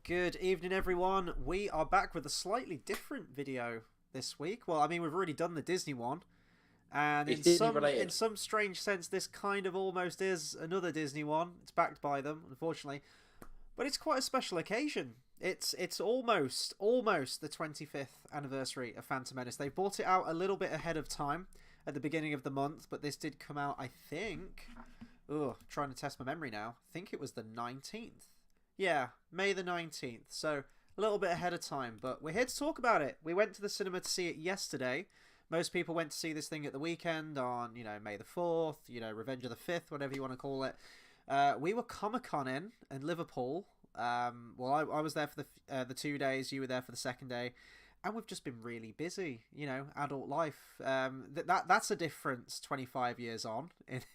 Good evening, everyone. We are back with a slightly different video this week. Well, I mean, we've already done the Disney one, and It's in Disney some related. strange sense, this kind of almost is another Disney one. It's backed by them, unfortunately, but it's quite a special occasion. It's almost the 25th anniversary of Phantom Menace. They brought it out a little bit ahead of time at the beginning of the month, but this did come out, I think. Oh, trying to test my memory now. I think it was the 19th. Yeah, May the 19th. So a little bit ahead of time, but we're here to talk about it. We went to the cinema to see it yesterday. Most people went to see this thing at the weekend on, May the 4th, Revenge of the 5th, whatever you want to call it. We were Comic-Con in Liverpool. Well, I was there for the 2 days. You were there for the second day. And we've just been really busy, adult life. That's a difference 25 years on. It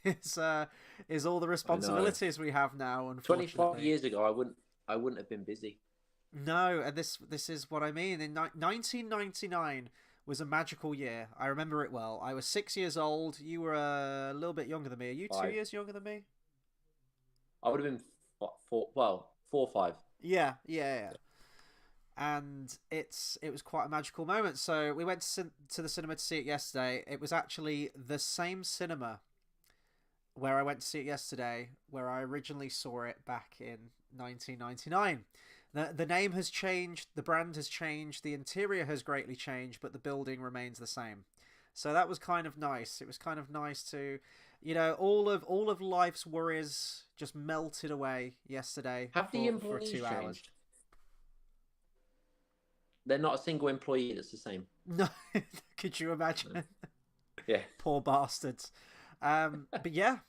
is all the I know. responsibilities we have now, 25 unfortunately. years ago, I wouldn't have been busy. No, and this is what I mean. In 1999 was a magical year. I remember it well. I was 6 years old. You were a little bit younger than me. Are you two 5. years younger than me? I would have been well, 4 or 5. Yeah. And it was quite a magical moment. So we went to the cinema to see it yesterday. It was actually the same cinema where I went to see it yesterday, where I originally saw it back in 1999. The name has changed, the brand has changed, the interior has greatly changed, but the building remains the same. So that was kind of nice. It was kind of nice to, all of life's worries just melted away yesterday Have the for employees 2 hours. changed? They're not a single employee that's the same. No, could you No. imagine? Yeah. Poor bastards. But yeah,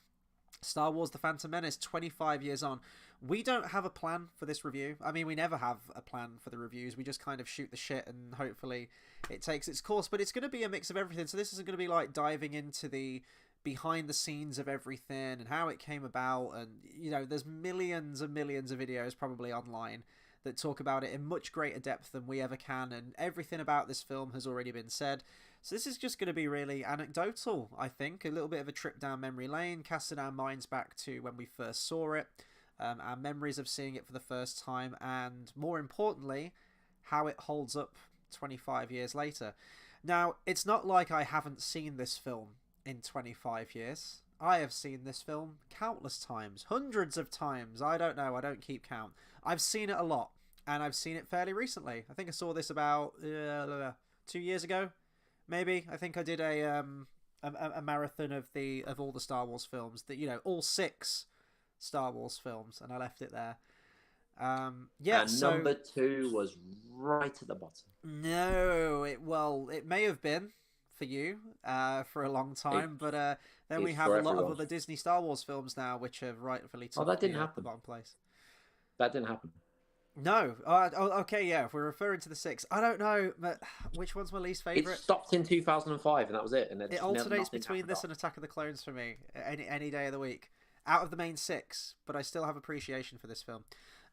Star Wars The Phantom Menace, 25 years on. We don't have a plan for this review. I mean, we never have a plan for the reviews. We just kind of shoot the shit and hopefully it takes its course. But it's going to be a mix of everything. So this isn't going to be like diving into the behind the scenes of everything and how it came about. And, there's millions and millions of videos probably online that talk about it in much greater depth than we ever can, and everything about this film has already been said. So this is just going to be really anecdotal, I think, a little bit of a trip down memory lane, casting our minds back to when we first saw it, our memories of seeing it for the first time, and more importantly, how it holds up 25 years later. Now, it's not like I haven't seen this film in 25 years. I have seen this film countless times, hundreds of times. I don't know, I don't keep count. I've seen it a lot, and I've seen it fairly recently. I think I saw this about 2 years ago, maybe. I think I did a marathon of all the Star Wars films, that all six Star Wars films, and I left it there. Yeah, And so number 2 was right at the bottom. no, it may have been for you for a long time, It, but then we it's have for a lot of everyone. other Disney Star Wars films now, which have rightfully Oh, took that didn't the happen. bottom place. That didn't happen. No, okay, yeah. If we're referring to the six, I don't know, but which one's my least It favorite? stopped in 2005, and that was it. And It it just alternates nothing between happened this and after. Attack of the Clones for me any day of the week. Out of the main six, but I still have appreciation for this film.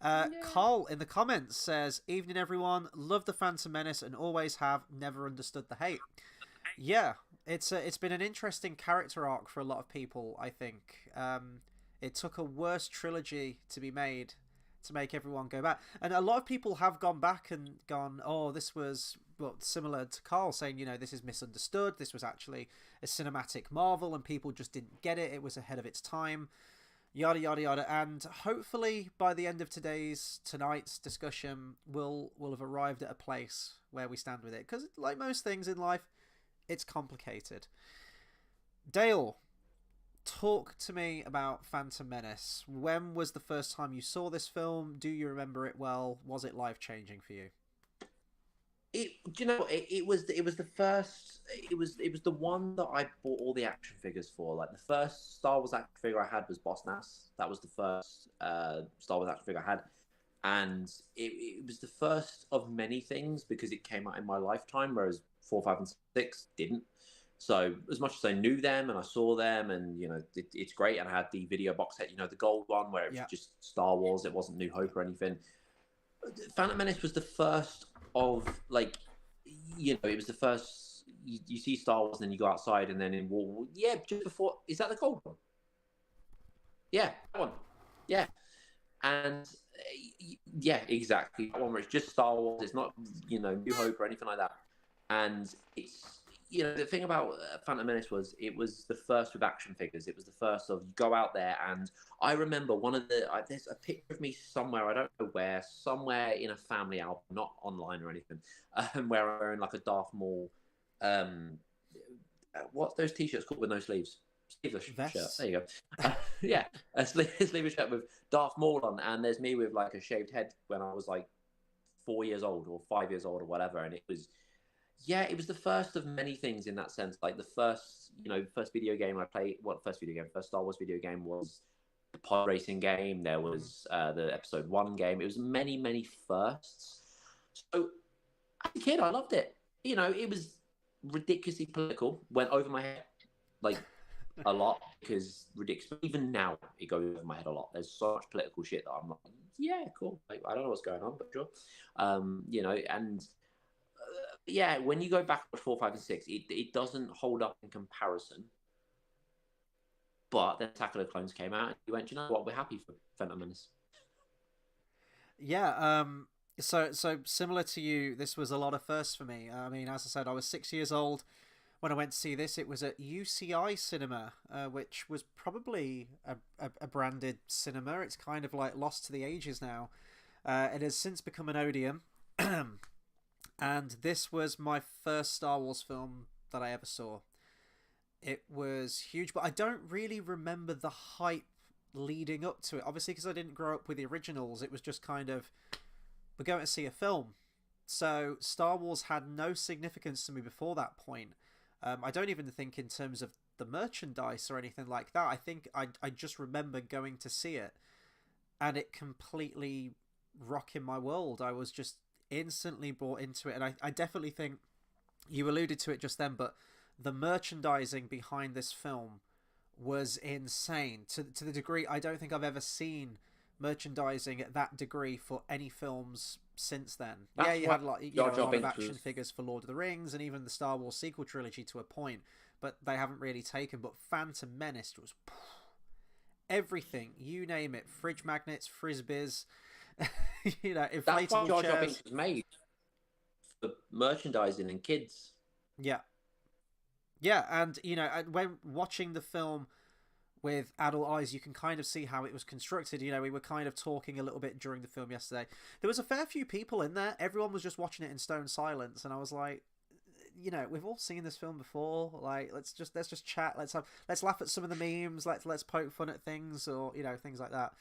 Yeah. Carl in the comments says, "Evening, everyone. Love the Phantom Menace and always have. Never understood the hate." Yeah, it's been an interesting character arc for a lot of people. I think it took a worse trilogy to be made to make everyone go back, and a lot of people have gone back and gone, "Oh, this was similar to Carl saying, this is misunderstood. This was actually a cinematic marvel, and people just didn't get it. It was ahead of its time." Yada yada yada, and hopefully by the end of tonight's discussion, we'll have arrived at a place where we stand with it. Because like most things in life, it's complicated. Dale, talk to me about Phantom Menace. When was the first time you saw this film? Do you remember it well? Was it life changing for you? It was the first. It was the one that I bought all the action figures for. Like the first Star Wars action figure I had was Boss Nass. That was the first Star Wars action figure I had, and it was the first of many things because it came out in my lifetime, whereas 4, 5, and 6 didn't. So as much as I knew them and I saw them, and it's great. And I had the video box set, the gold one where it was Yeah. just Star Wars. It wasn't New Hope or anything. Phantom Menace was the first of it was the first. You see Star Wars, and then you go outside, and then in War. Yeah, just before, is that the gold one? Yeah, that one. Yeah, and Yeah, exactly. That one where it's just Star Wars. It's not, New Hope or anything like that. And it's, the thing about Phantom Menace was it was the first with action figures. It was the first of you go out there, and I remember there's a picture of me somewhere, I don't know where, somewhere in a family album, not online or anything, where I'm wearing like a Darth Maul. What's those t-shirts called with no sleeves? Sleeveless shirt. There you go. Yeah, a sleeveless shirt with Darth Maul on, and there's me with like a shaved head when I was like 4 years old or 5 years old or whatever, and it was the first of many things in that sense. Like the first video game I played. First Star Wars video game was the pod racing game. There was the Episode 1 game. It was many, many firsts. So as a kid, I loved it. It was ridiculously political. Went over my head, like a lot, because ridiculous. Even now, it goes over my head a lot. There's so much political shit that I'm like, yeah, cool. Like, I don't know what's going on, but sure. And yeah, when you go back to 4, 5, and 6, it doesn't hold up in comparison. But then Attack of the Clones came out, and you went, you know what, we're happy for Phantom Menace. Yeah, so similar to you, this was a lot of firsts for me. I mean, as I said, I was 6 years old when I went to see this. It was at UCI Cinema, which was probably a branded cinema. It's kind of like lost to the ages now. It has since become an Odeon. And this was my first Star Wars film that I ever saw. It was huge, but I don't really remember the hype leading up to it. Obviously, because I didn't grow up with the originals, it was just kind of, we're going to see a film. So Star Wars had no significance to me before that point. I don't even think in terms of the merchandise or anything like that. I think I just remember going to see it, and it completely rocking my world. I was just instantly brought into it, and I definitely think you alluded to it just then, but the merchandising behind this film was insane to the degree I don't think I've ever seen merchandising at that degree for any films since then. Yeah, you had a lot of action figures for Lord of the Rings and even the Star Wars sequel trilogy to a point, but they haven't really taken. But Phantom Menace was everything, you name it, fridge magnets, frisbees, inflatable That's why Jar Jar chairs. Binks was made for merchandising and kids. Yeah, and when watching the film with adult eyes, you can kind of see how it was constructed. We were kind of talking a little bit during the film yesterday. There was a fair few people in there. Everyone was just watching it in stone silence, and I was like, we've all seen this film before. Like, let's just chat. Let's laugh at some of the memes. Let's poke fun at things, or things like that.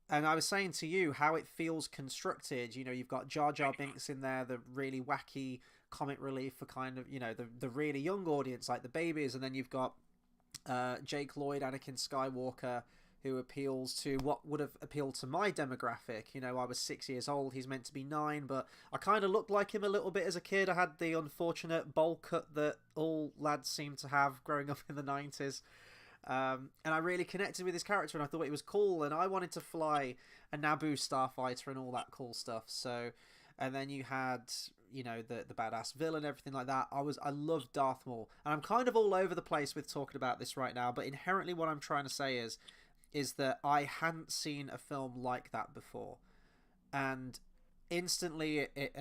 And I was saying to you how it feels constructed. You've got Jar Jar Binks in there, the really wacky comic relief for kind of the really young audience, like the babies, and then you've got Jake Lloyd, Anakin Skywalker, who appeals to what would have appealed to my demographic. I was 6 years old. He's meant to be 9, but I kind of looked like him a little bit as a kid. I had the unfortunate bowl cut that all lads seem to have growing up in the 90s. And I really connected with his character, and I thought it was cool, and I wanted to fly a Naboo starfighter and all that cool stuff. So, and then you had the badass villain and everything like that. I loved Darth Maul, and I'm kind of all over the place with talking about this right now, but inherently what I'm trying to say is that I hadn't seen a film like that before, and instantly it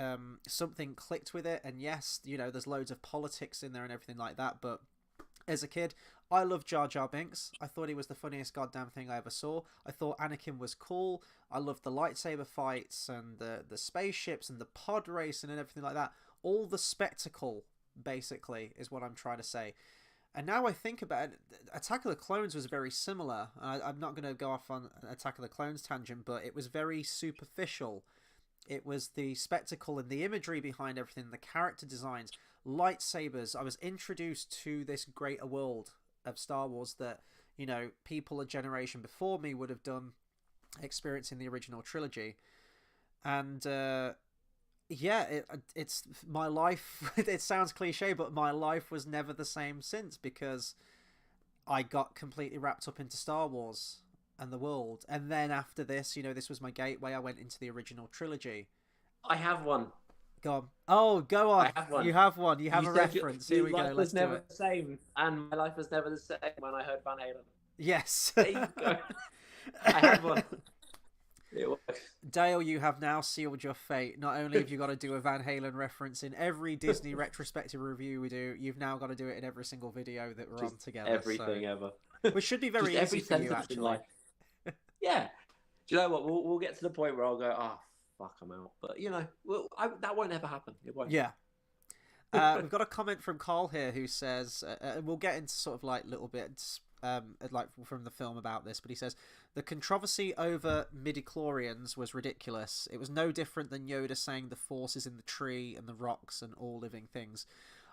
something clicked with it. And yes, there's loads of politics in there and everything like that, but as a kid, I loved Jar Jar Binks. I thought he was the funniest goddamn thing I ever saw. I thought Anakin was cool. I loved the lightsaber fights and the spaceships and the pod racing and everything like that. All the spectacle, basically, is what I'm trying to say. And now I think about it, Attack of the Clones was very similar. I'm not going to go off on an Attack of the Clones tangent, but it was very superficial. It was the spectacle and the imagery behind everything, the character designs, lightsabers. I was introduced to this greater world of Star Wars that people a generation before me would have done, experiencing the original trilogy. And it's my life. It sounds cliche, but my life was never the same since, because I got completely wrapped up into Star Wars and the world. And then after this, this was my gateway. I went into the original trilogy. I have one. Go on. Oh, go on. I have one. You have one. You have a reference. Here we go. Life was never the same, and my life was never the same when I heard Van Halen. Yes. There you go. I have one. It works. Dale, you have now sealed your fate. Not only have you got to do a Van Halen reference in every Disney retrospective review we do, you've now got to do it in every single video that we're Just on together. everything ever. Which should be Just very every easy for you, sentence in actually. life. Yeah. Do you know what? We'll get to the point where I'll go, oh, fuck, I'm out. But, you know, that won't ever happen. It won't. Yeah. We've got a comment from Carl here who says, we'll get into sort of like little bits like from the film about this, but he says, the controversy over midichlorians was ridiculous. It was no different than Yoda saying the Force is in the tree and the rocks and all living things.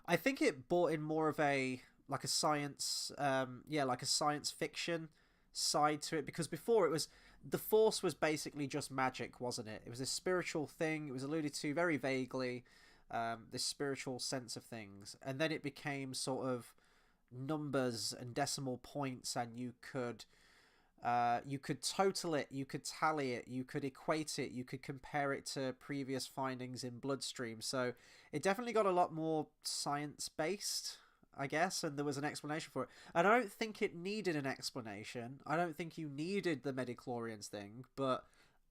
I think it brought in more of a science, like a science fiction side to it, because before it was, the Force was basically just magic, wasn't it? It was a spiritual thing. It was alluded to very vaguely, this spiritual sense of things, and then it became sort of numbers and decimal points, and you could total it, you could tally it, you could equate it, you could compare it to previous findings in bloodstream. So it definitely got a lot more science based, I guess, and there was an explanation for it. And I don't think it needed an explanation. I don't think you needed the midichlorians thing, but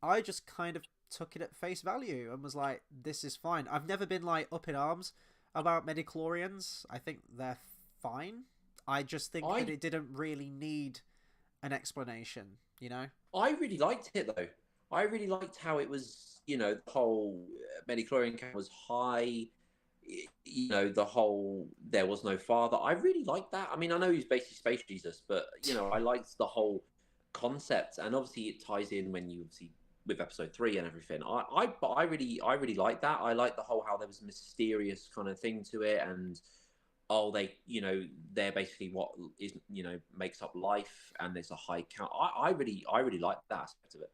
I just kind of took it at face value and was like, this is fine. I've never been like up in arms about midichlorians. I think they're fine. I just think that it didn't really need an explanation, you know? I really liked it, though. I really liked how it was, you know, the whole midichlorian count was high, you know, the whole there was no father. I really liked that. I mean, I know he's basically Space Jesus, but, you know, I liked the whole concept. And obviously it ties in when you obviously with episode 3 and everything. I really like that. I like the whole how there was a mysterious kind of thing to it, and they, you know, they're basically what is, you know, makes up life, and there's a high count. I really like that aspect of it.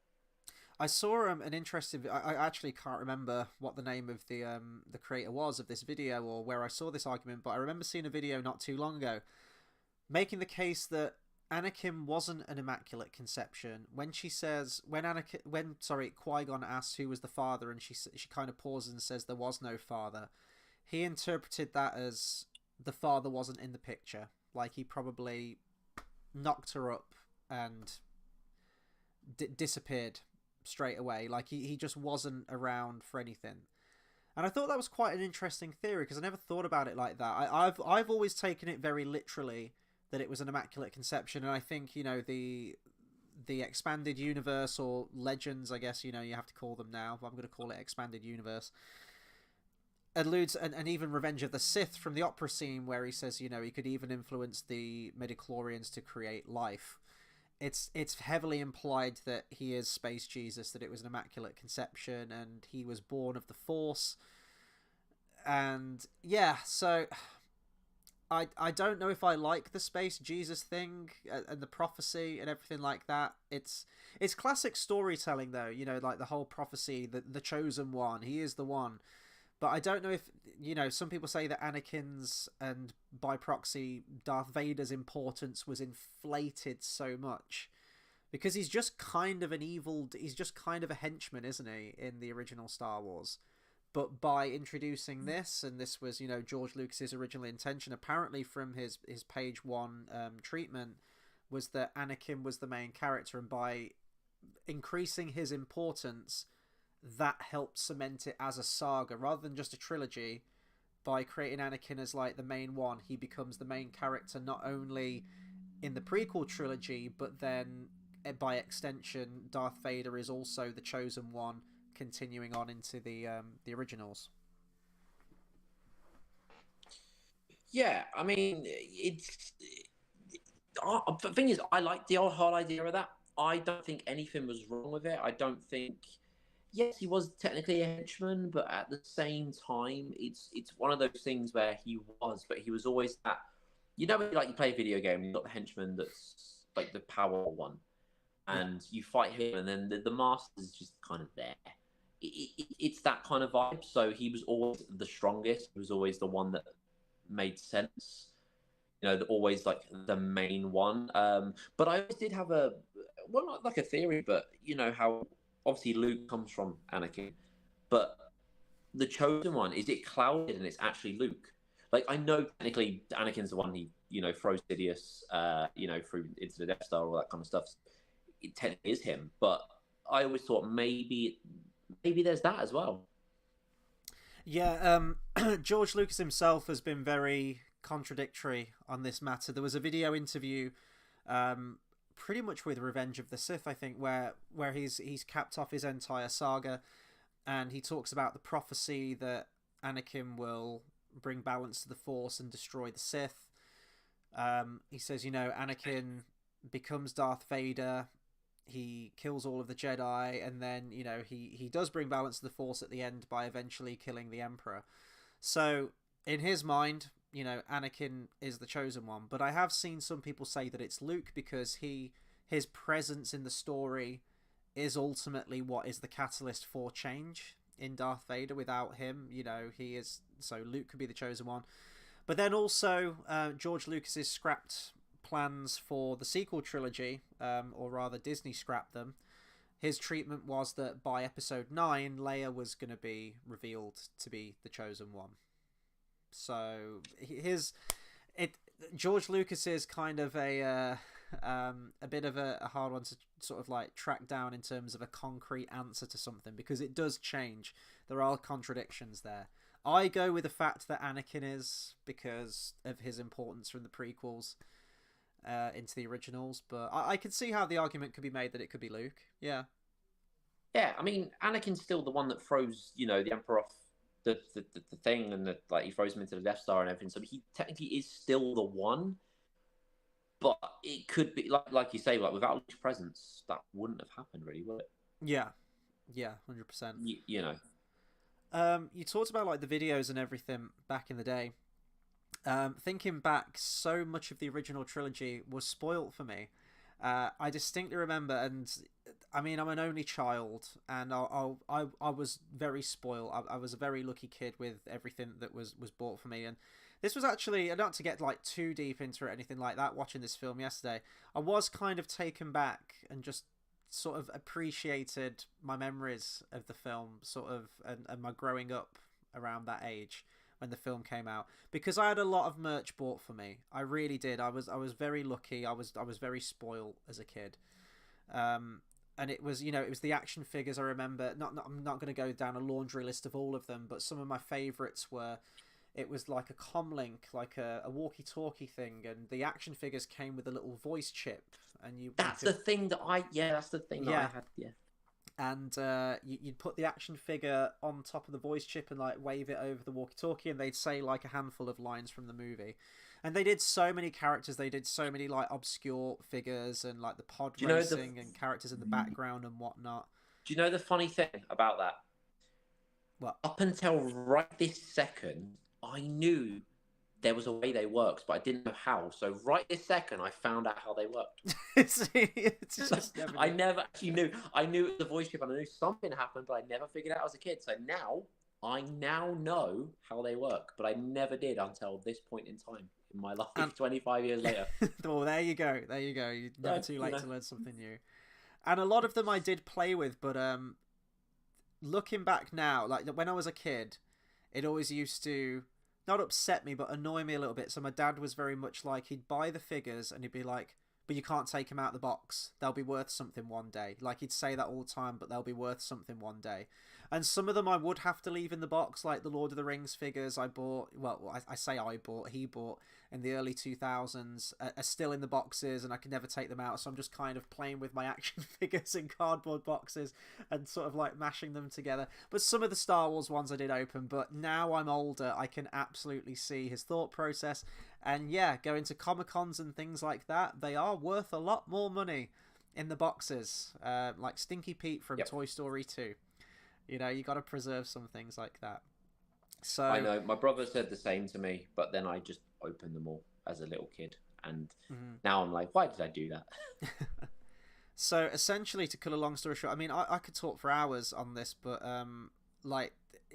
I saw an interesting. I actually can't remember what the name of the creator was of this video or where I saw this argument, but I remember seeing a video not too long ago making the case that Anakin wasn't an immaculate conception. When she says, when Qui-Gon asks who was the father, and she kind of pauses and says there was no father, he interpreted that as the father wasn't in the picture. Like he probably knocked her up and disappeared straight away. Like he just wasn't around for anything. And I thought that was quite an interesting theory, because I never thought about it like that. I've always taken it very literally that it was an immaculate conception, and I think, you know, the expanded universe, or legends, I guess, you know, you have to call them now, but I'm going to call it expanded universe, alludes, and even Revenge of the Sith from the opera scene where he says, you know, he could even influence the midichlorians to create life. It's heavily implied that he is Space Jesus, that it was an immaculate conception and he was born of the Force. And yeah, so I don't know if I like the Space Jesus thing and the prophecy and everything like that. It's classic storytelling, though, you know, like the whole prophecy, the chosen one, he is the one. But I don't know if, you know, some people say that Anakin's, and by proxy Darth Vader's, importance was inflated so much because he's just kind of he's just kind of a henchman, isn't he, in the original Star Wars? But by introducing this, and this was, you know, George Lucas's original intention, apparently from his page 1 treatment, was that Anakin was the main character, and by increasing his importance, that helped cement it as a saga rather than just a trilogy. By creating Anakin as like the main one, he becomes the main character not only in the prequel trilogy, but then by extension Darth Vader is also the chosen one, continuing on into the originals. Yeah, I mean, the thing is, I like the whole idea of that. I don't think anything was wrong with it. I don't think, yes, he was technically a henchman, but at the same time, it's one of those things where he was always that, you know, like you play a video game, you've got the henchman that's like the power one, and you fight him, and then the master's just kind of there. It's that kind of vibe. So he was always the strongest. He was always the one that made sense. You know, always like the main one. But I always did have not like a theory, but you know how obviously Luke comes from Anakin, but the chosen one, is it clouded and it's actually Luke? Like, I know technically Anakin's the one he, you know, throws Sidious, you know, through into the Death Star, all that kind of stuff. It technically is him, but I always thought maybe there's that as well. Yeah, George Lucas himself has been very contradictory on this matter. There was a video interview, pretty much with Revenge of the Sith, I think, where he's capped off his entire saga, and he talks about the prophecy that Anakin will bring balance to the Force and destroy the Sith. He says, Anakin becomes Darth Vader, he kills all of the Jedi, and then, he does bring balance to the Force at the end by eventually killing the Emperor. So, in his mind, Anakin is the chosen one. But I have seen some people say that it's Luke because his presence in the story is ultimately what is the catalyst for change in Darth Vader. Without him, he is... So Luke could be the chosen one. But then also, George Lucas's scrapped plans for the sequel trilogy, or rather Disney scrapped them. His treatment was that by episode 9, Leia was going to be revealed to be the chosen one. So George Lucas is kind of a bit of a hard one to sort of like track down in terms of a concrete answer to something, because it does change. There are contradictions there. I go with the fact that Anakin is, because of his importance from the prequels into the originals, but I can see how the argument could be made that it could be Luke. Yeah. Yeah, I mean, Anakin's still the one that throws, the Emperor off the thing, and he throws him into the Death Star and everything. So he technically is still the one, but it could be like you say, without Luke's presence, that wouldn't have happened, really, would it? Yeah, 100%. You know. You talked about the videos and everything back in the day. Thinking back, so much of the original trilogy was spoilt for me. I distinctly remember, and I mean, I'm an only child, and I was very spoiled. I was a very lucky kid with everything that was bought for me, and this was actually, not to get too deep into it or anything like that, watching this film yesterday, I was kind of taken back and just sort of appreciated my memories of the film, sort of, and my growing up around that age when the film came out, because I had a lot of merch bought for me. I really did. I was very lucky. I was very spoiled as a kid. And it was, it was the action figures. I remember, I'm not going to go down a laundry list of all of them, but some of my favorites were, it was like a comlink, like a walkie-talkie thing, and the action figures came with a little voice chip, and that's the thing that I had. Yeah. And you'd put the action figure on top of the voice chip and wave it over the walkie-talkie, and they'd say a handful of lines from the movie. And they did so many characters. They did so many obscure figures and the pod racing and characters in the background and whatnot. Do you know the funny thing about that? What? Up until right this second, I knew there was a way they worked, but I didn't know how. So right this second, I found out how they worked. I never actually knew. I knew it was a voice chip, and I knew something happened, but I never figured it out as a kid. So I now know how they work, but I never did until this point in time in my life, 25 years later. Well, there you go. You're never too late to learn something new. And a lot of them I did play with, but looking back now, when I was a kid, it always used to not upset me, but annoy me a little bit. So my dad was very much he'd buy the figures and he'd be like, but you can't take them out of the box. They'll be worth something one day. He'd say that all the time, but they'll be worth something one day. And some of them I would have to leave in the box, like the Lord of the Rings figures I bought. Well, I say I bought, he bought in the early 2000s are still in the boxes, and I could never take them out. So I'm just kind of playing with my action figures in cardboard boxes and sort of mashing them together. But some of the Star Wars ones I did open, but now I'm older, I can absolutely see his thought process. And yeah, going to Comic-Cons and things like that, they are worth a lot more money in the boxes. Like Stinky Pete from Toy Story 2. You got to preserve some things like that. So I know my brother said the same to me, but then I just opened them all as a little kid, and now I'm like, why did I do that? So essentially, to cut a long story short, I mean, I could talk for hours on this, but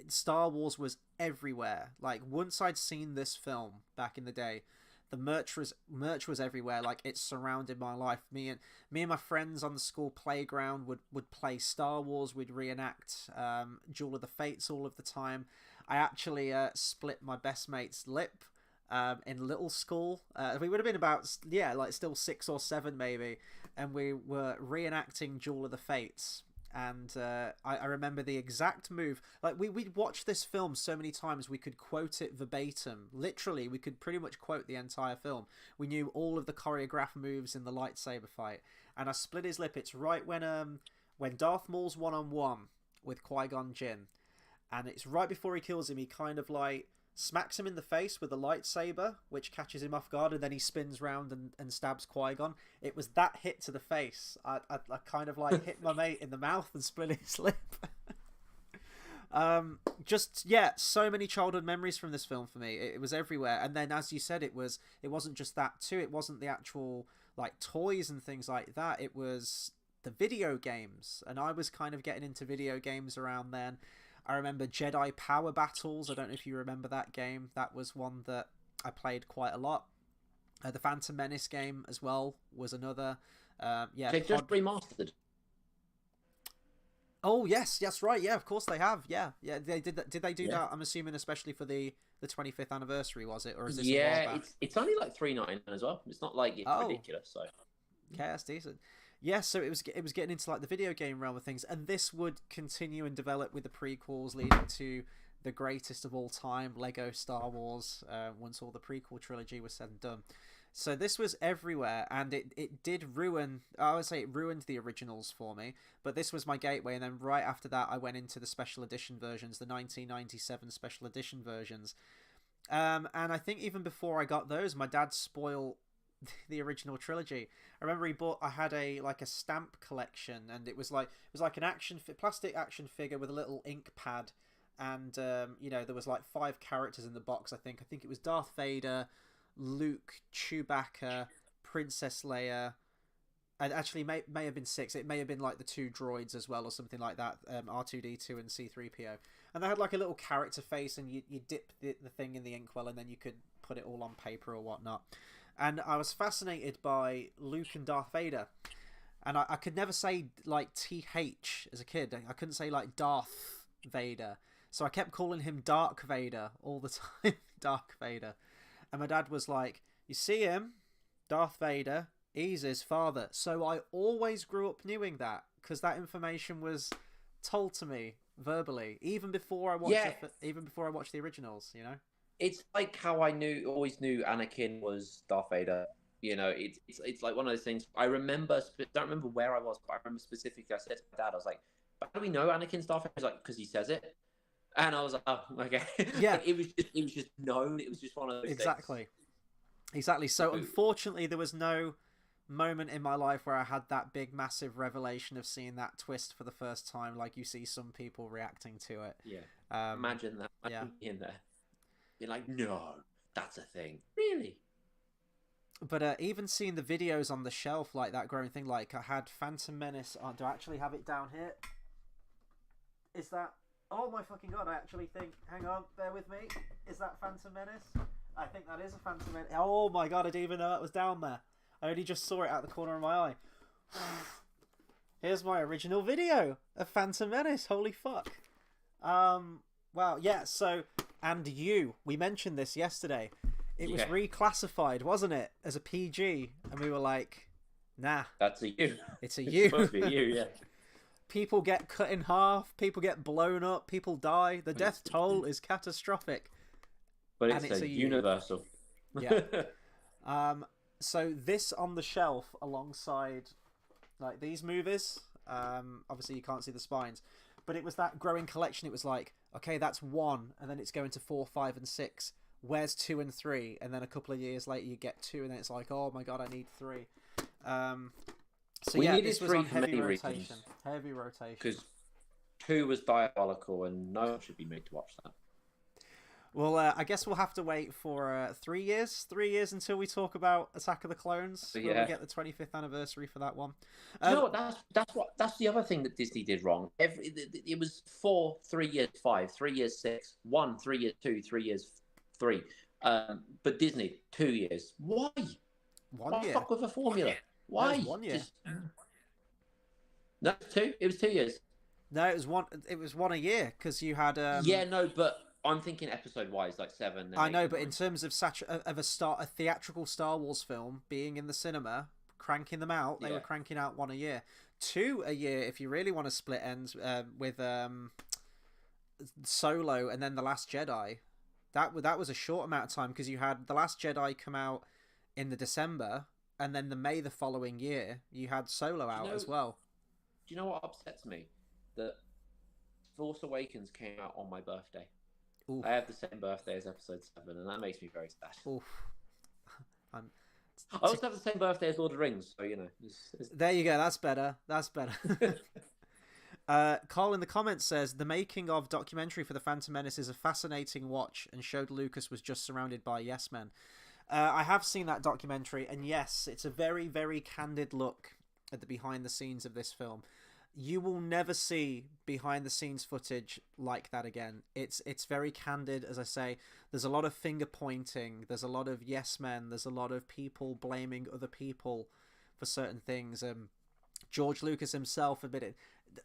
Star Wars was everywhere. Once I'd seen this film back in the day, the merch was everywhere. It surrounded my life. Me and my friends on the school playground would play Star Wars. We'd reenact Duel of the Fates all of the time. I actually split my best mate's lip in little school. We would have been about still 6 or 7 maybe, and we were reenacting Duel of the Fates. And I remember the exact move. Like we'd watched this film so many times we could quote it verbatim. Literally, we could pretty much quote the entire film. We knew all of the choreographed moves in the lightsaber fight. And I split his lip. It's right when Darth Maul's one-on-one with Qui-Gon Jinn, and it's right before he kills him. He kind of like smacks him in the face with a lightsaber, which catches him off guard, and then he spins round and stabs Qui-Gon. It was that hit to the face. I kind of like hit my mate in the mouth and split his lip. So many childhood memories from this film for me. It was everywhere. And then, as you said, it wasn't just that too. It wasn't the actual like toys and things like that. It was the video games, and I was kind of getting into video games around then. I remember Jedi Power Battles. I don't know if you remember that game. That was one that I played quite a lot. The Phantom Menace game as well was another. They just remastered. Oh yes, that's right. Yeah, of course they have. Yeah, they did that. Did they do that? I'm assuming, especially for the 25th anniversary, was it, or is this? Yeah, it's only like $3.99 as well. It's not like it's ridiculous. So okay, that's decent. Yeah, so it was getting into like the video game realm of things, and this would continue and develop with the prequels leading to the greatest of all time, Lego Star Wars, once all the prequel trilogy was said and done. So this was everywhere, and it did ruin, I would say it ruined the originals for me, but this was my gateway, and then right after that I went into the special edition versions, the 1997 special edition versions. And I think even before I got those, my dad spoiled the original trilogy. I remember I had a stamp collection, and it was like an plastic action figure with a little ink pad, and there was like 5 characters in the box. I think it was Darth Vader, Luke, Chewbacca, Princess Leia, and actually may have been 6. It may have been like the 2 droids as well, or something like that, R2D2 and C3PO. And they had like a little character face, and you dip the thing in the inkwell, and then you could put it all on paper or whatnot. And I was fascinated by Luke and Darth Vader. And I could never say like TH as a kid. I couldn't say like Darth Vader. So I kept calling him Dark Vader all the time. Dark Vader. And my dad was like, you see him? Darth Vader, he's his father. So I always grew up knowing that, because that information was told to me verbally, even before I watched the originals, you know? It's like how I always knew Anakin was Darth Vader. You know, it's like one of those things. I don't remember where I was, but I remember specifically I said to my dad, I was like, "But how do we know Anakin's Darth Vader?" He's like, "Because he says it." And I was like, "Oh, okay." Yeah, like, it was just known. It was just one of those things. Exactly. So unfortunately, there was no moment in my life where I had that big, massive revelation of seeing that twist for the first time, like you see some people reacting to it. Yeah. Imagine that. In there. You're like, no, that's a thing. Really? But even seeing the videos on the shelf, like that growing thing, like I had Phantom Menace. Oh, do I actually have it down here? Is that... Oh my fucking god, I actually think... Hang on, bear with me. Is that Phantom Menace? I think that is a Phantom Menace. Oh my god, I didn't even know that was down there. I only just saw it out the corner of my eye. Here's my original video of Phantom Menace. Holy fuck. Wow, yeah, so... And we mentioned this yesterday. It was reclassified, wasn't it, as a PG? And we were like, nah. That's a U. It's a U. It's supposed to be a U, yeah. People get cut in half. People get blown up. People die. The death toll is catastrophic. But it's a universal. Yeah. So this on the shelf alongside like these movies. Obviously you can't see the spines. But it was that growing collection. It was like, okay, that's 1, and then it's going to 4, 5, and 6. Where's 2 and 3? And then a couple of years later, you get 2, and then it's like, oh my god, I need 3. So this was on heavy rotation. Heavy rotation. Because 2 was diabolical, and no one should be made to watch that. Well, I guess we'll have to wait for 3 years. 3 years until we talk about Attack of the Clones. Yeah. When we get the 25th anniversary for that one. You know what? That's the other thing that Disney did wrong. It was 4, 3 years 5, 3 years 6, 1, 3 years 2, 3 years 3. But Disney 2 years. Why? 1 year. Fuck with a formula. Why? 1 year. No, 2. It was 2 years. No, it was 1. It was 1 a year because you had. Yeah, no, but. I'm thinking episode-wise, like 7. I know, but in terms of a theatrical Star Wars film being in the cinema, cranking them out, they were cranking out 1 a year. 2 a year if you really want to split ends, with Solo and then The Last Jedi. That was a short amount of time, because you had The Last Jedi come out in the December, and then the May the following year you had Solo out as well. Do you know what upsets me? That Force Awakens came out on my birthday. Oof. I have the same birthday as Episode 7, and that makes me very sad. Oof. I also have the same birthday as Lord of the Rings, so, you know. There you go, that's better. Carl in the comments says, the making of documentary for the Phantom Menace is a fascinating watch and showed Lucas was just surrounded by yes men. I have seen that documentary, and yes, it's a very, very candid look at the behind the scenes of this film. You will never see behind the scenes footage like that again. It's very candid, as I say. There's a lot of finger pointing. There's a lot of yes men. There's a lot of people blaming other people for certain things. George Lucas himself admitted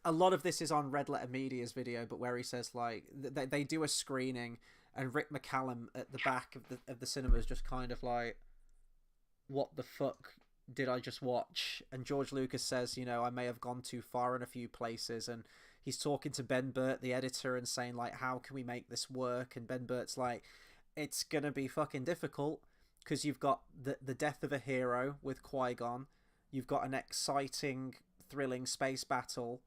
a lot of this is on Red Letter Media's video, but where he says like they do a screening and Rick McCallum at the back of the cinema is just kind of like, what the fuck did I just watch? And George Lucas says, you know, I may have gone too far in a few places, and he's talking to Ben Burt, the editor, and saying like, how can we make this work? And Ben Burt's like, it's gonna be fucking difficult, because you've got the death of a hero with Qui-Gon, you've got an exciting, thrilling space battle,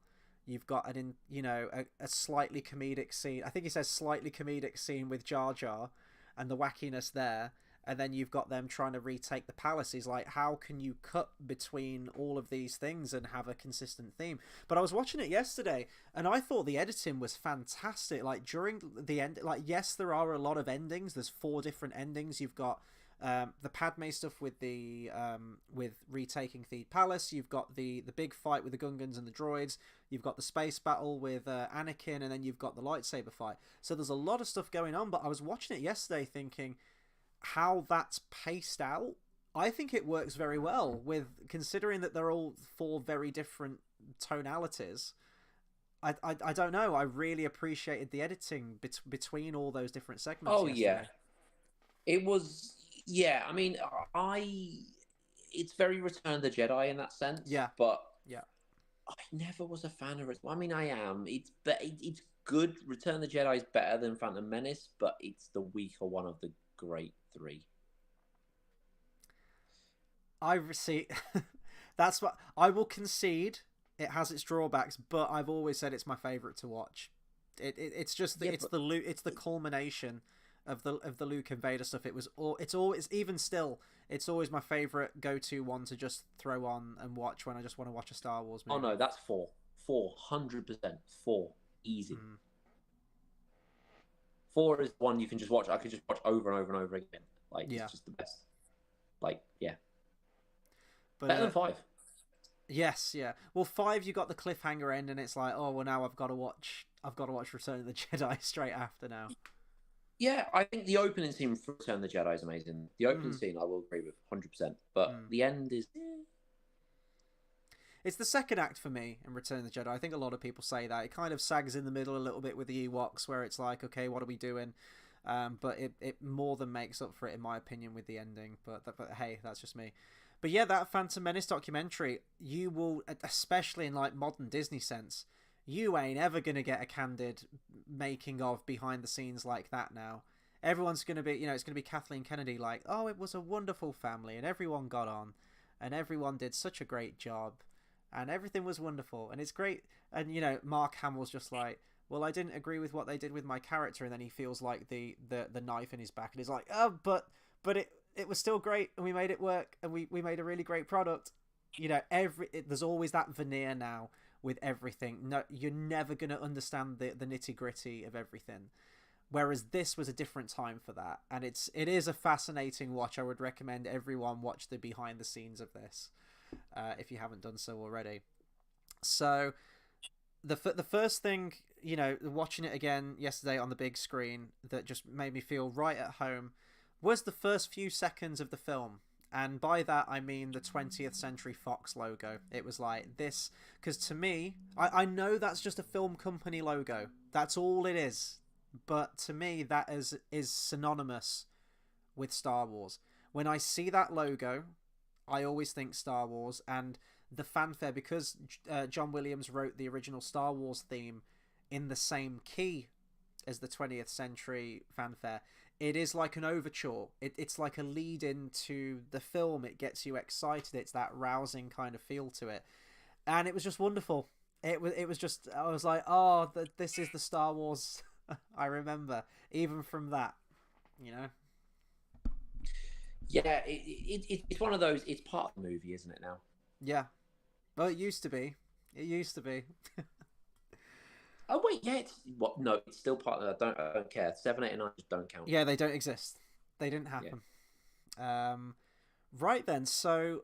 you've got a slightly comedic scene. I think he says slightly comedic scene with Jar Jar and the wackiness there. And then you've got them trying to retake the palace. He's like, how can you cut between all of these things and have a consistent theme? But I was watching it yesterday, and I thought the editing was fantastic. Like, during the end, like, yes, there are a lot of endings. There's 4 different endings. You've got the Padme stuff with the with retaking the palace. You've got the big fight with the Gungans and the droids. You've got the space battle with Anakin, and then you've got the lightsaber fight. So there's a lot of stuff going on. But I was watching it yesterday thinking, how that's paced out, I think it works very well, with considering that they're all 4 very different tonalities. I don't know, I really appreciated the editing between all those different segments. Yeah, it was. Yeah, I mean, it's very Return of the Jedi in that sense. Yeah, but yeah, I never was a fan of it. I mean, I am. It's good. Return of the Jedi is better than Phantom Menace, but it's the weaker one of the great 3. That's what I will concede. It has its drawbacks, but I've always said it's my favorite to watch. It's just it's the culmination of the Luke and Vader stuff. It's always, even still, it's always my favorite go-to one to just throw on and watch when I just want to watch a Star Wars movie. Oh no, that's 400%, 4 easy. 4 is one you can just watch. I could just watch over and over and over again. Like, it's just the best. Like, yeah. But, better than 5. Yes, yeah. Well, 5, you got the cliffhanger end, and it's like, oh well, now I've got to watch Return of the Jedi straight after now. Yeah, I think the opening scene for Return of the Jedi is amazing. The opening scene, I will agree with 100%. But the end is. It's the second act for me in Return of the Jedi. I think a lot of people say that. It kind of sags in the middle a little bit with the Ewoks, where it's like, okay, what are we doing? But it more than makes up for it, in my opinion, with the ending. But hey, that's just me. But yeah, that Phantom Menace documentary, you will, especially in like modern Disney sense, you ain't ever going to get a candid making of behind the scenes like that now. Everyone's going to be, it's going to be Kathleen Kennedy like, oh, it was a wonderful family and everyone got on and everyone did such a great job. And everything was wonderful, and it's great. And Mark Hamill's just like, well, I didn't agree with what they did with my character, and then he feels like the knife in his back, and he's like, oh, but it was still great, and we made it work, and we made a really great product. There's always that veneer now with everything. No, you're never gonna understand the nitty gritty of everything. Whereas this was a different time for that, and it is a fascinating watch. I would recommend everyone watch the behind the scenes of this. If you haven't done so already. So the first thing, watching it again yesterday on the big screen that just made me feel right at home was the first few seconds of the film. And by that I mean the 20th Century Fox logo. It was like this, because to me, I know that's just a film company logo. That's all it is. But to me, that is synonymous with Star Wars. When I see that logo, I always think Star Wars, and the fanfare, because John Williams wrote the original Star Wars theme in the same key as the 20th century fanfare. It is like an overture. It's like a lead into the film. It gets you excited. It's that rousing kind of feel to it, and it was just wonderful. It was just, I was like, oh, this is the Star Wars I remember, even from that, you know. Yeah, it's one of those. It's part of the movie, isn't it now? Yeah. Well, it used to be. It used to be. Oh wait, yeah. It's what? No, it's still part of it. I don't care. 7, 8, and 9 just don't count. Yeah, they don't exist. They didn't happen. Yeah. Right then. So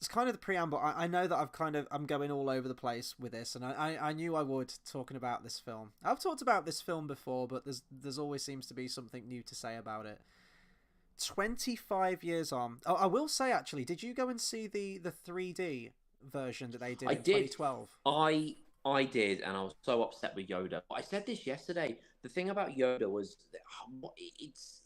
it's kind of the preamble. I know that I'm going all over the place with this, and I knew I would, talking about this film. I've talked about this film before, but there's always seems to be something new to say about it. 25 years on. Oh, I will say, actually, did you go and see the 3D version that they did in 2012? I did, and I was so upset with Yoda. I said this yesterday. The thing about Yoda was, it's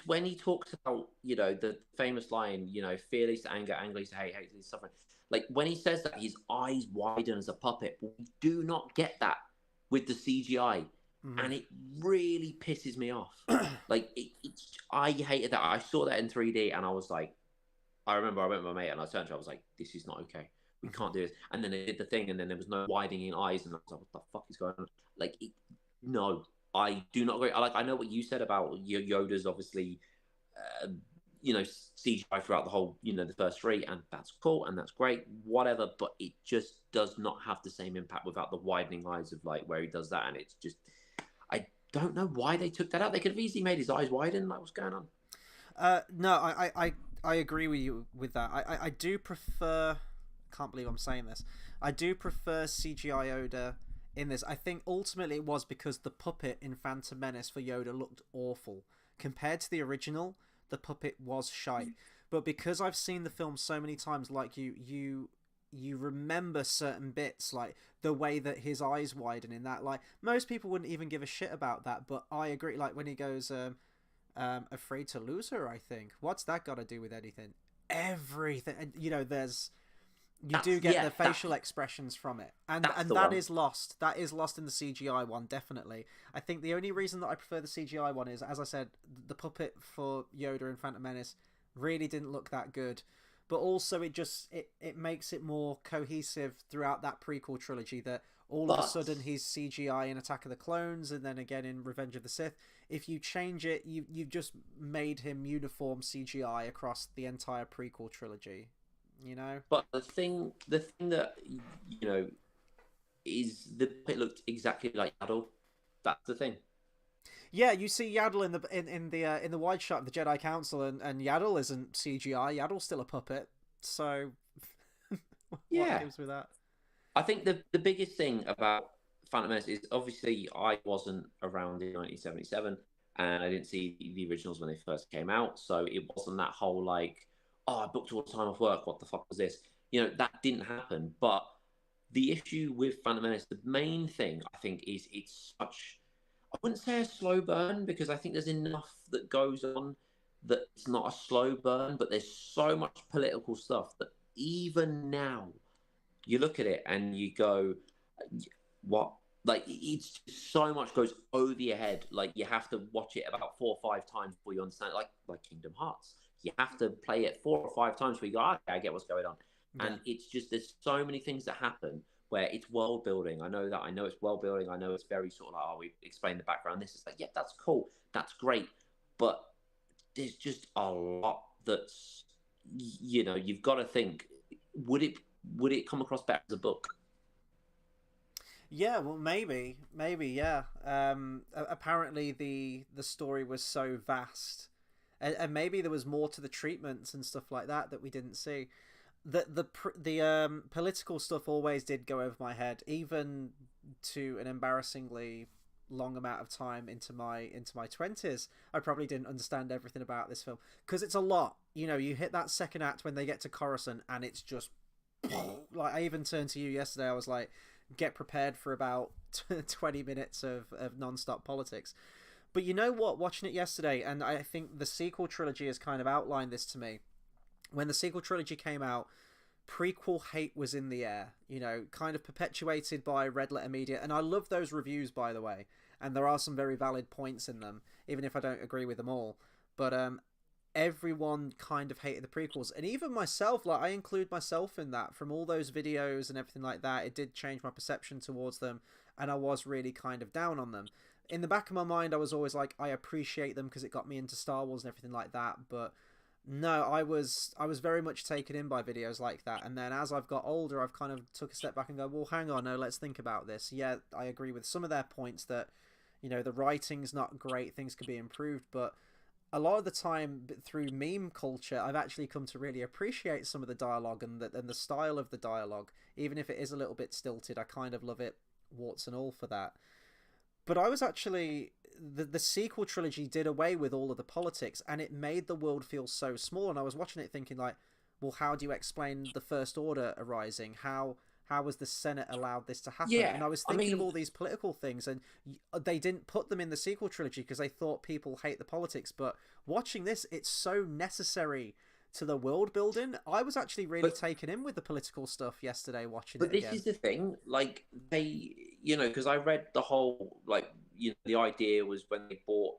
when he talks about, you know, the famous line, you know, fear leads to anger, anger leads to hate, hate leads to suffering. Like, when he says that, his eyes widen as a puppet. We do not get that with the CGI. And it really pisses me off. Like, I hated that. I saw that in 3D, and I was like, I remember I went with my mate, and I turned to her, I was like, this is not okay. We can't do this. And then they did the thing, and then there was no widening eyes, and I was like, what the fuck is going on? Like, no, I do not agree. I know what you said about Yoda's obviously, you know, CGI throughout the whole, you know, the first 3, and that's cool, and that's great, whatever, but it just does not have the same impact without the widening eyes of, like, where he does that, and it's just, I don't know why they took that out. They could have easily made his eyes widen. Like, what's going on? No, I agree with you with that. I do prefer... Can't believe I'm saying this. I do prefer CGI Yoda in this. I think ultimately it was because the puppet in Phantom Menace for Yoda looked awful. Compared to the original, the puppet was shite. But because I've seen the film so many times, like you remember certain bits, like the way that his eyes widen in that. Like, most people wouldn't even give a shit about that, but I agree. Like, when he goes, afraid to lose her, I think. What's that got to do with anything? Everything. And, you know, you do get the facial expressions from it, and that is lost. That is lost in the CGI one, definitely. I think the only reason that I prefer the CGI one is, as I said, the puppet for Yoda in Phantom Menace really didn't look that good, but also it makes it more cohesive throughout that prequel trilogy, that all of a sudden he's CGI in Attack of the Clones, and then again in Revenge of the Sith. If you change it, you've just made him uniform CGI across the entire prequel trilogy. You know, but the thing that, you know, is it looked exactly like Yaddle. That's the thing. Yeah, you see Yaddle in the wide shot of the Jedi Council, and Yaddle isn't CGI. Yaddle's still a puppet. So, what gives with that? I think the biggest thing about Phantom Menace is, obviously I wasn't around in 1977, and I didn't see the originals when they first came out, so it wasn't that whole like, oh, I booked all the time off work, what the fuck was this? You know, that didn't happen. But the issue with Phantom Menace, the main thing, I think, is it's such... I wouldn't say a slow burn, because I think there's enough that goes on that it's not a slow burn, but there's so much political stuff that even now, you look at it and you go, what? Like, it's just so much goes over your head. Like, you have to watch it about 4 or 5 times before you understand it. Like Kingdom Hearts. You have to play it 4 or 5 times before you go, okay, I get what's going on. Yeah. And it's just, there's so many things that happen where it's world building. I know that. I know it's world building. I know it's very sort of like, oh, we explain the background. This is like, yeah, that's cool. That's great. But there's just a lot that's, you know, you've got to think, would it come across better as a book? Yeah, well, maybe, yeah. Apparently the story was so vast. And maybe there was more to the treatments and stuff like that we didn't see. The political stuff always did go over my head, even to an embarrassingly long amount of time into my 20s. I probably didn't understand everything about this film, because it's a lot. You know, you hit that second act when they get to Coruscant, and it's just like, I even turned to you yesterday. I was like, get prepared for about 20 minutes of non-stop politics. But you know what? Watching it yesterday, and I think the sequel trilogy has kind of outlined this to me. When the sequel trilogy came out, prequel hate was in the air, you know, kind of perpetuated by Red Letter Media. And I love those reviews, by the way. And there are some very valid points in them, even if I don't agree with them all. But everyone kind of hated the prequels. And even myself, like, I include myself in that. From all those videos and everything like that, it did change my perception towards them. And I was really kind of down on them. In the back of my mind, I was always like, I appreciate them because it got me into Star Wars and everything like that. But no, I was very much taken in by videos like that. And then as I've got older, I've kind of took a step back and go, well, hang on, no, let's think about this. Yeah, I agree with some of their points that, you know, the writing's not great, things could be improved, but a lot of the time through meme culture, I've actually come to really appreciate some of the dialogue and the style of the dialogue. Even if it is a little bit stilted, I kind of love it, warts and all, for that. But I was actually... The sequel trilogy did away with all of the politics, and it made the world feel so small. And I was watching it thinking, like, well, how do you explain the First Order arising? How was the Senate allowed this to happen? Yeah, and I was thinking of all these political things, and they didn't put them in the sequel trilogy because they thought people hate the politics. But watching this, it's so necessary to the world building. I was actually really taken in with the political stuff yesterday watching it again. But this is the thing, like, they, you know, because I read the whole, like, you know, the idea was when they bought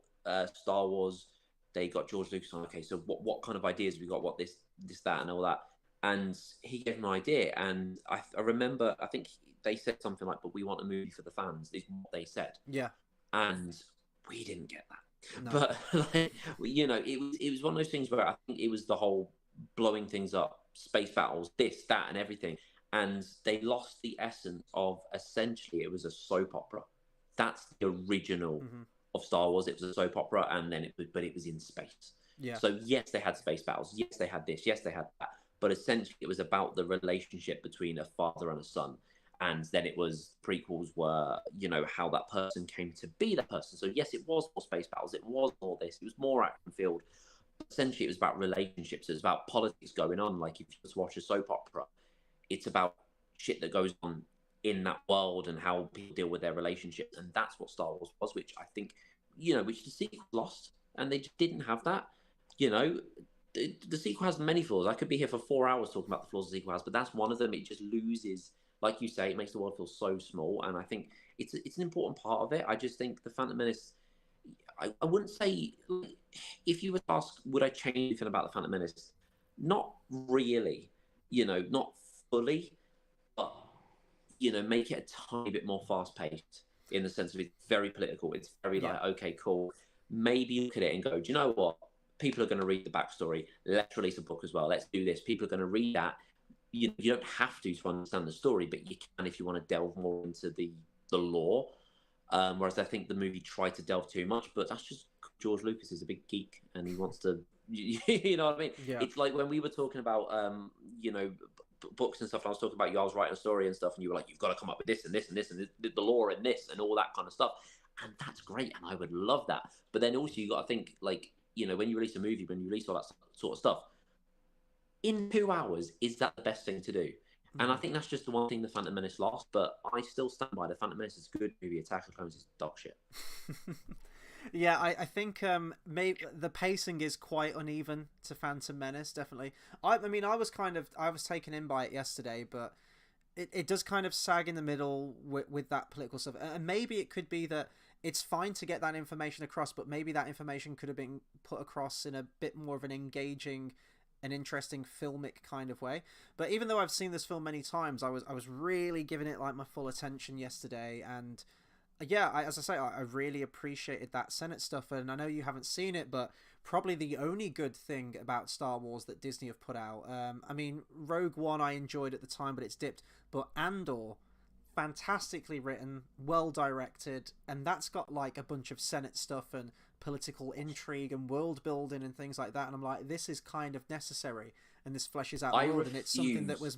Star Wars, they got George Lucas on, okay, so what kind of ideas have we got, what this, that, and all that. And he gave an idea, and I remember, I think they said something like, but we want a movie for the fans, is what they said. Yeah. And we didn't get that. No. But, like, you know, it was one of those things where I think it was the whole blowing things up, space battles, this, that, and everything. And they lost the essence of, essentially, it was a soap opera. That's the original of Star Wars. It was a soap opera, and then but it was in space. Yeah. So yes, they had space battles. Yes, they had this. Yes, they had that. But essentially, it was about the relationship between a father and a son. And then it was, prequels were, you know, how that person came to be that person. So yes, it was more space battles. It was more this. It was more action filled. Essentially, it was about relationships. It was about politics going on. Like, if you just watch a soap opera, it's about shit that goes on in that world and how people deal with their relationships. And that's what Star Wars was, which I think, you know, which the sequel lost. And they just didn't have that. You know, the sequel has many flaws. I could be here for 4 hours talking about the flaws the sequel has, but that's one of them. It just loses, like you say, it makes the world feel so small. And I think it's an important part of it. I just think the Phantom Menace, I wouldn't say, if you would ask, would I change anything about the Phantom Menace? Not really, you know, not fully, but, you know, make it a tiny bit more fast paced in the sense of it's very political. It's very like, okay, cool. Maybe look at it and go, do you know what? People are going to read the backstory. Let's release a book as well. Let's do this. People are going to read that. You don't have to understand the story, but you can if you want to delve more into the lore. Whereas I think the movie tried to delve too much, but that's just George Lucas is a big geek and he wants to, you know what I mean? Yeah. It's like when we were talking about, you know, books and stuff, and I was talking about you, I was writing a story and stuff, and you were like, you've got to come up with this and this and this and this, the lore and this and all that kind of stuff. And that's great. And I would love that. But then also you got to think, like, you know, when you release a movie, when you release all that sort of stuff, in 2 hours, is that the best thing to do? And I think that's just the one thing the Phantom Menace lost, but I still stand by the Phantom Menace is a good movie. Attack of the Clones is dog shit. Yeah, I think maybe the pacing is quite uneven to Phantom Menace, definitely. I mean, I was taken in by it yesterday, but it does kind of sag in the middle with that political stuff. And maybe it could be that it's fine to get that information across, but maybe that information could have been put across in a bit more of an engaging and interesting filmic kind of way. But even though I've seen this film many times, I was really giving it like my full attention yesterday, and yeah, as I say, I really appreciated that Senate stuff. And I know you haven't seen it, but probably the only good thing about Star Wars that Disney have put out, I mean, Rogue One I enjoyed at the time, but it's dipped. But Andor, fantastically written, well directed, and that's got like a bunch of Senate stuff and political intrigue and world building and things like that. And I'm like, this is kind of necessary, and this fleshes out the world, and it's something that was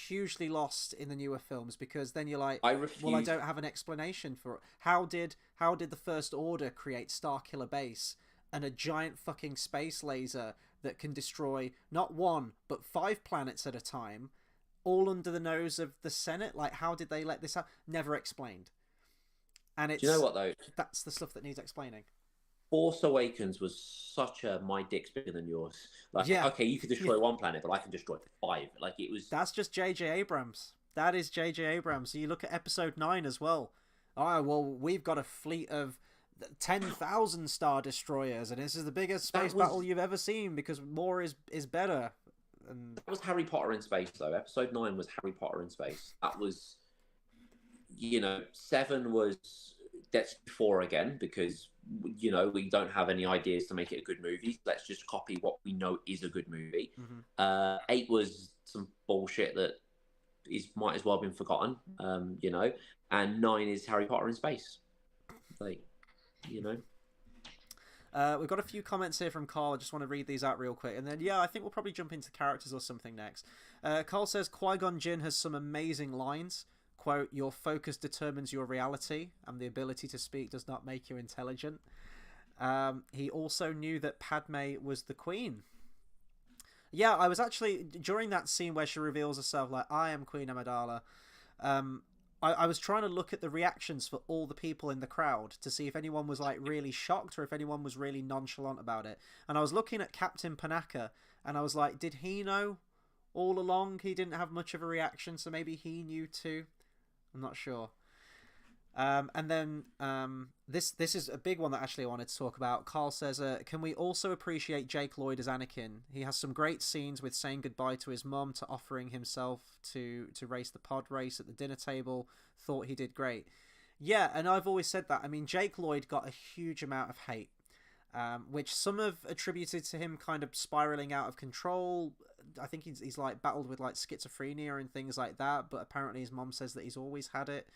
hugely lost in the newer films, because then you're like, well, I don't have an explanation for it. How did the First Order create Starkiller Base and a giant fucking space laser that can destroy not one but 5 planets at a time, all under the nose of the Senate? Like, how did they let this happen? Never explained. And it's, do you know what though? That's the stuff that needs explaining. Force Awakens was such a my dick's bigger than yours. Like, Yeah, okay, you could yeah. destroy one planet, but I can destroy five. Like, it was. That's just J.J. Abrams. That is J.J. Abrams. So you look at Episode 9 as well. Oh, well, we've got a fleet of 10,000 Star Destroyers, and this is the biggest space battle you've ever seen because more is better. And that was Harry Potter in space, though. Episode 9 was Harry Potter in space. That was, 7 was that's 4 again because we don't have any ideas to make it a good movie. Let's just copy what we know is a good movie. 8 was some bullshit that might as well have been forgotten. And 9 is Harry Potter in space. Like, we've got a few comments here from Carl. I just want to read these out real quick. And then, I think we'll probably jump into characters or something next. Carl says, Qui-Gon Jinn has some amazing lines. Quote, your focus determines your reality, and the ability to speak does not make you intelligent. He also knew that Padme was the queen. Yeah, I was actually, during that scene where she reveals herself, like, I am Queen Amidala, I was trying to look at the reactions for all the people in the crowd to see if anyone was, like, really shocked or if anyone was really nonchalant about it. And I was looking at Captain Panaka, and I was like, did he know all along? He didn't have much of a reaction, so maybe he knew too. I'm not sure. And then this is a big one that actually I wanted to talk about. Carl says, can we also appreciate Jake Lloyd as Anakin? He has some great scenes with saying goodbye to his mum, to offering himself to race the pod race at the dinner table. Thought he did great. Yeah, and I've always said that. I mean, Jake Lloyd got a huge amount of hate, which some have attributed to him kind of spiraling out of control. I think he's like battled with like schizophrenia and things like that, but apparently his mom says that he's always had it.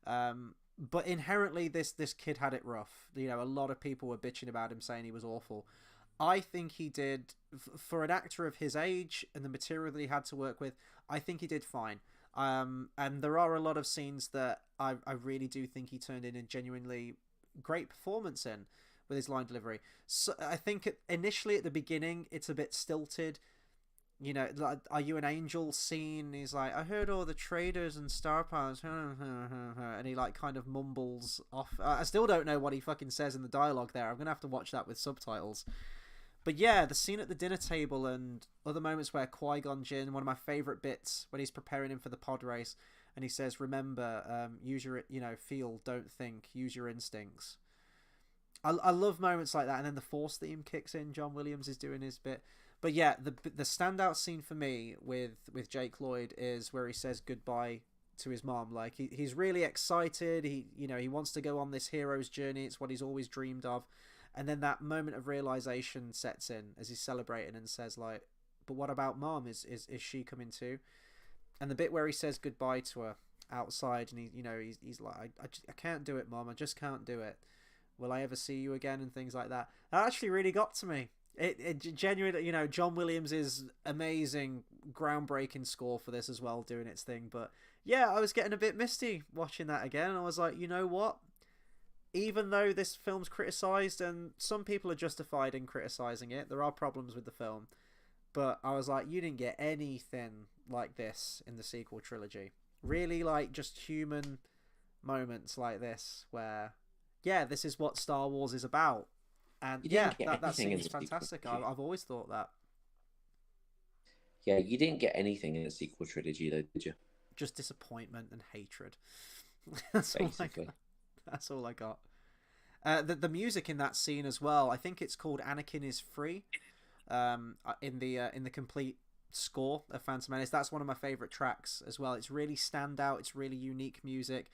But inherently this kid had it rough. A lot of people were bitching about him, saying he was awful. I think he did, for an actor of his age and the material that he had to work with, I think he did fine. And there are a lot of scenes that I really do think he turned in a genuinely great performance in with his line delivery. So I think initially at the beginning it's a bit stilted. Like, are you an angel scene? He's like, I heard all the traders and star powers, and he like kind of mumbles off. I still don't know what he fucking says in the dialogue there. I'm gonna have to watch that with subtitles. But yeah, the scene at the dinner table and other moments where Qui-Gon Jinn, one of my favorite bits, when he's preparing him for the pod race, and he says, remember, use your, feel, don't think, use your instincts. I love moments like that. And then the Force theme kicks in. John Williams is doing his bit. But yeah, the standout scene for me with Jake Lloyd is where he says goodbye to his mom. Like, he's really excited. He wants to go on this hero's journey. It's what he's always dreamed of. And then that moment of realization sets in as he's celebrating and says, like, but what about mom? Is she coming too? And the bit where he says goodbye to her outside, and he's like, I can't do it, mom. I just can't do it. Will I ever see you again? And things like that. That actually really got to me. It genuinely, John Williams' amazing, groundbreaking score for this as well, doing its thing. But yeah, I was getting a bit misty watching that again. I was like, you know what? Even though this film's criticised, and some people are justified in criticising it, there are problems with the film. But I was like, you didn't get anything like this in the sequel trilogy. Really, like, just human moments like this where, yeah, this is what Star Wars is about. And yeah, that seems fantastic. I've always thought that. Yeah, you didn't get anything in the sequel trilogy, though, did you? Just disappointment and hatred. That's basically. That's all I got. The music in that scene as well. I think it's called "Anakin is Free." In the complete score of Phantom Menace, that's one of my favorite tracks as well. It's really standout. It's really unique music.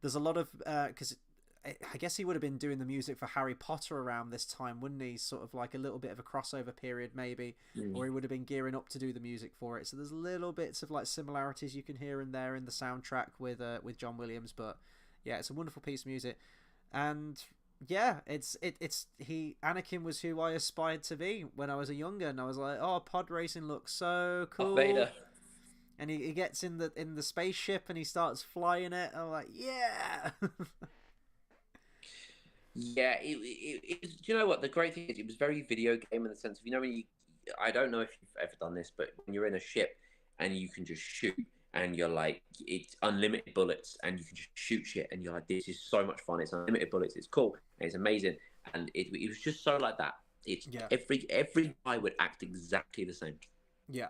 There's a lot of because. I guess he would have been doing the music for Harry Potter around this time, wouldn't he? Sort of like a little bit of a crossover period, maybe, or he would have been gearing up to do the music for it. So there's little bits of like similarities you can hear in there in the soundtrack with John Williams. But yeah, it's a wonderful piece of music, and yeah, Anakin was who I aspired to be when I was a younger, and I was like, oh, pod racing looks so cool. Vader. And he gets in the spaceship and he starts flying it. I'm like, yeah. Yeah, do you know what the great thing is? It was very video game in the sense of, when I don't know if you've ever done this, but when you're in a ship and you can just shoot and you're like, it's unlimited bullets, and you can just shoot shit, and you're like, this is so much fun. It's unlimited bullets. It's cool. And it's amazing. And it was just so like that. It's Yeah. every guy would act exactly the same. Yeah.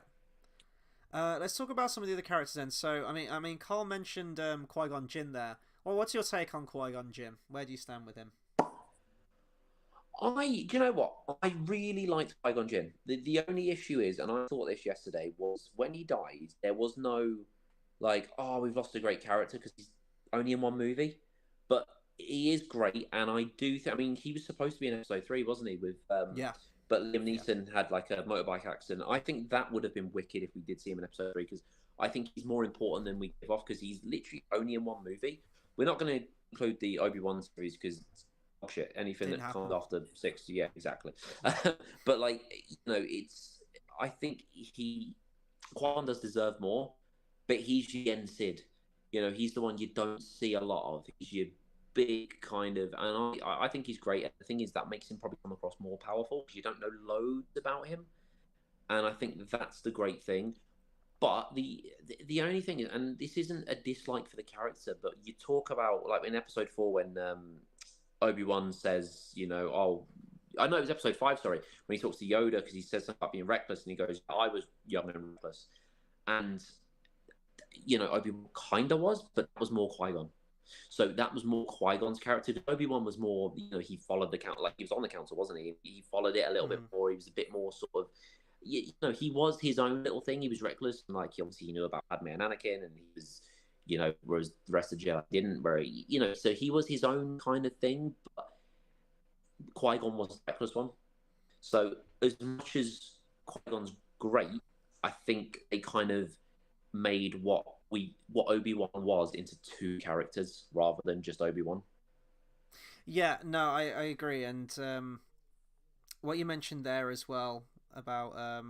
Let's talk about some of the other characters then. So, I mean, Carl mentioned Qui-Gon Jinn there. Well, what's your take on Qui-Gon Jinn? Where do you stand with him? Do you know what? I really liked Qui-Gon Jinn. The only issue is, and I thought this yesterday, was when he died, there was no, like, oh, we've lost a great character because he's only in one movie. But he is great, and I do think, I mean, he was supposed to be in episode 3, wasn't he? Yeah. But Liam Neeson had, like, a motorbike accident. I think that would have been wicked if we did see him in episode 3, because I think he's more important than we give off, because he's literally only in one movie. We're not going to include the Obi-Wan series, because shit, anything that comes after 6, yeah, exactly. But like, I think Qui-Gon does deserve more, but he's Yen Sid. He's the one you don't see a lot of. He's your big kind of, and I think he's great. And the thing is, that makes him probably come across more powerful because you don't know loads about him, and I think that's the great thing. But the only thing is, and this isn't a dislike for the character, but you talk about, like, in episode 4 when Obi-Wan says, oh, I know it was episode 5, sorry, when he talks to Yoda because he says something about being reckless, and he goes, I was young and reckless. And, Obi-Wan kind of was, but that was more Qui-Gon. So that was more Qui-Gon's character. Obi-Wan was more, he followed the council, like he was on the council, wasn't he? He followed it a little bit more. He was a bit more sort of, he was his own little thing. He was reckless, and like, obviously he knew about Padme and Anakin, and he was, whereas the rest of the Jedi didn't, where so he was his own kind of thing, but Qui-Gon was the reckless one. So as much as Qui-Gon's great, I think they kind of made what Obi-Wan was into 2 characters rather than just Obi-Wan. Yeah, no, I agree. And what you mentioned there as well about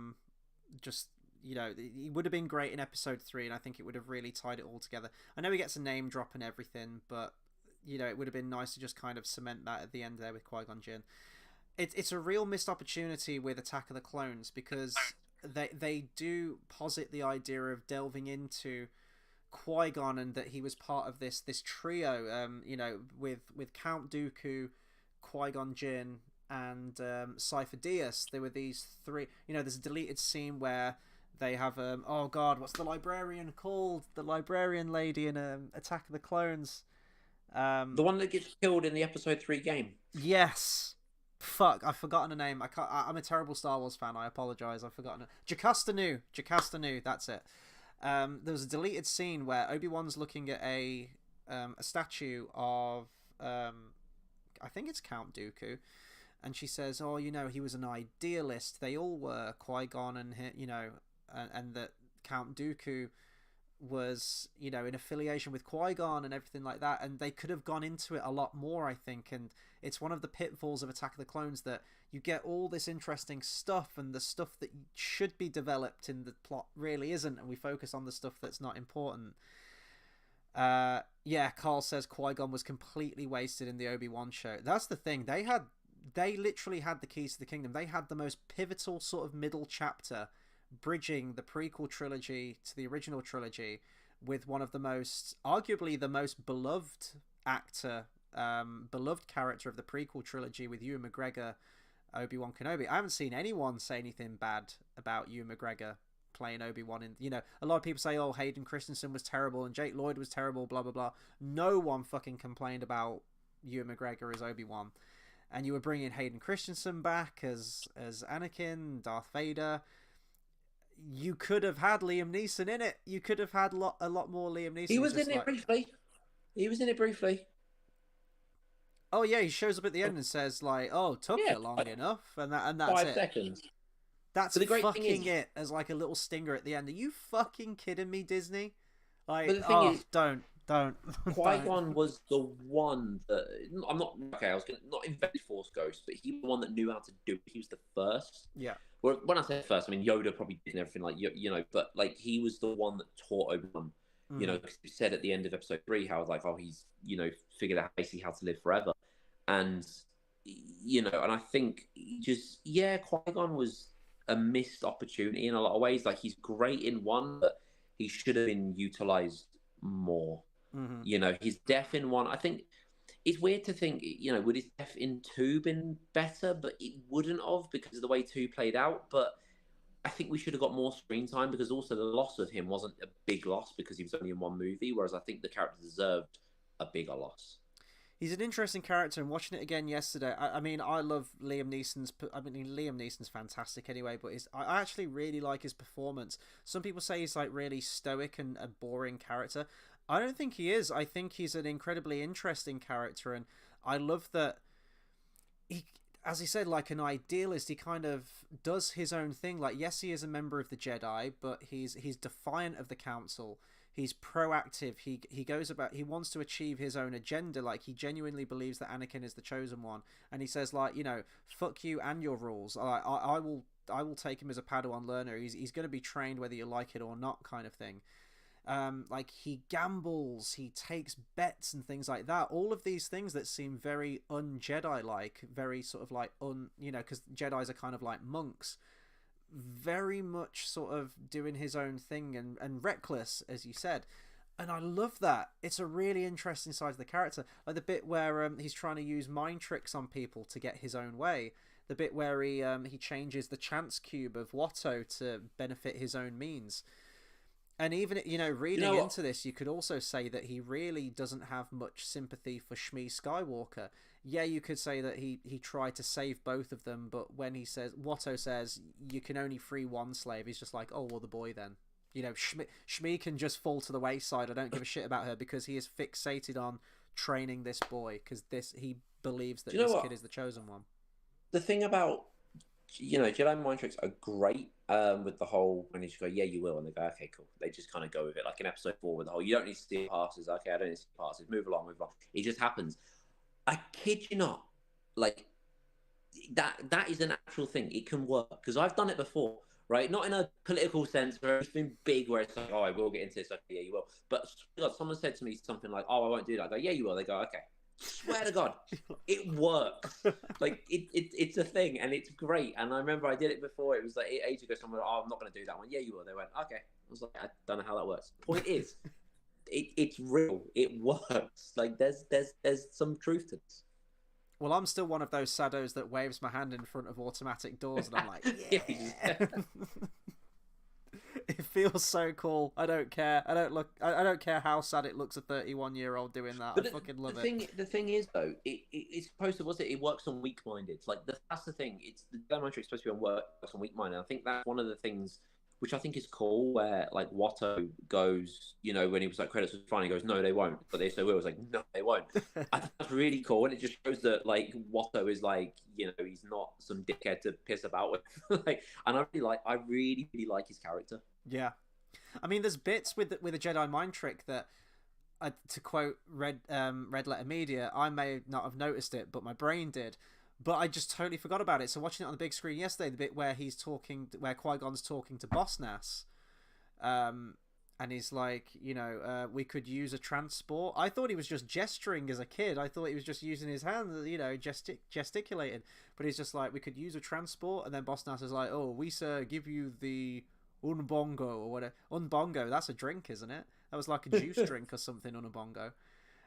just, he would have been great in episode 3, and I think it would have really tied it all together. I know he gets a name drop and everything, but it would have been nice to just kind of cement that at the end there with Qui-Gon Jinn. It's a real missed opportunity with Attack of the Clones, because they do posit the idea of delving into Qui-Gon, and that he was part of this trio, with Count Dooku, Qui-Gon Jinn, and Cypher Dyas. There were these 3. There's a deleted scene where they have oh god, what's the librarian called? The librarian lady in Attack of the Clones. The one that gets killed in the episode 3 game. Yes. Fuck, I've forgotten her name. I'm a terrible Star Wars fan. I apologize. I've forgotten her. Jocasta Nu. That's it. There was a deleted scene where Obi-Wan's looking at a statue of I think it's Count Dooku, and she says, "Oh, he was an idealist. They all were, Qui-Gon and and that Count Dooku was, in affiliation with Qui-Gon and everything like that." And they could have gone into it a lot more, I think. And it's one of the pitfalls of Attack of the Clones, that you get all this interesting stuff, and the stuff that should be developed in the plot really isn't, and we focus on the stuff that's not important. Yeah, Carl says Qui-Gon was completely wasted in the Obi-Wan show. That's the thing. They literally had the keys to the kingdom. They had the most pivotal sort of middle chapter, bridging the prequel trilogy to the original trilogy, with one of the most, arguably the most beloved actor, beloved character of the prequel trilogy, with Ewan McGregor, Obi-Wan Kenobi. I haven't seen anyone say anything bad about Ewan McGregor playing Obi-Wan. And a lot of people say, oh, Hayden Christensen was terrible and Jake Lloyd was terrible, blah blah blah. No one fucking complained about Ewan McGregor as Obi-Wan. And you were bringing Hayden Christensen back as Anakin, Darth Vader. You could have had Liam Neeson in it. You could have had a lot more Liam Neeson. He was in it briefly. Oh yeah, he shows up at the end and says like, "Oh, took you long enough," and that's 5 it. seconds. That's the great fucking thing is, it as like a little stinger at the end. Are you fucking kidding me, Disney? Like, but the thing is, don't. Qui-Gon was the one that I'm not okay. I was not invented Force Ghost, but he was the one that knew how to do it. He was the first. Yeah. Well, when I say first, I mean Yoda probably did everything, like but like he was the one that taught Obi-Wan. Because he said at the end of episode 3 how like, oh, he's figured out basically how to live forever, and and I think Qui-Gon was a missed opportunity in a lot of ways. Like, he's great in one, but he should have been utilized more. Mm-hmm. You know, his death in one, I think it's weird to think, you know, would his death in two been better? But it wouldn't have because of the way two played out. But I think we should have got more screen time because also the loss of him wasn't a big loss because he was only in one movie, whereas I think the character deserved a bigger loss. He's an interesting character, and watching it again yesterday, I mean, I love Liam Neeson's. I mean, Liam Neeson's fantastic anyway, but I actually really like his performance. Some people say he's like really stoic and a boring character. I don't think he is. I think he's an incredibly interesting character, and I love that he, as he said, like an idealist, he kind of does his own thing. Like, yes, he is a member of the Jedi, but he's defiant of the Council. He's proactive. He goes about. He wants to achieve his own agenda. Like, he genuinely believes that Anakin is the chosen one, and he says, like, you know, fuck you and your rules. I will take him as a Padawan learner. He's going to be trained whether you like it or not, kind of thing. Like, he gambles, he takes bets and things like that. All of these things that seem very un-Jedi like, very sort of like you know, because Jedis are kind of like monks. Very much sort of doing his own thing and reckless, as you said. And I love that. It's a really interesting side of the character. Like the bit where he's trying to use mind tricks on people to get his own way. The bit where he changes the chance cube of Watto to benefit his own means. And even, you know, reading into this, you could also say that he really doesn't have much sympathy for Shmi Skywalker. Yeah, you could say that he tried to save both of them, but when Watto says, you can only free one slave, he's just like, oh, well, the boy then. You know, Shmi can just fall to the wayside. I don't give a shit about her because he is fixated on training this boy because he believes that this kid is the chosen one. The thing about, you know, Jedi mind tricks are great with the whole, when you just go, yeah, you will, and they go, okay, cool. They just kind of go with it. Like in episode 4 with the whole, you don't need to steal passes. Okay, I don't need to steal passes. Move along. It just happens. I kid you not, like that is an actual thing. It can work because I've done it before, right? Not in a political sense where it's been big, where it's like, oh, I will get into this. Okay, yeah, you will. But God, someone said to me something like, oh, I won't do that. I go, yeah, you will. They go, okay. Swear to God, it works. Like it's a thing, and it's great. And I remember I did it before. It was like ages ago. Someone, oh, I'm not going to do that one. Yeah, you will. They went, okay. I was like, I don't know how that works. Point is, it's real. It works. Like there's some truth to this. Well, I'm still one of those saddos that waves my hand in front of automatic doors, and I'm like, yeah. It feels so cool. I don't care. I don't care how sad it looks. A 31-year-old doing that. But I fucking love it. The thing is, though, it's supposed to. It works on weak-minded. Like that's the thing. It's the Jedi is supposed to be works on weak-minded. I think that's one of the things which I think is cool. Where like Watto goes, you know, when he was like credits was fine, he goes, no, they won't. But they so will. Was like, no, they won't. I think that's really cool, and it just shows that like Watto is like, you know, he's not some dickhead to piss about with. Like, and I really like his character. Yeah, I mean, there's bits with a Jedi mind trick that, to quote Red Letter Media, I may not have noticed it, but my brain did. But I just totally forgot about it. So watching it on the big screen yesterday, the bit where where Qui-Gon's talking to Boss Nass, and he's like, you know, we could use a transport. I thought he was just gesturing as a kid. I thought he was just using his hands, you know, gesticulating. But he's just like, we could use a transport, and then Boss Nass is like, oh, we sir give you the Unbongo or whatever. Unbongo, that's a drink, isn't it? That was like a juice drink or something, Unbongo.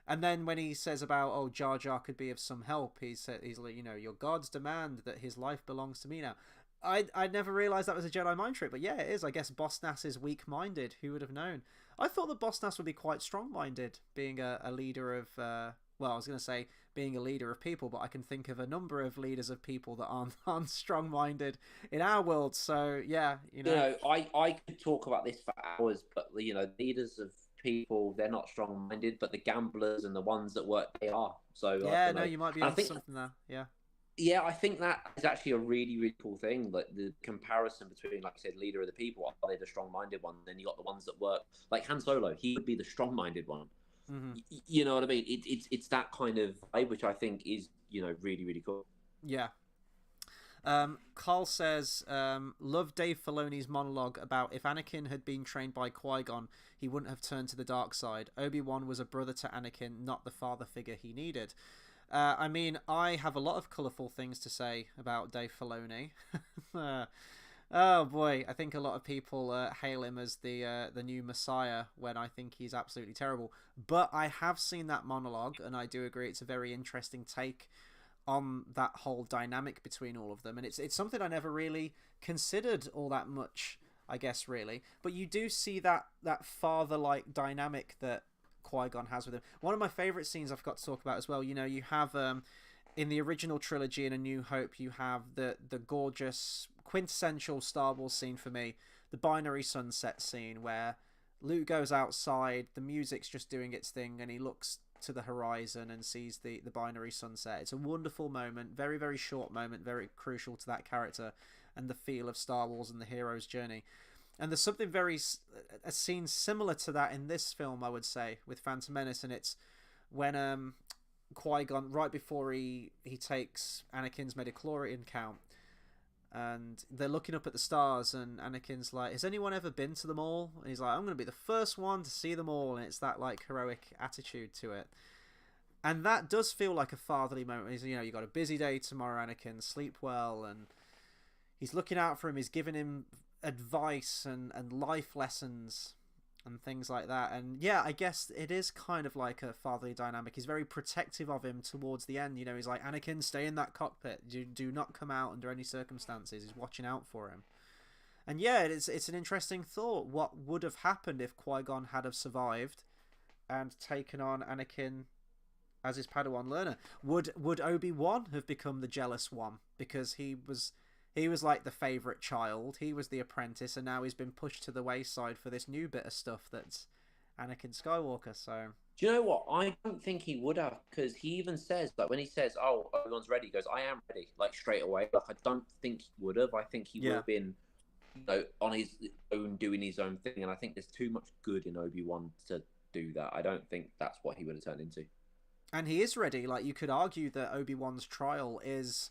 And then when he says about, oh, Jar Jar could be of some help, he's like, you know, your gods demand that his life belongs to me now. I never realised that was a Jedi mind trick, but yeah, it is. I guess Boss Nass is weak-minded. Who would have known? I thought that Boss Nass would be quite strong-minded, being a leader of, well, I was going to say being a leader of people, but I can think of a number of leaders of people that aren't strong-minded in our world. So, yeah, you know. I could talk about this for hours, but, you know, leaders of people, they're not strong-minded, but the gamblers and the ones that work, they are. So yeah, no, you might be on something there. Yeah, I think that is actually a really, really cool thing. Like the comparison between, like I said, leader of the people, are they the strong-minded one? Then you got the ones that work, like Han Solo. He would be the strong-minded one. Mm-hmm. You know what I mean? It's that kind of vibe, which I think is, you know, really, really cool. Yeah. Carl says, love Dave Filoni's monologue about if Anakin had been trained by Qui-Gon, he wouldn't have turned to the dark side. Obi-Wan was a brother to Anakin, not the father figure he needed. I mean, I have a lot of colourful things to say about Dave Filoni. Oh boy, I think a lot of people hail him as the new Messiah when I think he's absolutely terrible. But I have seen that monologue, and I do agree it's a very interesting take on that whole dynamic between all of them, and it's something I never really considered all that much, I guess, really. But you do see that father-like dynamic that Qui-Gon has with him. One of my favorite scenes I've got to talk about as well. You know, you have in the original trilogy in A New Hope, you have the gorgeous quintessential Star Wars scene for me, the binary sunset scene where Luke goes outside, the music's just doing its thing, and he looks to the horizon and sees the binary sunset. It's a wonderful moment, very, very short moment, very crucial to that character and the feel of Star Wars and the hero's journey. And there's something a scene similar to that in this film, I would say, with Phantom Menace, and it's when Qui-Gon, right before he takes Anakin's midichlorian count, and they're looking up at the stars, and Anakin's like, has anyone ever been to them all? And he's like, I'm going to be the first one to see them all. And it's that like heroic attitude to it. And that does feel like a fatherly moment. He's, you know, you got a busy day tomorrow, Anakin, sleep well. And he's looking out for him. He's giving him advice and life lessons and things like that. And yeah, I guess it is kind of like a fatherly dynamic. He's very protective of him towards the end. You know, he's like, Anakin, stay in that cockpit. Do not come out under any circumstances. He's watching out for him. And yeah, it's an interesting thought. What would have happened if Qui-Gon had have survived and taken on Anakin as his Padawan learner? Would Obi-Wan have become the jealous one because he was like the favourite child, he was the apprentice, and now he's been pushed to the wayside for this new bit of stuff that's Anakin Skywalker. So, Do you know what? I don't think he would have, because he even says, like, when he says, "Oh, everyone's ready," he goes, "I am ready," like straight away. Like, I don't think he would have. I think he would have been, you know, on his own, doing his own thing. And I think there's too much good in Obi-Wan to do that. I don't think that's what he would have turned into. And he is ready. Like, you could argue that Obi-Wan's trial is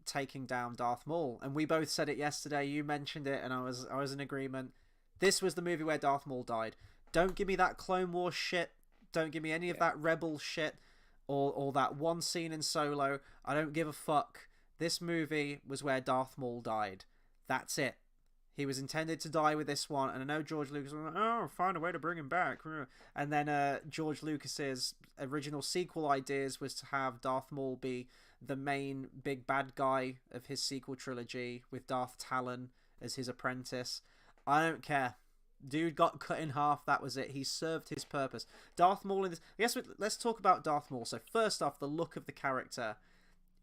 taking down Darth Maul, and we both said it yesterday. You mentioned it, and I was in agreement. This was the movie where Darth Maul died. Don't give me that Clone Wars shit. Don't give me any of that Rebel shit, or that one scene in Solo. I don't give a fuck. This movie was where Darth Maul died. That's it. He was intended to die with this one, and I know George Lucas was like, "Oh, find a way to bring him back." And then George Lucas's original sequel ideas was to have Darth Maul be the main big bad guy of his sequel trilogy, with Darth Talon as his apprentice. I don't care. Dude got cut in half. That was it. He served his purpose. Darth Maul in this. I guess let's talk about Darth Maul. So first off, the look of the character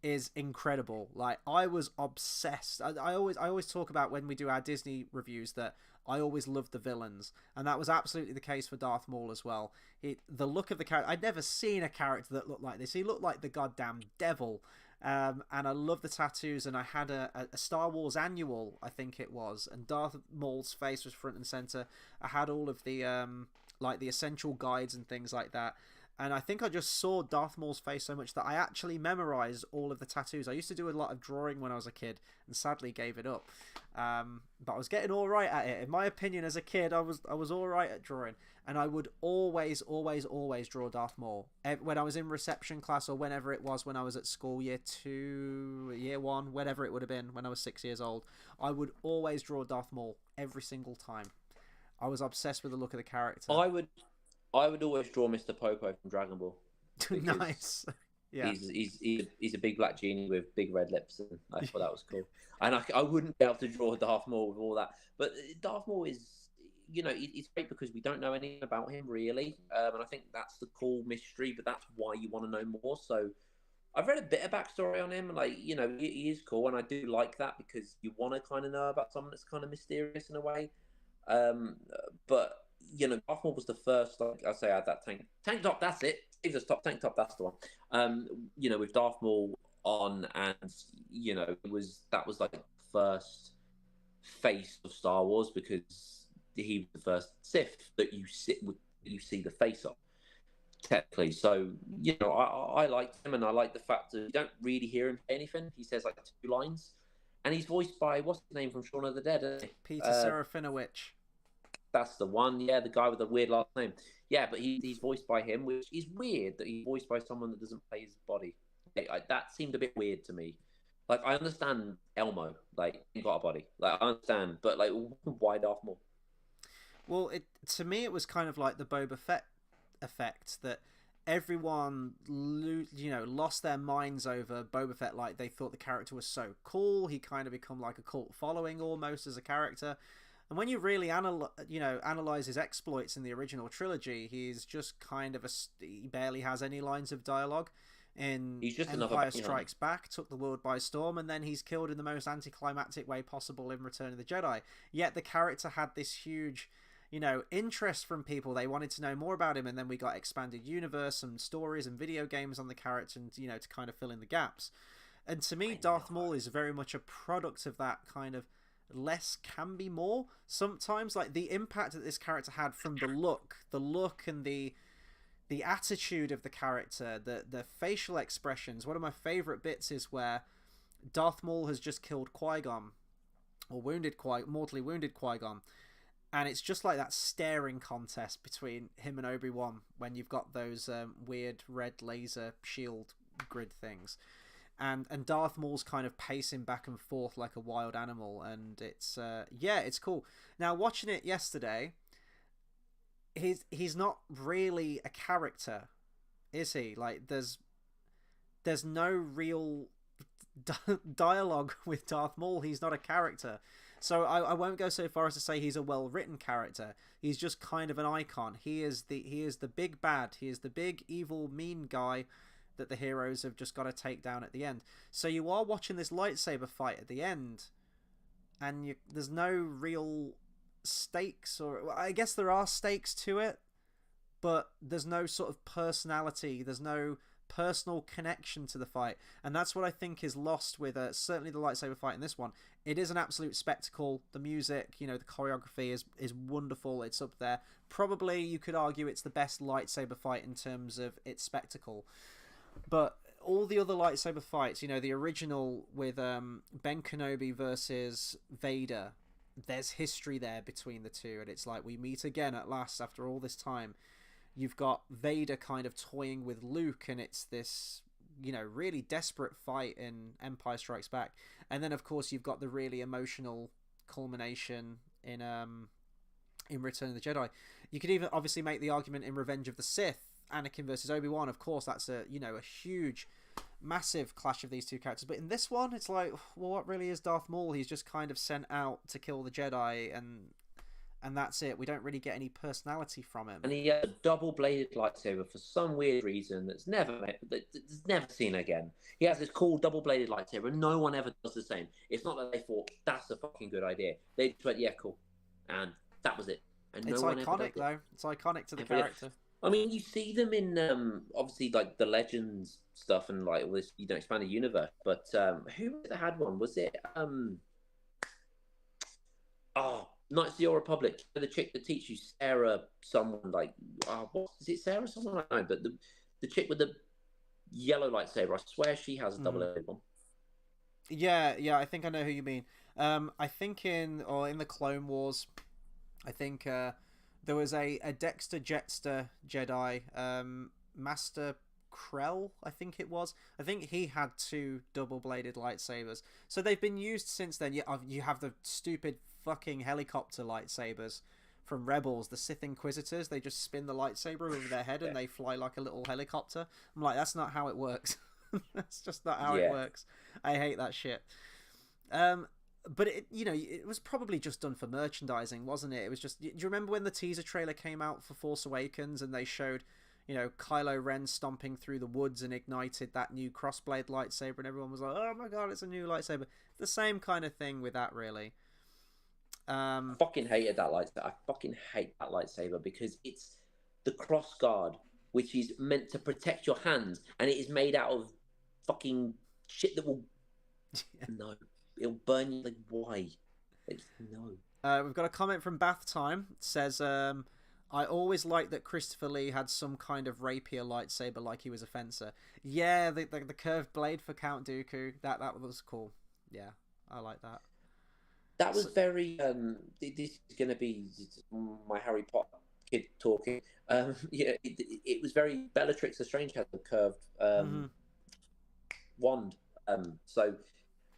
is incredible. Like, I was obsessed. I always talk about when we do our Disney reviews that I always loved the villains, and that was absolutely the case for Darth Maul as well. The look of the character, I'd never seen a character that looked like this. He looked like the goddamn devil. And I love the tattoos, and I had a Star Wars annual, I think it was, and Darth Maul's face was front and center. I had all of the like the essential guides and things like that. And I think I just saw Darth Maul's face so much that I actually memorized all of the tattoos. I used to do a lot of drawing when I was a kid, and sadly gave it up. But I was getting all right at it. In my opinion, as a kid, I was all right at drawing, and I would always draw Darth Maul when I was in reception class, or whenever it was when I was at school, year 2, year 1, whatever it would have been when I was 6 years old. I would always draw Darth Maul every single time. I was obsessed with the look of the character. I would always draw Mr. Popo from Dragon Ball. Nice. Yeah. He's a big black genie with big red lips, and I thought that was cool. And I wouldn't be able to draw Darth Maul with all that. But Darth Maul is, you know, it's great because we don't know anything about him really, and I think that's the cool mystery. But that's why you want to know more. So I've read a bit of backstory on him, like, you know, he is cool, and I do like that because you want to kind of know about someone that's kind of mysterious in a way. But you know, Darth Maul was the first, like I say, I had that tank top. That's it. Steve's top tank top. That's the one. You know, with Darth Maul on, and you know, that was like the first face of Star Wars because he was the first Sith that you see the face of, technically. So you know, I liked him, and I like the fact that you don't really hear him say anything. He says like 2 lines, and he's voiced by, what's his name from Shaun of the Dead? Isn't he? Peter Serafinowicz. That's the one, yeah, the guy with the weird last name. Yeah, but he's voiced by him, which is weird that he's voiced by someone that doesn't play his body. That seemed a bit weird to me. Like, I understand Elmo, like, he got a body. Like, I understand, but, like, why Darth Maul? Well, it to me it was kind of like the Boba Fett effect that everyone lost their minds over Boba Fett. Like they thought the character was so cool. He kind of become like a cult following almost as a character. And when you really analyze his exploits in the original trilogy, he's just kind of he barely has any lines of dialogue. In He's just another Empire bounty hunter. Strikes Back, took the world by storm, and then he's killed in the most anticlimactic way possible in Return of the Jedi. Yet the character had this huge, interest from people. They wanted to know more about him, and then we got expanded universe and stories and video games on the character, and to kind of fill in the gaps. And to me, I Darth know. Maul is very much a product of that kind of less can be more. Sometimes, like the impact that this character had from the look and the attitude of the character, the facial expressions. One of my favorite bits is where Darth Maul has just killed Qui-Gon or mortally wounded Qui-Gon, and it's just like that staring contest between him and Obi-Wan when you've got those weird red laser shield grid things. And Darth Maul's kind of pacing back and forth like a wild animal, and it's cool. Now watching it yesterday, he's not really a character, is he? Like there's no real dialogue with Darth Maul. He's not a character. So I won't go so far as to say he's a well-written character. He's just kind of an icon. He is the big bad. He is the big evil mean guy that the heroes have just got to take down at the end. So you are watching this lightsaber fight at the end, and there's no real stakes, or well, I guess there are stakes to it, but there's no sort of personality. There's no personal connection to the fight, and that's what I think is lost with certainly the lightsaber fight in this one. It is an absolute spectacle. The music, the choreography is wonderful. It's up there. Probably you could argue it's the best lightsaber fight in terms of its spectacle. But all the other lightsaber fights, the original with Ben Kenobi versus Vader, there's history there between the two, and it's like we meet again at last after all this time. You've got Vader kind of toying with Luke, and it's this, really desperate fight in Empire Strikes Back. And then, of course, you've got the really emotional culmination in Return of the Jedi. You could even obviously make the argument in Revenge of the Sith, Anakin versus Obi-Wan. Of course, that's a huge, massive clash of these two characters. But in this one, it's like, well, what really is Darth Maul? He's just kind of sent out to kill the Jedi, and that's it. We don't really get any personality from him. And he has a double-bladed lightsaber for some weird reason that's never seen again. He has this cool double-bladed lightsaber, and no one ever does the same. It's not that they thought that's a fucking good idea. They just went, yeah, cool, and that was it. And It's no one iconic, ever though. It's iconic to the character. I mean, you see them in obviously like the Legends stuff and like all this, expanded universe. But who was it that had one? Was it Knights of the Old Republic? The chick that teaches you, Sarah, someone like what is it? Sarah, someone I don't know. But the chick with the yellow lightsaber, I swear she has a double-edged one. Yeah, I think I know who you mean. I think in the Clone Wars, I think there was a Dexter Jetster Jedi, Master Krell, I think it was. I think he had two double-bladed lightsabers. So they've been used since then. You have the stupid fucking helicopter lightsabers from Rebels, the Sith Inquisitors. They just spin the lightsaber over their head and they fly like a little helicopter. I'm like, that's not how it works. That's just not how it works. I hate that shit. But it was probably just done for merchandising, wasn't it? It was just. Do you remember when the teaser trailer came out for Force Awakens and they showed, Kylo Ren stomping through the woods and ignited that new crossblade lightsaber, and everyone was like, "Oh my god, it's a new lightsaber." The same kind of thing with that, really. I fucking hated that lightsaber. I fucking hate that lightsaber because it's the cross guard, which is meant to protect your hands, and it is made out of fucking shit that will. No. It'll burn you. Like, why? No. We've got a comment from Bath Time. It says, I always liked that Christopher Lee had some kind of rapier lightsaber like he was a fencer. Yeah, the curved blade for Count Dooku. That was cool. Yeah, I like that. That was very... this is going to be my Harry Potter kid talking. It was very... Bellatrix Lestrange had the curved wand. So...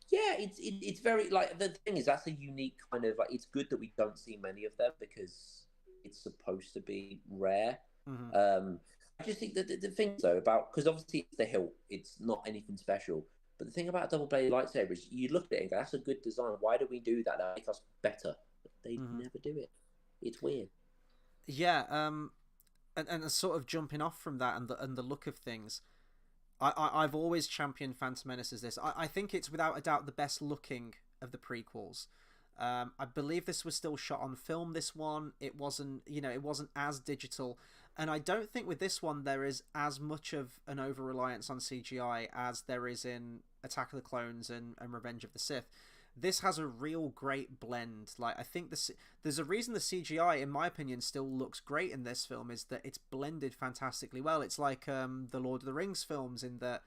Yeah, it's very like the thing is that's a unique kind of like it's good that we don't see many of them because it's supposed to be rare. Hmm. I just think that the thing though about because obviously it's the hilt, it's not anything special. But the thing about double bladed lightsabers, you look at it and go, "That's a good design. Why do we do that? That makes us better." But they Hmm. never do it. It's weird. Yeah. And sort of jumping off from that and the look of things. I've always championed Phantom Menace as this. I think it's without a doubt the best looking of the prequels. I believe this was still shot on film. This one, it wasn't, it wasn't as digital, and I don't think with this one there is as much of an over reliance on CGI as there is in Attack of the Clones and Revenge of the Sith. This has a real great blend. Like I think there's a reason the CGI, in my opinion, still looks great in this film is that it's blended fantastically well. It's like the Lord of the Rings films in that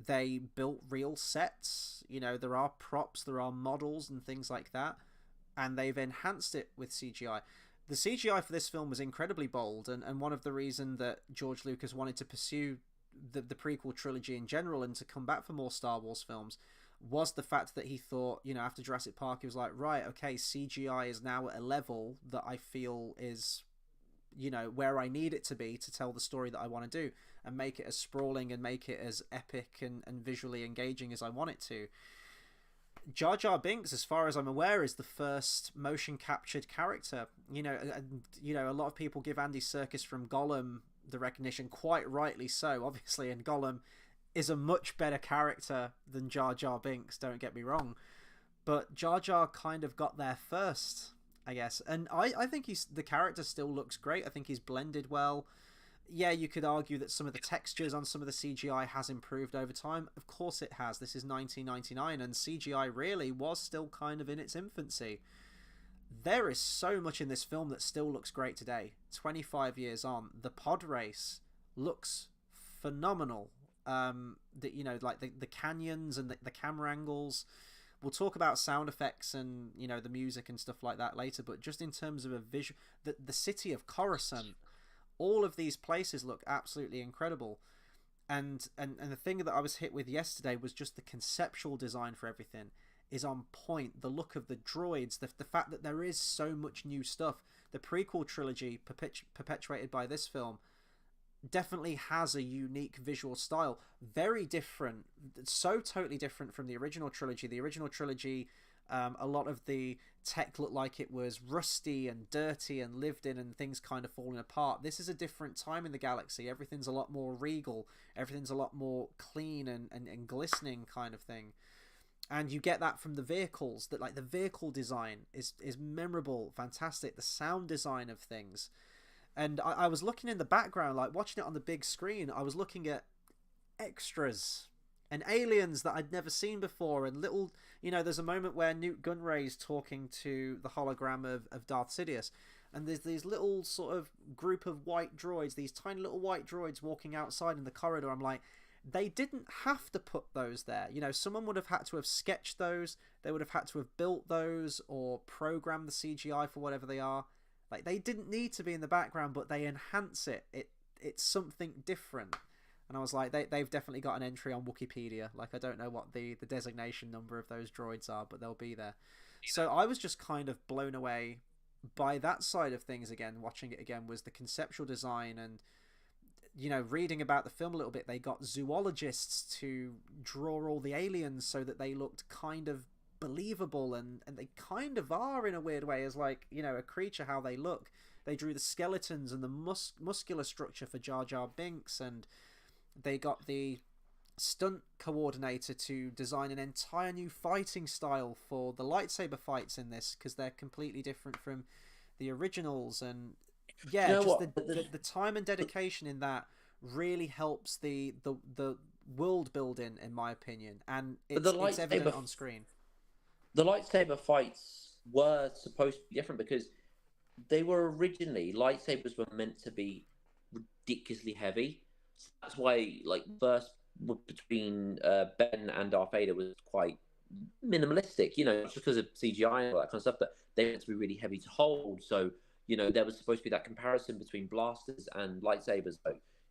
they built real sets. There are props, there are models and things like that, and they've enhanced it with CGI. The CGI for this film was incredibly bold, and one of the reasons that George Lucas wanted to pursue the prequel trilogy in general and to come back for more Star Wars films was the fact that he thought, after Jurassic Park, he was like, right, okay, CGI is now at a level that I feel is, where I need it to be to tell the story that I want to do and make it as sprawling and make it as epic and visually engaging as I want it to. Jar Jar Binks, as far as I'm aware, is the first motion captured character. A lot of people give Andy Serkis from Gollum the recognition, quite rightly so, obviously, and Gollum is a much better character than Jar Jar Binks, don't get me wrong. But Jar Jar kind of got there first, I guess. And I think the character still looks great. I think he's blended well. Yeah, you could argue that some of the textures on some of the CGI has improved over time. Of course it has. This is 1999 and CGI really was still kind of in its infancy. There is so much in this film that still looks great today. 25 years on. The pod race looks phenomenal. Like the canyons and the camera angles. We'll talk about sound effects and the music and stuff like that later, but just in terms of a visual, the city of Coruscant, all of these places look absolutely incredible. And the thing that I was hit with yesterday was just the conceptual design for everything is on point. The look of the droids, the fact that there is so much new stuff. The prequel trilogy perpetuated by this film definitely has a unique visual style, very different, so totally different from the original trilogy. The original trilogy, a lot of the tech looked like it was rusty and dirty and lived in and things kind of falling apart. This is a different time in the galaxy. Everything's a lot more regal, everything's a lot more clean and glistening kind of thing. And you get that from the vehicles, that like the vehicle design is memorable, fantastic. The sound design of things. And I was looking in the background, like watching it on the big screen, I was looking at extras and aliens that I'd never seen before, and little, there's a moment where Newt Gunray's talking to the hologram of Darth Sidious, and there's these little sort of group of white droids, these tiny little white droids walking outside in the corridor. I'm like, they didn't have to put those there. Someone would have had to have sketched those, they would have had to have built those or programmed the CGI for whatever they are. Like, they didn't need to be in the background, but they enhance it. It's something different. And I was like, they've definitely got an entry on Wikipedia. Like, I don't know what the designation number of those droids are, but they'll be there. So I was just kind of blown away by that side of things again. Watching it again was the conceptual design and, reading about the film a little bit. They got zoologists to draw all the aliens so that they looked kind of believable, and they kind of are in a weird way as like a creature, how they look. They drew the skeletons and the muscular structure for Jar Jar Binks, and they got the stunt coordinator to design an entire new fighting style for the lightsaber fights in this, because they're completely different from the originals. And yeah, just the time and dedication in that really helps the world building, in my opinion, and it's evident on screen. The lightsaber fights were supposed to be different because they were originally, lightsabers were meant to be ridiculously heavy. So that's why, like, first between Ben and Darth Vader was quite minimalistic, just because of CGI and all that kind of stuff, that they meant to be really heavy to hold. So, there was supposed to be that comparison between blasters and lightsabers.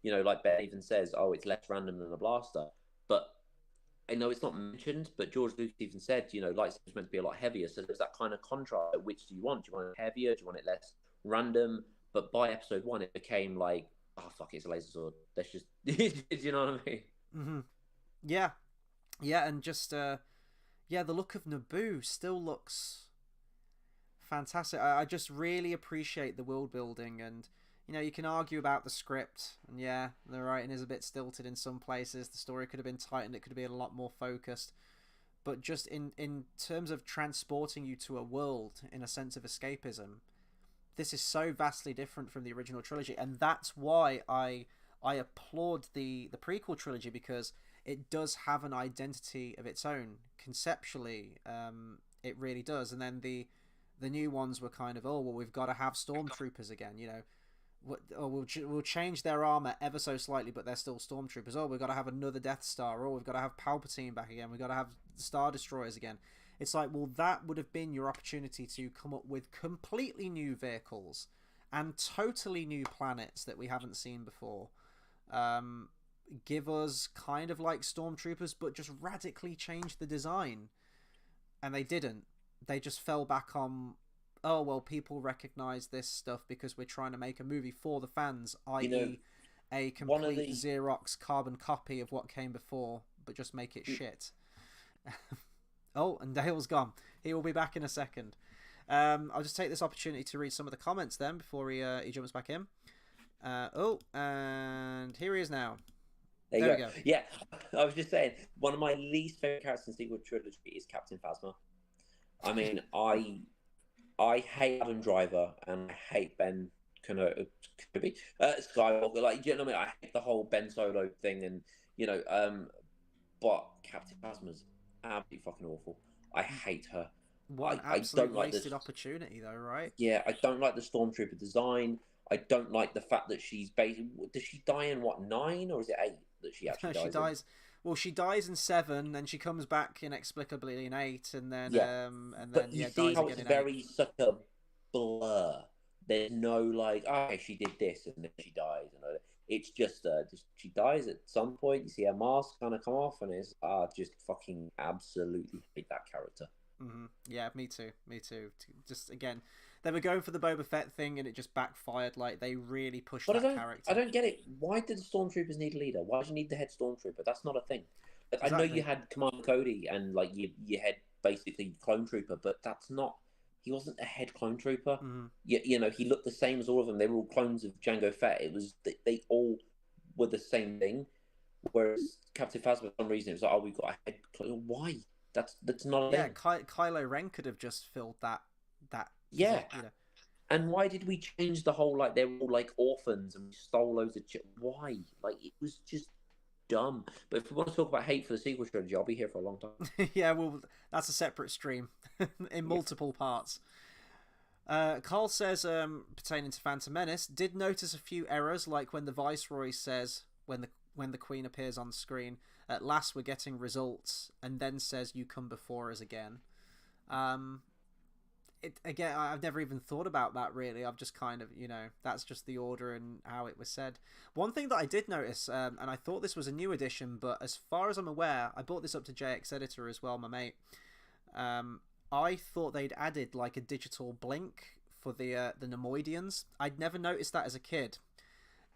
Like Ben even says, oh, it's less random than a blaster. But I know it's not mentioned, but George Lucas even said, lightsabers meant to be a lot heavier. So there's that kind of contrast. Which do you want? Do you want it heavier? Do you want it less random? But by episode 1, it became like, oh fuck, it's a laser sword. Let's just, you know what I mean? Mm-hmm. Yeah, yeah, and just yeah, the look of Naboo still looks fantastic. I just really appreciate the world building, and you can argue about the script, and yeah, the writing is a bit stilted in some places. The story could have been tightened. It could have been a lot more focused. But just in terms of transporting you to a world in a sense of escapism, this is so vastly different from the original trilogy, and that's why I applaud the prequel trilogy, because it does have an identity of its own conceptually. It really does. And then the new ones were kind of, oh well, we've got to have stormtroopers again, or we'll change their armor ever so slightly, but they're still stormtroopers. Oh, we've got to have another Death Star. Or we've got to have Palpatine back again. We've got to have Star Destroyers again. It's like, well, that would have been your opportunity to come up with completely new vehicles and totally new planets that we haven't seen before. Give us kind of like stormtroopers, but just radically change the design. And they didn't. They just fell back on, oh well, people recognize this stuff because we're trying to make a movie for the fans, i.e. a complete Xerox carbon copy of what came before, but just make it shit. Oh, and Dale's gone. He will be back in a second. I'll just take this opportunity to read some of the comments then before he jumps back in. And here he is now. There you go. Yeah, I was just saying, one of my least favorite characters in the sequel trilogy is Captain Phasma. I mean, I hate Adam Driver and I hate Ben Kenobi, Skywalker. Like, you know what I mean? I hate the whole Ben Solo thing, and but Captain Phasma's absolutely fucking awful. I hate her. What an absolute wasted opportunity, though, right? Yeah, I don't like the Stormtrooper design. I don't like the fact that she's basically. Does she die in what, 9 or is it 8 that she actually dies? She dies. Well, she dies in 7, then she comes back inexplicably in 8, and then but you see how it's very such a blur. There's no like, okay, she did this and then she dies, and it's just she dies at some point. You see her mask kind of come off, and it's just fucking absolutely hate that character. Mm-hmm. Yeah, me too. Just again, they were going for the Boba Fett thing, and it just backfired. Like, they really pushed that character. I don't get it. Why did the Stormtroopers need a leader? Why did you need the head Stormtrooper? That's not a thing. Like, exactly. I know you had Commander Cody and like you had basically Clone Trooper, but that's not. He wasn't a head Clone Trooper. Mm-hmm. He looked the same as all of them. They were all clones of Jango Fett. It was they all were the same thing. Whereas Captain Phasma, for some reason, it was like, oh, we've got a head Clone. Why? That's not. Yeah, Kylo Ren could have just filled that. Yeah. And why did we change the whole, like, they were all like orphans and we stole loads of why? Like, it was just dumb. But if we want to talk about hate for the sequel trilogy, I'll be here for a long time. Yeah, well, that's a separate stream in multiple parts. Carl says, pertaining to Phantom Menace, did notice a few errors, like when the Viceroy says, when the Queen appears on screen, at last we're getting results, and then says, you come before us again. Again, I've never even thought about that, really. I've just kind of, that's just the order and how it was said. One thing that I did notice, and I thought this was a new addition, but as far as I'm aware, I brought this up to JX Editor as well, my mate. I thought they'd added like a digital blink for the Nemoidians. I'd never noticed that as a kid.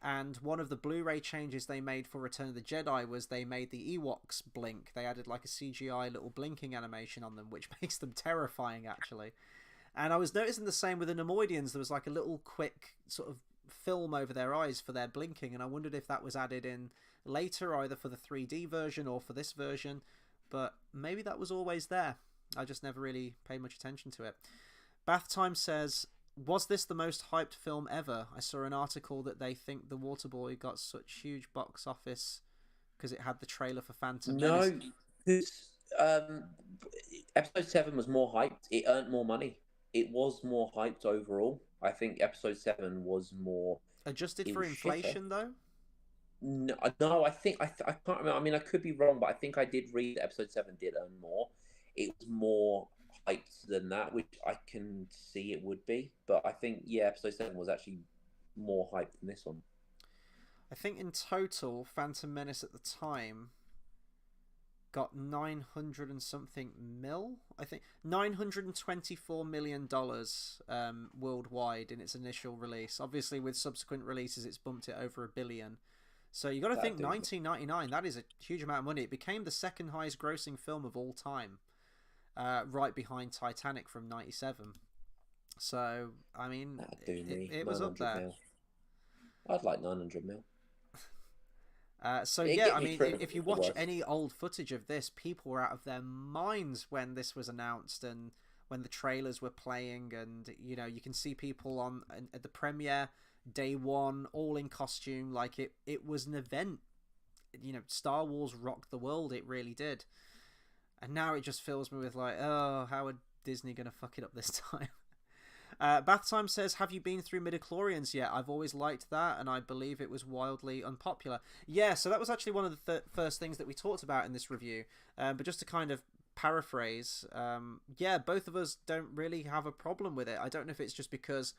And one of the Blu-ray changes they made for Return of the Jedi was they made the Ewoks blink. They added like a CGI little blinking animation on them, which makes them terrifying, actually. And I was noticing the same with the Nemoidians. There was like a little quick sort of film over their eyes for their blinking, and I wondered if that was added in later, either for the 3D version or for this version. But maybe that was always there. I just never really paid much attention to it. Bath Time says, was this the most hyped film ever? I saw an article that they think The Waterboy got such huge box office because it had the trailer for Phantom Menace. No, because Episode 7 was more hyped. It earned more money. It was more hyped overall. I think Episode 7 was more... Adjusted for inflation, though? No, I think... I can't remember. I mean, I could be wrong, but I think I did read that Episode 7 did earn more. It was more hyped than that, which I can see it would be. But I think, yeah, Episode 7 was actually more hyped than this one. I think in total, Phantom Menace at the time got 900 and something mil, I think $924 million worldwide in its initial release. Obviously, with subsequent releases, it's bumped it over $1 billion. So you got to think 1999. That is a huge amount of money. It became the second highest grossing film of all time, right behind Titanic from '97. So I mean, it was up there. Mil. I'd like 900 mil. So yeah, I mean, if you watch any old footage of this, people were out of their minds when this was announced and when the trailers were playing, and you know, you can see people at the premiere day one, all in costume, like it was an event. You know, Star Wars rocked the world, it really did. And now it just fills me with like, oh, how are Disney gonna fuck it up this time? Bath Time says, have you been through midichlorians yet? I've always liked that, and I believe it was wildly unpopular. Yeah, so that was actually one of the first things that we talked about in this review. But just to kind of paraphrase, yeah, both of us don't really have a problem with it. I don't know if it's just because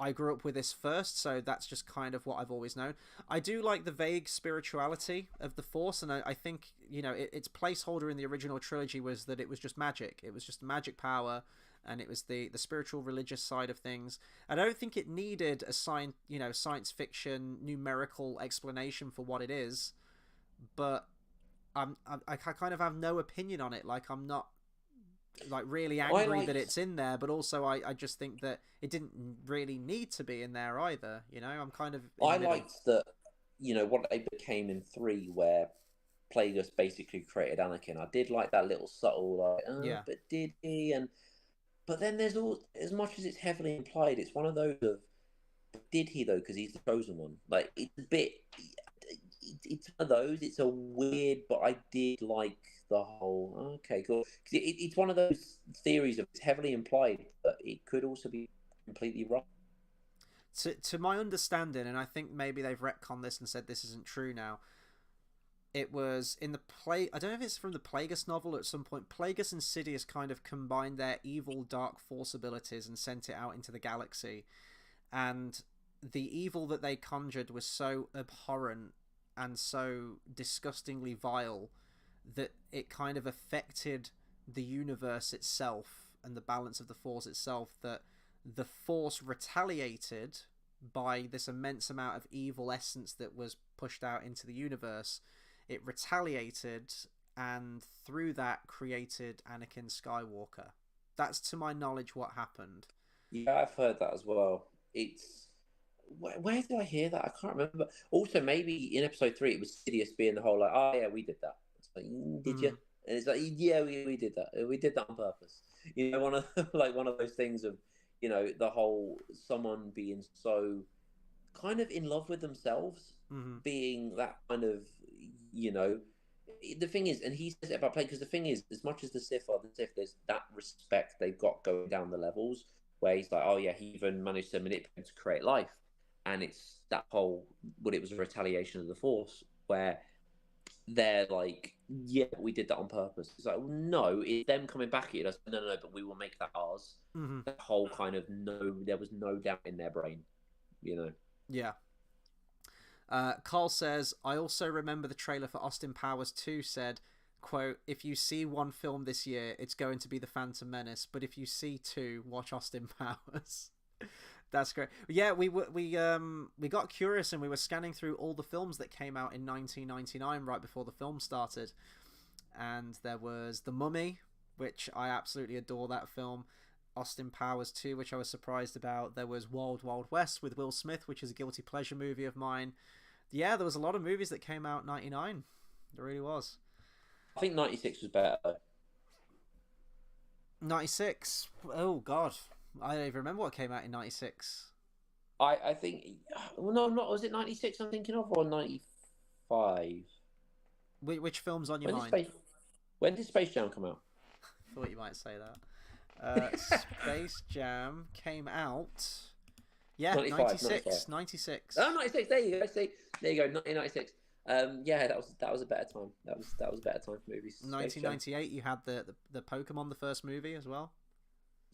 I grew up with this first, so that's just kind of what I've always known. I do like the vague spirituality of the Force, and I think, you know, its placeholder in the original trilogy was that it was just magic. It was just magic power, and it was the spiritual religious side of things. I don't think it needed a science fiction numerical explanation for what it is, but I kind of have no opinion on it. Like, I'm not like really angry that it's in there, but also I just think that it didn't really need to be in there either. You know, I'm kind of I liked that, you know, what they became in 3, where Plagueis basically created Anakin. I did like that little subtle like, yeah, but did he? But then there's all, as much as it's heavily implied, it's one of those of, did he though? Because he's the chosen one. Like, it's a bit, it's one of those. It's a weird, but I did like the whole. Okay, cool. Because it's one of those theories of, it's heavily implied, but it could also be completely wrong. To my understanding, and I think maybe they've retconned this and said this isn't true now. It was in the play. I don't know if it's from the Plagueis novel. At some point, Plagueis and Sidious kind of combined their evil dark force abilities and sent it out into the galaxy. And the evil that they conjured was so abhorrent and so disgustingly vile that it kind of affected the universe itself and the balance of the Force itself. That the Force retaliated by this immense amount of evil essence that was pushed out into the universe. It retaliated, and through that created Anakin Skywalker. That's, to my knowledge, what happened. Yeah, I've heard that as well. It's where did I hear that? I can't remember. Also, maybe in episode 3, it was Sidious being the whole like, "Oh yeah, we did that." It's like, did you? And it's like, "Yeah, we did that. We did that on purpose." You know, one of one of those things of, you know, the whole someone being so kind of in love with themselves, being that kind of, you know, the thing is, and he says it about play, because the thing is, as much as the Sith are the Sith, there's that respect they've got going down the levels, where he's like, oh yeah, he even managed to manipulate to create life, and it's that whole, it was a retaliation of the Force, where they're like, yeah, we did that on purpose. It's like, well, no, it's them coming back at you. No, but we will make that ours. That whole kind of there was no doubt in their brain, you know. Yeah. Carl says, I also remember the trailer for Austin Powers 2 said, quote, if you see one film this year, it's going to be The Phantom Menace, but if you see 2, watch Austin Powers. That's great. Yeah, we got curious and we were scanning through all the films that came out in 1999 right before the film started. And there was The Mummy, which I absolutely adore that film. Austin Powers 2, which I was surprised about. There was Wild Wild West with Will Smith, which is a guilty pleasure movie of mine. Yeah, there was a lot of movies that came out in 99. There really was. I think 96 was better though. 96? Oh, God. I don't even remember what came out in 96. I think... Well, no, not... Was it 96 I'm thinking of, or 95? Which film's on your mind? When did Space Jam come out? I thought you might say that. Space Jam came out... Yeah, 96. 96. Oh, 96. There you go. See, there you go. 1996. Yeah, that was a better time. That was a better time for movies. 1998, you had the Pokemon, the first movie as well.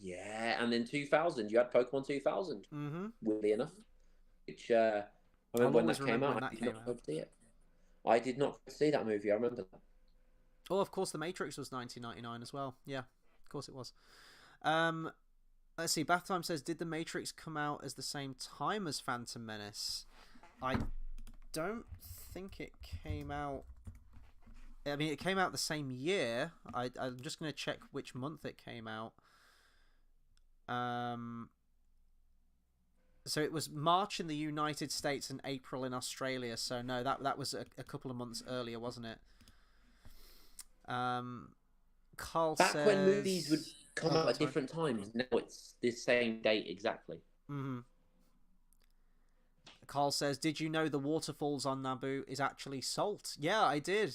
Yeah, and then 2000, you had Pokemon 2000. Weirdly enough, which I remember when that came out. I did not see it. I did not see that movie. I remember that. Oh, of course, The Matrix was 1999 as well. Yeah, of course it was. Um, let's see. Bath Time says, did The Matrix come out as the same time as Phantom Menace? I don't think it came out. I mean, it came out the same year. I'm just going to check which month it came out. So it was March in the United States and April in Australia. So no, that was a couple of months earlier, wasn't it? Carl Back says, when movies would come out at different times, now it's the same date exactly. Mm-hmm. Carl says, did you know the waterfalls on Naboo is actually salt? Yeah, I did.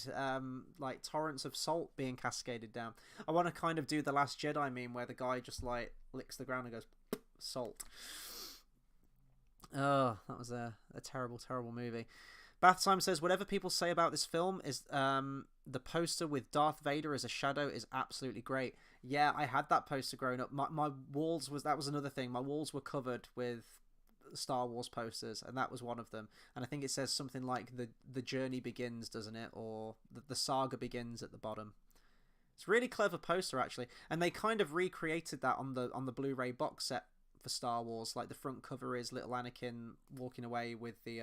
Like torrents of salt being cascaded down. I want to kind of do the Last Jedi meme where the guy just like licks the ground and goes, salt. Oh, that was a terrible, terrible movie. Bath Time says, whatever people say about this film is the poster with Darth Vader as a shadow is absolutely great. Yeah, I had that poster growing up. My walls that was another thing. My walls were covered with Star Wars posters, and that was one of them. And I think it says something like the journey begins, doesn't it? Or the saga begins at the bottom. It's a really clever poster, actually. And they kind of recreated that on the Blu-ray box set for Star Wars. Like the front cover is little Anakin walking away with the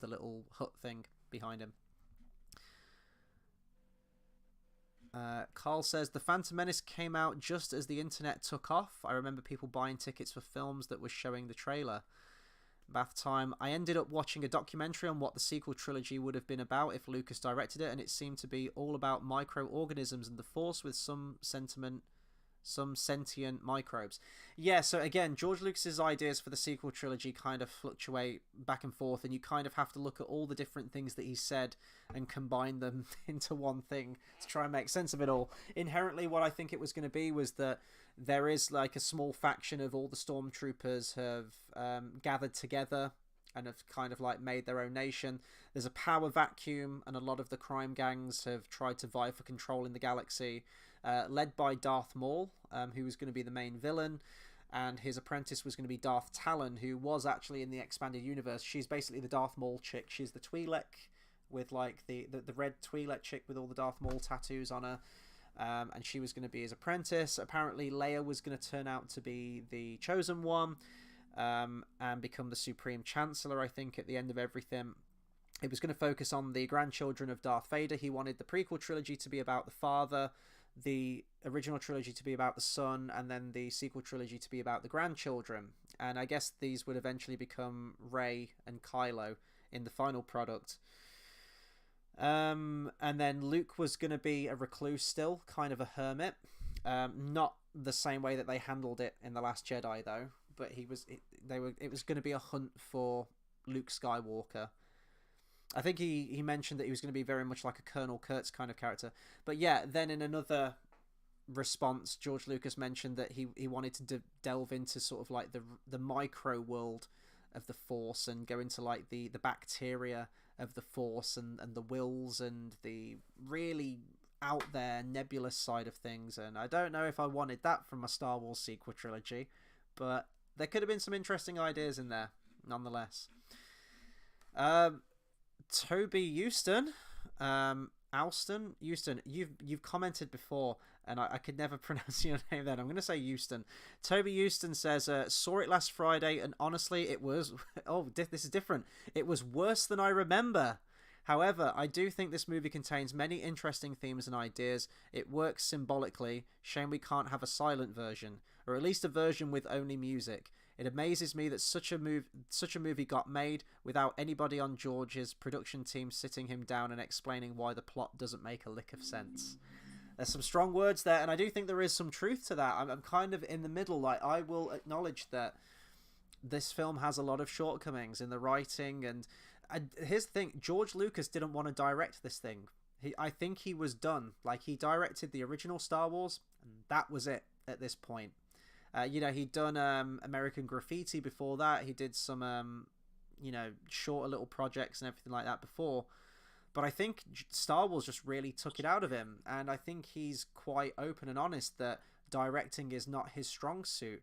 little hut thing behind him. Carl says, the Phantom Menace came out just as the internet took off. I remember people buying tickets for films that were showing the trailer. Bath Time, I ended up watching a documentary on what the sequel trilogy would have been about if Lucas directed it, and it seemed to be all about microorganisms and the Force with some sentient microbes. Yeah, so again, George Lucas's ideas for the sequel trilogy kind of fluctuate back and forth, and you kind of have to look at all the different things that he said and combine them into one thing to try and make sense of it all. Inherently, what I think it was going to be was that there is like a small faction of all the stormtroopers have gathered together and have kind of like made their own nation. There's a power vacuum, and a lot of the crime gangs have tried to vie for control in the galaxy. Led by Darth Maul, who was going to be the main villain, and his apprentice was going to be Darth Talon, who was actually in the expanded universe. She's basically the Darth Maul chick. She's the Twi'lek with like the red Twi'lek chick with all the Darth Maul tattoos on her, and she was going to be his apprentice. Apparently Leia was going to turn out to be the chosen one, and become the Supreme Chancellor, I think, at the end of everything. It was going to focus on the grandchildren of Darth Vader. He wanted the prequel trilogy to be about the father, the original trilogy to be about the son, and then the sequel trilogy to be about the grandchildren. And I guess these would eventually become Rey and Kylo in the final product. And then Luke was going to be a recluse still, kind of a hermit. Not the same way that they handled it in The Last Jedi, though. But it was going to be a hunt for Luke Skywalker. I think he mentioned that he was going to be very much like a Colonel Kurtz kind of character. But yeah, then in another response, George Lucas mentioned that he wanted to delve into sort of like the micro world of the Force and go into like the bacteria of the Force and the wills and the really out there nebulous side of things. And I don't know if I wanted that from a Star Wars sequel trilogy, but there could have been some interesting ideas in there nonetheless. Toby Houston, you've commented before, and I could never pronounce your name then. I'm going to say Houston. Toby Houston says, saw it last Friday, and honestly, it was... Oh, this is different. It was worse than I remember. However, I do think this movie contains many interesting themes and ideas. It works symbolically. Shame we can't have a silent version, or at least a version with only music. It amazes me that such a movie got made without anybody on George's production team sitting him down and explaining why the plot doesn't make a lick of sense. There's some strong words there, and I do think there is some truth to that. I'm kind of in the middle. Like, I will acknowledge that this film has a lot of shortcomings in the writing, and here's the thing: George Lucas didn't want to direct this thing. I think he was done. Like, he directed the original Star Wars, and that was it at this point. He'd done American Graffiti before that. He did some, shorter little projects and everything like that before. But I think Star Wars just really took it out of him. And I think he's quite open and honest that directing is not his strong suit.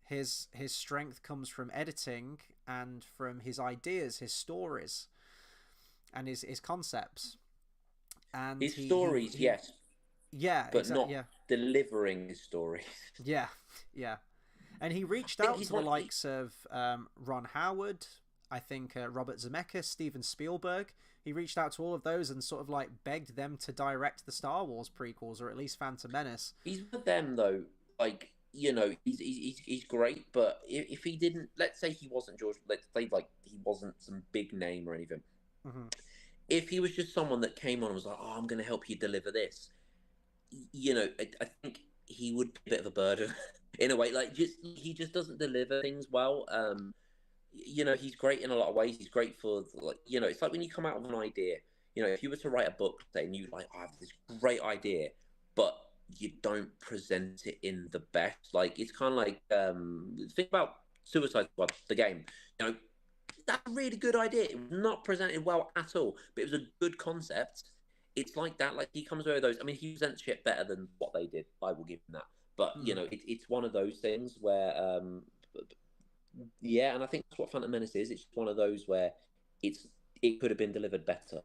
His strength comes from editing and from his ideas, his stories, and his concepts. and his stories, yes, yeah, but exactly, not yeah, delivering his stories. yeah, yeah. And he reached I think out he's to the one. likes of Ron Howard, I think Robert Zemeckis, Steven Spielberg. He reached out to all of those and sort of like begged them to direct the Star Wars prequels, or at least Phantom Menace. He's with them though. Like, he's great, but if he didn't, let's say he wasn't George, let's say like he wasn't some big name or anything. Mm-hmm. If he was just someone that came on and was like, "Oh, I'm going to help you deliver this," I think he would be a bit of a burden in a way. Like, he just doesn't deliver things well. He's great in a lot of ways. He's great for, like, it's like when you come out with an idea. If you were to write a book, say, and you like, I have this great idea, but you don't present it in the best. Like, it's kind of like think about Suicide Squad, the game. That's a really good idea. It was not presented well at all, but it was a good concept. It's like that. Like, he comes over those. I mean, he presents shit better than what they did. I will give him that. But it's one of those things where, yeah, and I think that's what Phantom Menace is. It's one of those where it could have been delivered better.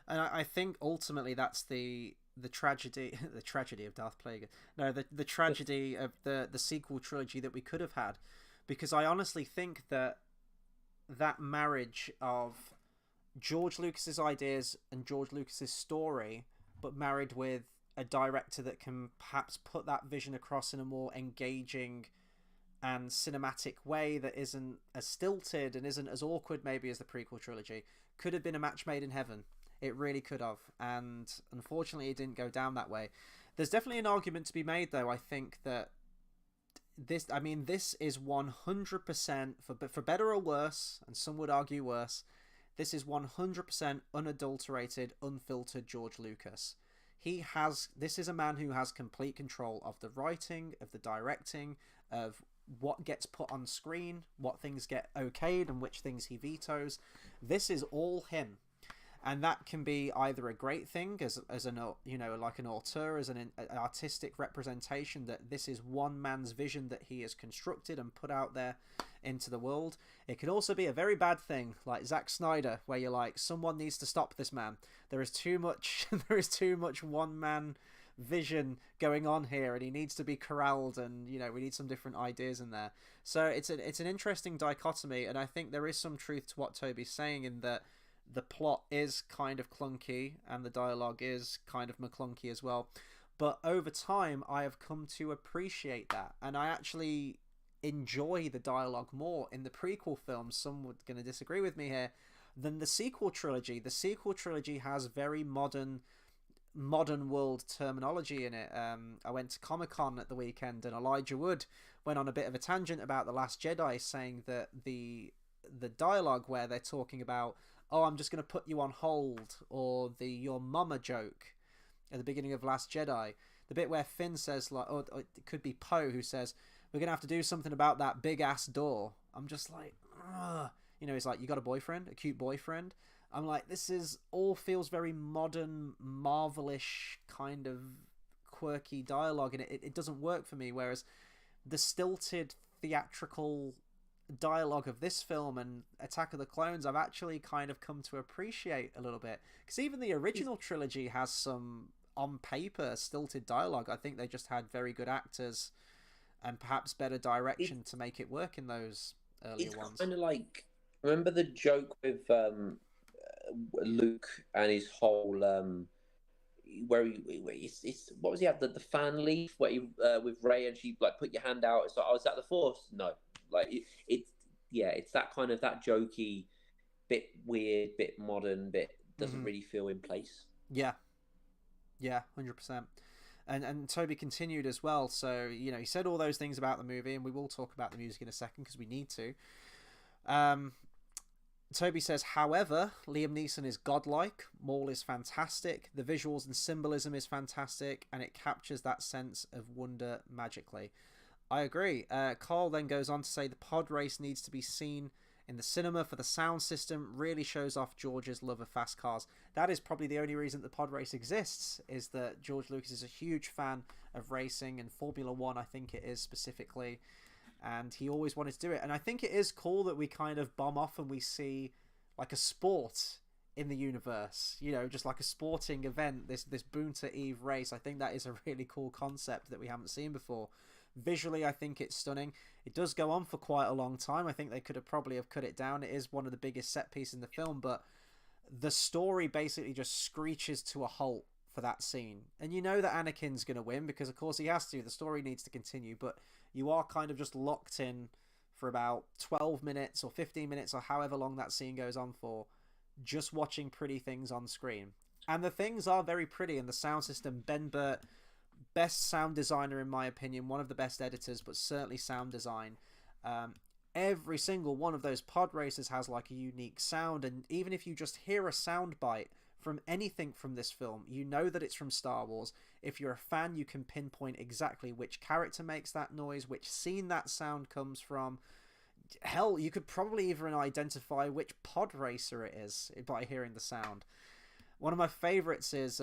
And I think ultimately that's the tragedy the tragedy of Darth Plagueis. No, the tragedy of the sequel trilogy that we could have had, because I honestly think that marriage of George Lucas's ideas and George Lucas's story, but married with a director that can perhaps put that vision across in a more engaging and cinematic way that isn't as stilted and isn't as awkward maybe as the prequel trilogy, could have been a match made in heaven. It really could have, and unfortunately it didn't go down that way. There's definitely an argument to be made, though. I think that this is 100%, for better or worse, and some would argue worse, this is 100% unadulterated, unfiltered George Lucas. This is a man who has complete control of the writing, of the directing, of what gets put on screen, what things get okayed and which things he vetoes. This is all him. And that can be either a great thing as an like an auteur, as an artistic representation that this is one man's vision that he has constructed and put out there into the world. It can also be a very bad thing, like Zack Snyder, where you're like, someone needs to stop this man. There is too much one man vision going on here, and he needs to be corralled, and we need some different ideas in there. So it's an interesting dichotomy, and I think there is some truth to what Toby's saying in that the plot is kind of clunky and the dialogue is kind of McClunky as well. But over time, I have come to appreciate that, and I actually enjoy the dialogue more in the prequel films. Some were going to disagree with me here, than the sequel trilogy. The sequel trilogy has very modern world terminology in it. I went to Comic-Con at the weekend, and Elijah Wood went on a bit of a tangent about The Last Jedi, saying that the dialogue where they're talking about, oh, I'm just going to put you on hold, or the your mama joke at the beginning of Last Jedi, the bit where Finn says, like, or it could be Poe who says, we're going to have to do something about that big ass door. I'm just like, ugh. He's like, you got a boyfriend, a cute boyfriend? I'm like, this is all feels very modern, Marvelish kind of quirky dialogue, and it doesn't work for me. Whereas the stilted theatrical dialogue of this film and Attack of the Clones, I've actually kind of come to appreciate a little bit, because even the original trilogy has some on paper stilted dialogue. I think they just had very good actors and perhaps better direction to make it work in those earlier ones. It's kind of like, remember the joke with Luke and his whole where it's what was he have the fan leaf where he with Rey, and she like put your hand out, it's like, oh, is that the Force? No, like it's that kind of that jokey, bit weird, bit modern, bit doesn't really feel in place. Yeah 100%. And Toby continued as well, so he said all those things about the movie, and we will talk about the music in a second because we need to. Toby says, however, Liam Neeson is godlike, Maul is fantastic, the visuals and symbolism is fantastic, and it captures that sense of wonder magically. I agree. Carl then goes on to say the pod race needs to be seen in the cinema for the sound system, really shows off George's love of fast cars. That is probably the only reason the pod race exists, is that George Lucas is a huge fan of racing, and Formula One I think it is specifically, and he always wanted to do it. And I think it is cool that we kind of bomb off and we see like a sport in the universe. You know, just like a sporting event, this Boonta Eve race. I think that is a really cool concept that we haven't seen before. Visually, I think it's stunning. It does go on for quite a long time. I think they could have probably have cut it down. It is one of the biggest set pieces in the film, but the story basically just screeches to a halt for that scene. And you know that Anakin's going to win because, of course, he has to. The story needs to continue, but you are kind of just locked in for about 12 minutes or 15 minutes or however long that scene goes on for, just watching pretty things on screen. And the things are very pretty, and the sound system, Ben Burt, best sound designer in my opinion, one of the best editors, but certainly sound design. Every single one of those pod races has like a unique sound, and even if you just hear a sound bite from anything from this film, you know that it's from Star Wars. If you're a fan, you can pinpoint exactly which character makes that noise, which scene that sound comes from. Hell, you could probably even identify which pod racer it is by hearing the sound. One of my favorites is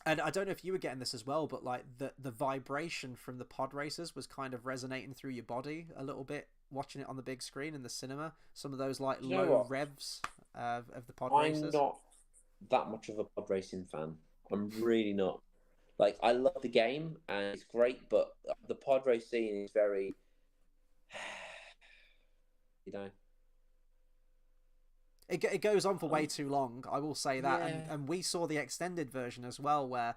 and I don't know if you were getting this as well, but like the vibration from the pod racers was kind of resonating through your body a little bit watching it on the big screen in the cinema. Some of those like low revs of the pod racers. I'm not that much of a pod racing fan. I'm really not. Like, I love the game and it's great, but the pod race scene is very, you know. It goes on for way too long, I will say that. Yeah. And we saw the extended version as well, where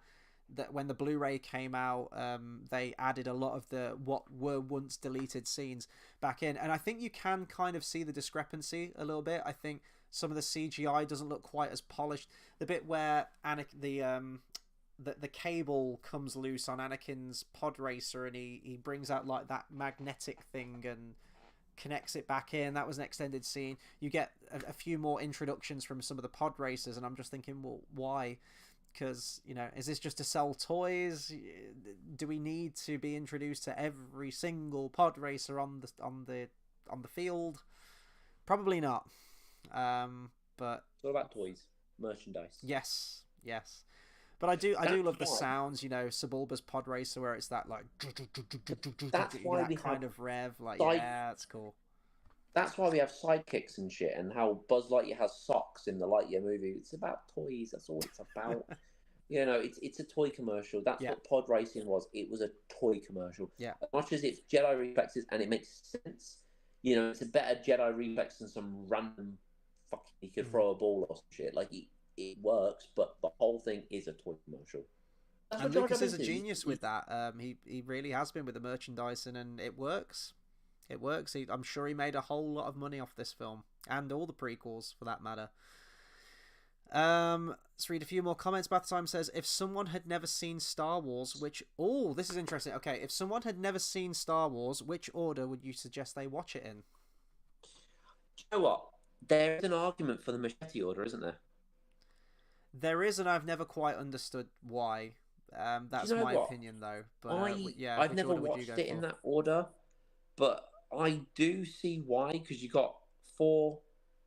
when the Blu-ray came out, they added a lot of the what were once deleted scenes back in. And I think you can kind of see the discrepancy a little bit. I think some of the CGI doesn't look quite as polished. The bit where the cable comes loose on Anakin's pod racer and he brings out like that magnetic thing and connects it back in. That was an extended scene. You get a few more introductions from some of the pod racers, and I'm just thinking, well, why? Because, you know, is this just to sell toys? Do we need to be introduced to every single pod racer on the field? Probably not. But it's all about toys, merchandise. Yes. But I do love the sounds, you know, Sebulba's pod racer, where it's that like that's why that we kind have of rev, like yeah, that's cool. That's why we have sidekicks and shit, and how Buzz Lightyear has socks in the Lightyear movie. It's about toys. That's all it's about. You know, it's a toy commercial. That's what pod racing was. It was a toy commercial. Yeah. As much as it's Jedi reflexes and it makes sense, you know, it's a better Jedi reflex than some random fucking he could throw a ball or some shit. Like it works, but the whole thing is a toy commercial. And Lucas is a genius with that. He really has been with the merchandising, and it works. It works. I'm sure he made a whole lot of money off this film, and all the prequels for that matter. Let's read a few more comments. Bath Time says, if someone had never seen Star Wars, this is interesting. Okay, if someone had never seen Star Wars, which order would you suggest they watch it in? Do you know what? There is an argument for the machete order, isn't there? There is, and I've never quite understood why. That's my opinion, though. But I've never watched it in that order, but I do see why, because you got 4,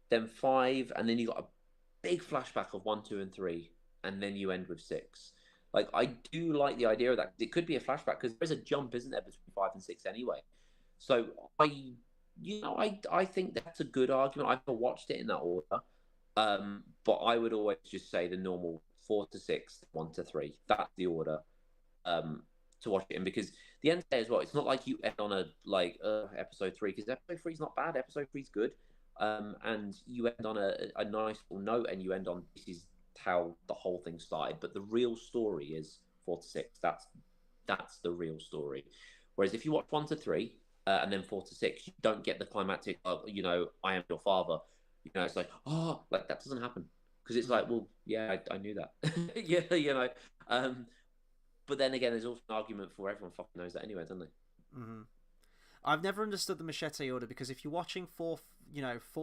then 5, and then you got a big flashback of 1, 2, and 3, and then you end with 6. Like, I do like the idea of that. It could be a flashback because there's a jump, isn't there, between 5 and 6 anyway. So I think that's a good argument. I've never watched it in that order. But I would always just say the normal 4 to 6, 1 to 3. That's the order to watch it in, because the end there as well. It's not like you end on a episode 3, because episode 3 is not bad. Episode 3 is good, and you end on a nice little note, and you end on this is how the whole thing started. But the real story is 4 to 6. That's the real story. Whereas if you watch 1 to 3 and then 4 to 6, you don't get the climactic. You know, I am your father. You know, it's like, that doesn't happen, because it's like, well, yeah, I knew that. Yeah, you know. But then again, there's also an argument for everyone fucking knows that anyway, doesn't they? Mm-hmm. I've never understood the machete order, because if you're watching 4,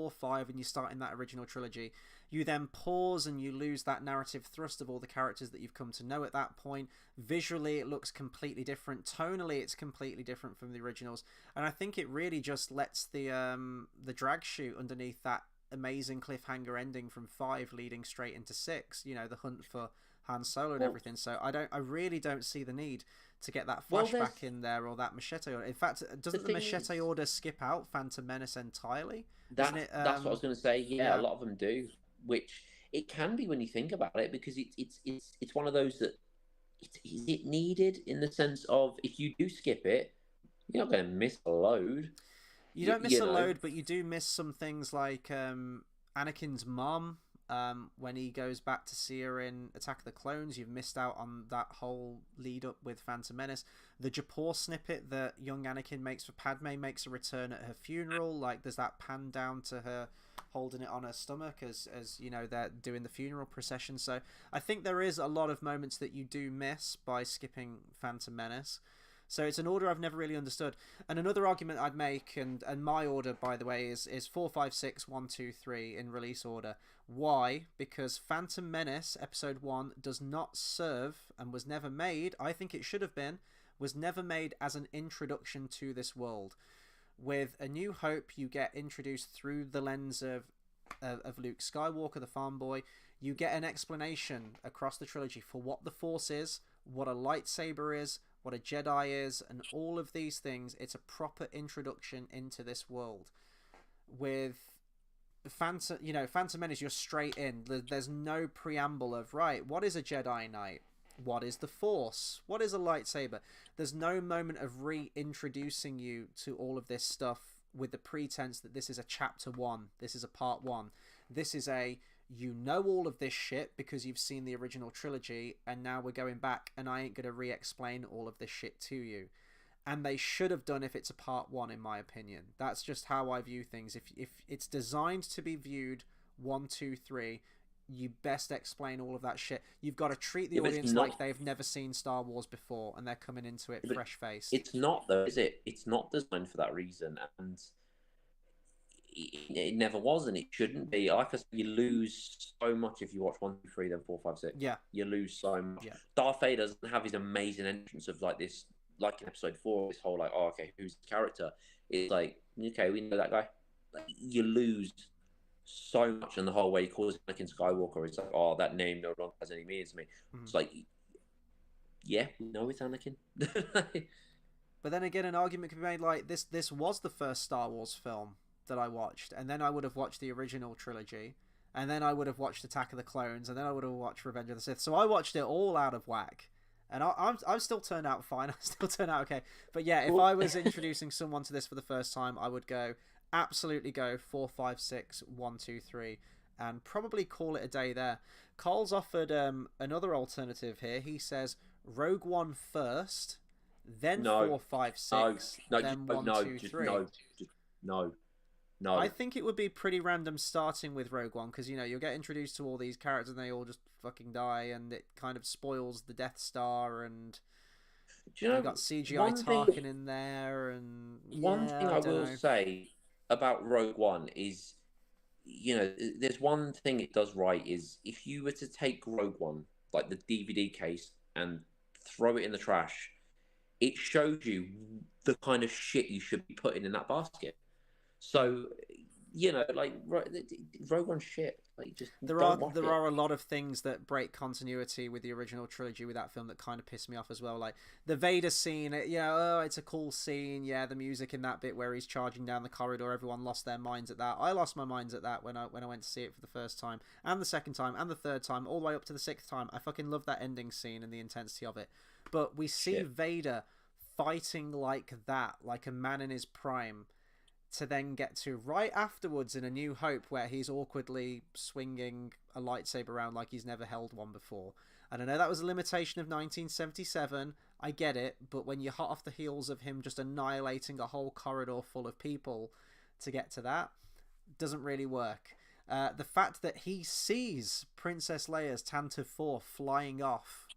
5, and you start in that original trilogy, you then pause and you lose that narrative thrust of all the characters that you've come to know at that point. Visually, it looks completely different. Tonally, it's completely different from the originals, and I think it really just lets the drag shoot underneath that amazing cliffhanger ending from 5 leading straight into 6, you know, the hunt for Han Solo and everything. So I really don't see the need to get that flashback in there or that machete order. In fact, doesn't the machete order skip out Phantom Menace entirely? That's what I was going to say. Yeah, a lot of them do. which it can be when you think about it, because it's one of those that is it needed in the sense of if you do skip it, you're not going to miss a load. You don't miss You a know, load, but you do miss some things like Anakin's mom. When he goes back to see her in Attack of the Clones, you've missed out on that whole lead up with Phantom Menace. The Japor snippet that young Anakin makes for Padme makes a return at her funeral. Like, there's that pan down to her holding it on her stomach as you know, they're doing the funeral procession. So I think there is a lot of moments that you do miss by skipping Phantom Menace. So it's an order I've never really understood. And another argument I'd make, and my order, by the way, is 4, 5, 6, 1, 2, 3 in release order. Why? Because Phantom Menace Episode 1 does not serve, and was never made, I think it should have been, was never made as an introduction to this world. With A New Hope, you get introduced through the lens of Luke Skywalker, the farm boy. You get an explanation across the trilogy for what the Force is, what a lightsaber is, what a Jedi is, and all of these things. It's a proper introduction into this world. With Phantom Menace, you're straight in. There's no preamble of, right, what is a Jedi Knight? What is the Force? What is a lightsaber? There's no moment of reintroducing you to all of this stuff with the pretense that this is a chapter 1. This is a part 1. This is you know all of this shit because you've seen the original trilogy, and now we're going back and I ain't going to re-explain all of this shit to you. And they should have done if it's a part 1, in my opinion. That's just how I view things. If it's designed to be viewed 1, 2, 3, you best explain all of that shit. You've got to treat the audience like they've never seen Star Wars before and they're coming into it fresh-faced. It's not, though, is it? It's not designed for that reason, and it never was, and it shouldn't be. Like I said, you lose so much if you watch 1, 2, 3, then 4, 5, 6. Yeah, you lose so much. Yeah. Darth Vader doesn't have his amazing entrance of like this, like in Episode 4. This whole like, oh, okay, who's the character? It's like, okay, we know that guy. Like, you lose so much, and the whole way he calls Anakin Skywalker, it's like, oh, that name no longer has any meaning to me. Mm-hmm. It's like, yeah, we know it's Anakin. But then again, an argument could be made like this was the first Star Wars film that I watched, and then I would have watched the original trilogy, and then I would have watched Attack of the Clones, and then I would have watched Revenge of the Sith. So I watched it all out of whack, and I'm still turned out fine. I still turned out okay. But yeah, if I was introducing someone to this for the first time, I would absolutely go 4, 5, 6, 1, 2, 3, and probably call it a day there. Carl's offered another alternative here. He says Rogue One first, then 4, 5, 6, then 1, 2, 3. No. I think it would be pretty random starting with Rogue One, because, you know, you'll get introduced to all these characters and they all just fucking die, and it kind of spoils the Death Star, and you've got CGI Tarkin in there, and one thing I will say about Rogue One is, you know, there's one thing it does right, is if you were to take Rogue One, like the DVD case, and throw it in the trash, it shows you the kind of shit you should be putting in that basket. So, you know, like Rogue One shit. Like, just there are a lot of things that break continuity with the original trilogy with that film that kind of piss me off as well. Like the Vader scene, it's a cool scene. Yeah, the music in that bit where he's charging down the corridor, everyone lost their minds at that. I lost my minds at that when I went to see it for the first time, and the second time, and the third time, all the way up to the 6th time. I fucking love that ending scene and the intensity of it. But we see Vader fighting like that, like a man in his prime, to then get to right afterwards in A New Hope, where he's awkwardly swinging a lightsaber around like he's never held one before. And I know that was a limitation of 1977, I get it, but when you're hot off the heels of him just annihilating a whole corridor full of people to get to that, doesn't really work. The fact that he sees Princess Leia's Tantive 4 flying off,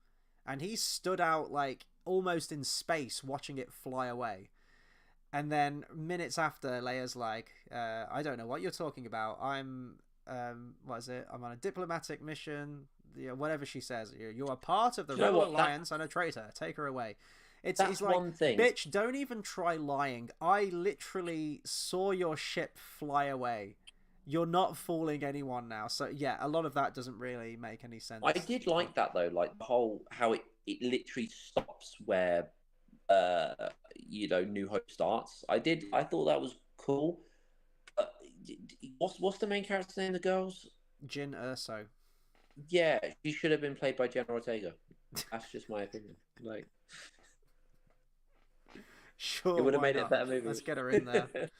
and he stood out like almost in space watching it fly away. And then minutes after, Leia's like, I don't know what you're talking about. I'm on a diplomatic mission. Whatever she says. You are part of the Rebel Alliance and a traitor. Take her away. It's like, one thing. Bitch, don't even try lying. I literally saw your ship fly away. You're not fooling anyone now. So yeah, a lot of that doesn't really make any sense. I did like that though, like the whole how it literally stops where New Hope starts. I thought that was cool. What's the main character's name? The girls? Jin Erso. Yeah, she should have been played by Jenna Ortega. That's just my opinion. Like, it Sure, would have why made it a not? better movie. Let's get her in there.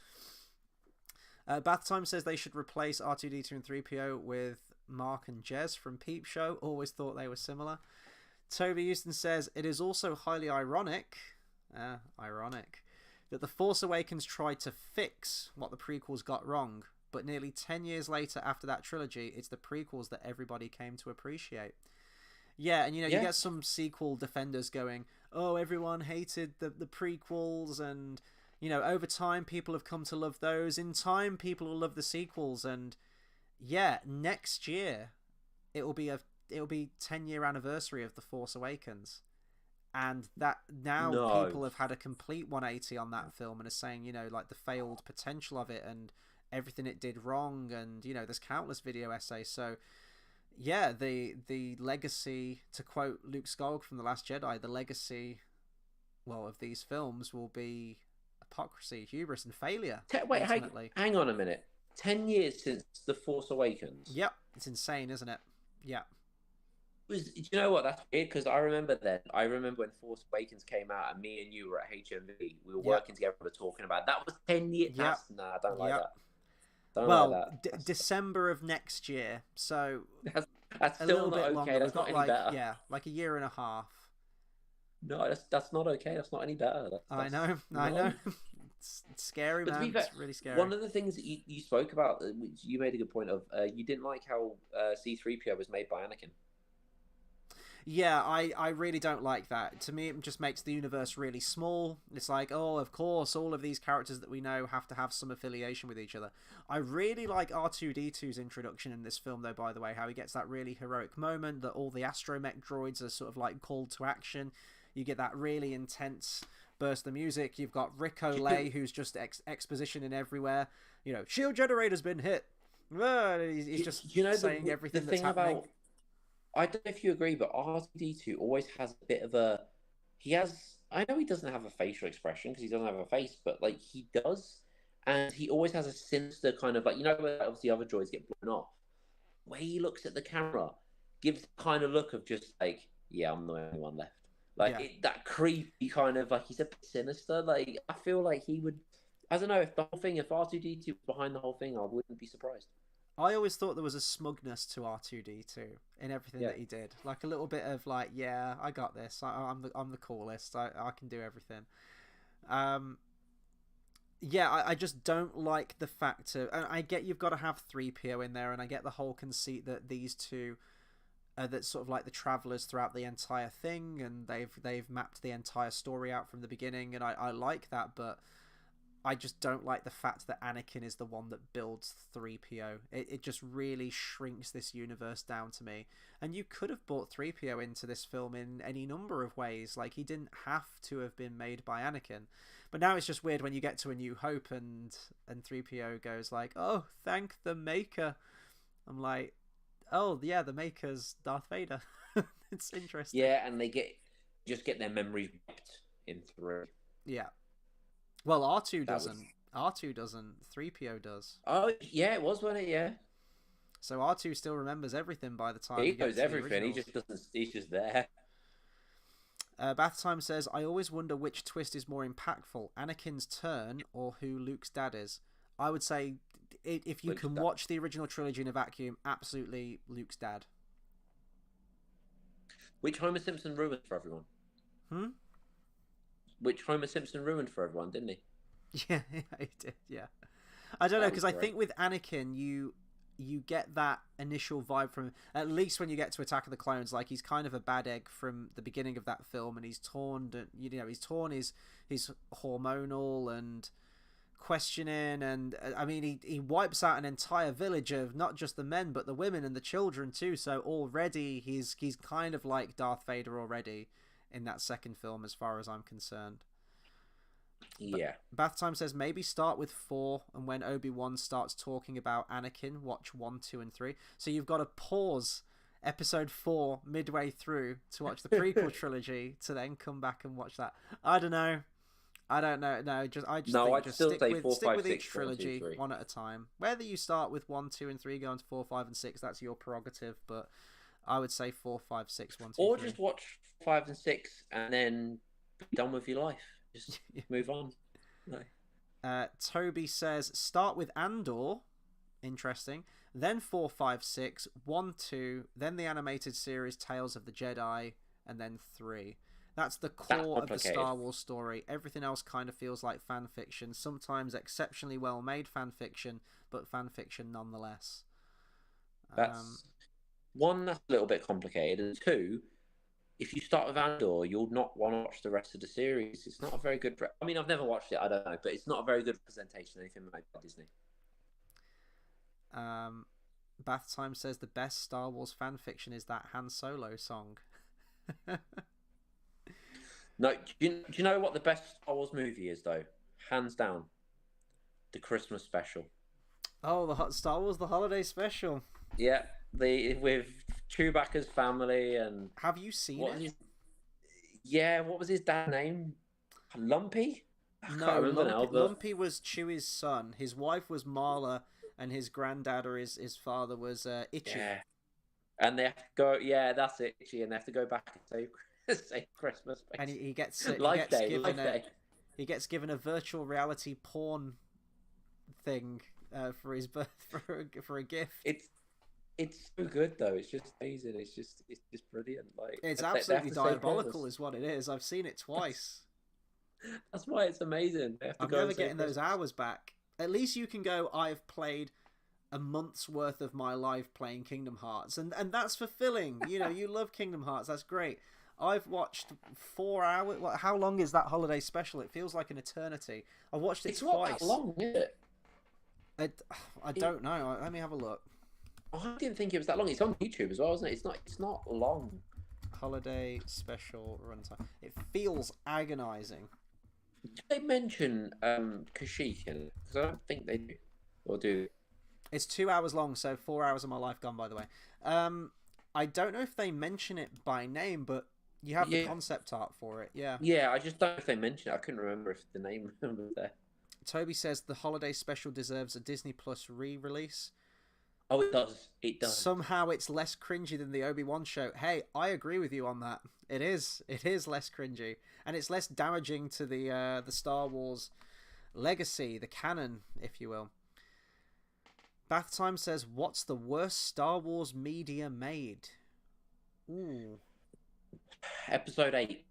Bath Time says they should replace R2D2 and 3PO with Mark and Jez from Peep Show. Always thought they were similar. Toby Houston says it is also highly ironic that The Force Awakens tried to fix what the prequels got wrong, but nearly 10 years later after that trilogy, it's the prequels that everybody came to appreciate. Yeah, and you get some sequel defenders going, oh, everyone hated the prequels, and over time people have come to love those. In time people will love the sequels, and yeah, next year it'll be 10-year anniversary of The Force Awakens. And that now people have had a complete 180 on that film and are saying, like the failed potential of it and everything it did wrong, and there's countless video essays. So yeah, the legacy, to quote Luke Skywalker from The Last Jedi, the legacy, well, of these films will be hypocrisy, hubris, and failure. Wait, hang on a minute. 10 years since The Force Awakens. Yep, it's insane, isn't it? Yeah. Do you know what? That's weird, because I remember when Force Awakens came out and me and you were at HMV. We were working together, we were talking about that. Was 10 years. Yep. Nah, I don't like that. December of next year, so that's still a little not bit okay. longer. That's not any better. Yeah, like a year and a half. No, that's not okay. That's not any better. I know. It's scary, man. Fair, it's really scary. One of the things that you spoke about, which you made a good point of, you didn't like how C-3PO was made by Anakin. Yeah, I really don't like that. To me, it just makes the universe really small. It's like, oh, of course, all of these characters that we know have to have some affiliation with each other. I really like R2-D2's introduction in this film, though, by the way, how he gets that really heroic moment, that all the astromech droids are sort of like called to action. You get that really intense burst of music. You've got Rick Olay, who's just expositioning everywhere. Shield generator's been hit. He's just saying everything that's happening. I don't know if you agree, but R2-D2 always has a bit of I know he doesn't have a facial expression because he doesn't have a face, but like he does, and he always has a sinister kind of, like, where obviously other droids get blown off, where he looks at the camera, gives the kind of look of just like, yeah, I'm the only one left. Like that creepy kind of, like, he's a bit sinister. Like, I feel like he would, I don't know, if R2-D2 was behind the whole thing, I wouldn't be surprised. I always thought there was a smugness to R2-D2 in everything that he did, like a little bit of like, yeah, I got this. I'm the coolest. I can do everything. I just don't like the fact of, and I get you've got to have 3PO in there, and I get the whole conceit that these two are that sort of like the travelers throughout the entire thing, and they've mapped the entire story out from the beginning, and I like that, but I just don't like the fact that Anakin is the one that builds 3PO. It just really shrinks this universe down to me. And you could have brought 3PO into this film in any number of ways. Like, he didn't have to have been made by Anakin. But now it's just weird when you get to A New Hope and 3PO goes like, oh, thank the Maker. I'm like, oh, yeah, the Maker's Darth Vader. It's interesting. Yeah, and they get their memories wiped in 3. Yeah. Well, R2 doesn't. R2 doesn't. 3PO does. Oh, yeah, it was, wasn't it? Yeah. So R2 still remembers everything by the time he knows everything. He just doesn't. He's just there. Bath Time says, I always wonder which twist is more impactful, Anakin's turn or who Luke's dad is. I would say, if you can watch the original trilogy in a vacuum, absolutely Luke's dad. Which Homer Simpson ruined for everyone. Which Homer Simpson ruined for everyone, didn't he? Yeah, he did, yeah. I don't know, because I think with Anakin, you get that initial vibe from, at least when you get to Attack of the Clones, like, he's kind of a bad egg from the beginning of that film, and he's torn his hormonal and questioning, and I mean, he wipes out an entire village of not just the men, but the women and the children too, so already he's kind of like Darth Vader already in that second film, as far as I'm concerned. Yeah. Bath Time says maybe start with 4, and when Obi-Wan starts talking about Anakin, watch 1, 2, and 3. So you've got to pause episode 4 midway through to watch the prequel trilogy to then come back and watch that. I don't know. I don't know. No, I just No, think I'd just still say 4, stick 5, with 6, each 1, 2, trilogy 3. one at a time. Whether you start with 1, 2, and 3, go into 4, 5, and 6, that's your prerogative. But I would say 4, 5, 6, 1, 2, Or 3. just watch 5 and 6 and then be done with your life. Just move on. No. Toby says start with Andor. Interesting. Then 4, 5, 6, 1, 2, then the animated series Tales of the Jedi, and then 3. That's the core of the Star Wars story. Everything else kind of feels like fan fiction, sometimes exceptionally well made fan fiction, but fan fiction nonetheless. That's one, that's a little bit complicated, and two, if you start with Andor, you'll not want to watch the rest of the series. It's not a very good. I mean, I've never watched it. I don't know, but it's not a very good representation of anything made by Disney. Bath Time says the best Star Wars fan fiction is that Han Solo song. No, do you know what the best Star Wars movie is though? Hands down, the Christmas special. Oh, the Star Wars the holiday special. Yeah, with Chewbacca's family and. Have you seen it? Yeah, what was his dad's name? Lumpy? I can't No, remember now. But... Lumpy was Chewie's son. His wife was Marla, and his granddad or his father was Itchy. Yeah. And they have to go. Yeah, that's it, Itchy, and they have to go back and say Christmas. And he gets he gets given a virtual reality porn thing for his birth for a gift. It's so good though. It's just amazing. It's just brilliant. Like it's absolutely diabolical, is what it is. I've seen it twice. That's why it's amazing. I'm never getting those hours back. At least you can go, I've played a month's worth of my life playing Kingdom Hearts, and that's fulfilling. You know, you love Kingdom Hearts. That's great. I've watched 4 hours. How long is that holiday special? It feels like an eternity. I watched it twice. It's not that long, is it? I don't know. Let me have a look. I didn't think it was that long. It's on YouTube as well, isn't it? It's not long. Holiday special runtime. It feels agonizing. Did they mention Kashyyyk in it? Because I don't think they do. Or do. It's 2 hours long, so 4 hours of my life gone, by the way. I don't know if they mention it by name, but you have the concept art for it, yeah. Yeah, I just don't know if they mention it. I couldn't remember if the name was there. Toby says the holiday special deserves a Disney Plus re-release. Oh, it does. It does. Somehow it's less cringy than the Obi-Wan show. Hey, I agree with you on that. It is. It is less cringy. And it's less damaging to the Star Wars legacy, the canon, if you will. Bath Time says, what's the worst Star Wars media made? Ooh. Episode 8.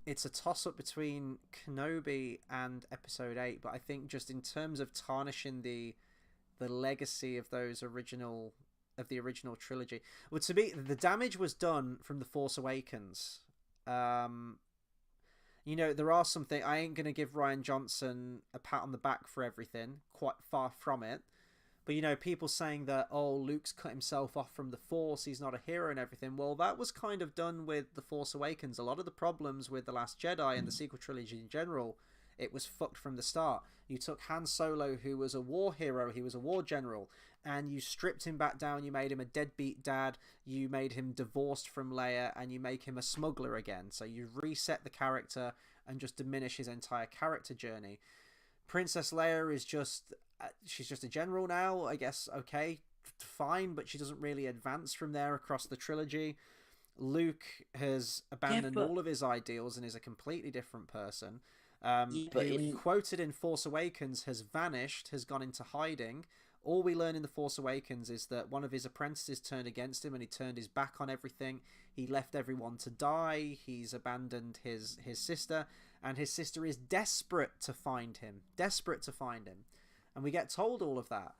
It's a toss-up between Kenobi and Episode 8, but I think just in terms of tarnishing the legacy of the original trilogy. Well, to me, the damage was done from The Force Awakens. You know, there are some things. I ain't going to give Rian Johnson a pat on the back for everything. Quite far from it. But, you know, people saying that, oh, Luke's cut himself off from the Force, he's not a hero and everything. Well, that was kind of done with The Force Awakens. A lot of the problems with The Last Jedi and the sequel trilogy in general, it was fucked from the start. You took Han Solo, who was a war hero, he was a war general, and you stripped him back down, you made him a deadbeat dad, you made him divorced from Leia, and you make him a smuggler again. So you reset the character and just diminish his entire character journey. Princess Leia is just... she's just a general now, I guess. Okay, fine, but she doesn't really advance from there across the trilogy. Luke has abandoned all of his ideals and is a completely different person. Quoted in Force Awakens, has vanished, has gone into hiding. All we learn in The Force Awakens is that one of his apprentices turned against him and he turned his back on everything. He left everyone to die. He's abandoned his sister, and his sister is desperate to find him. And we get told all of that.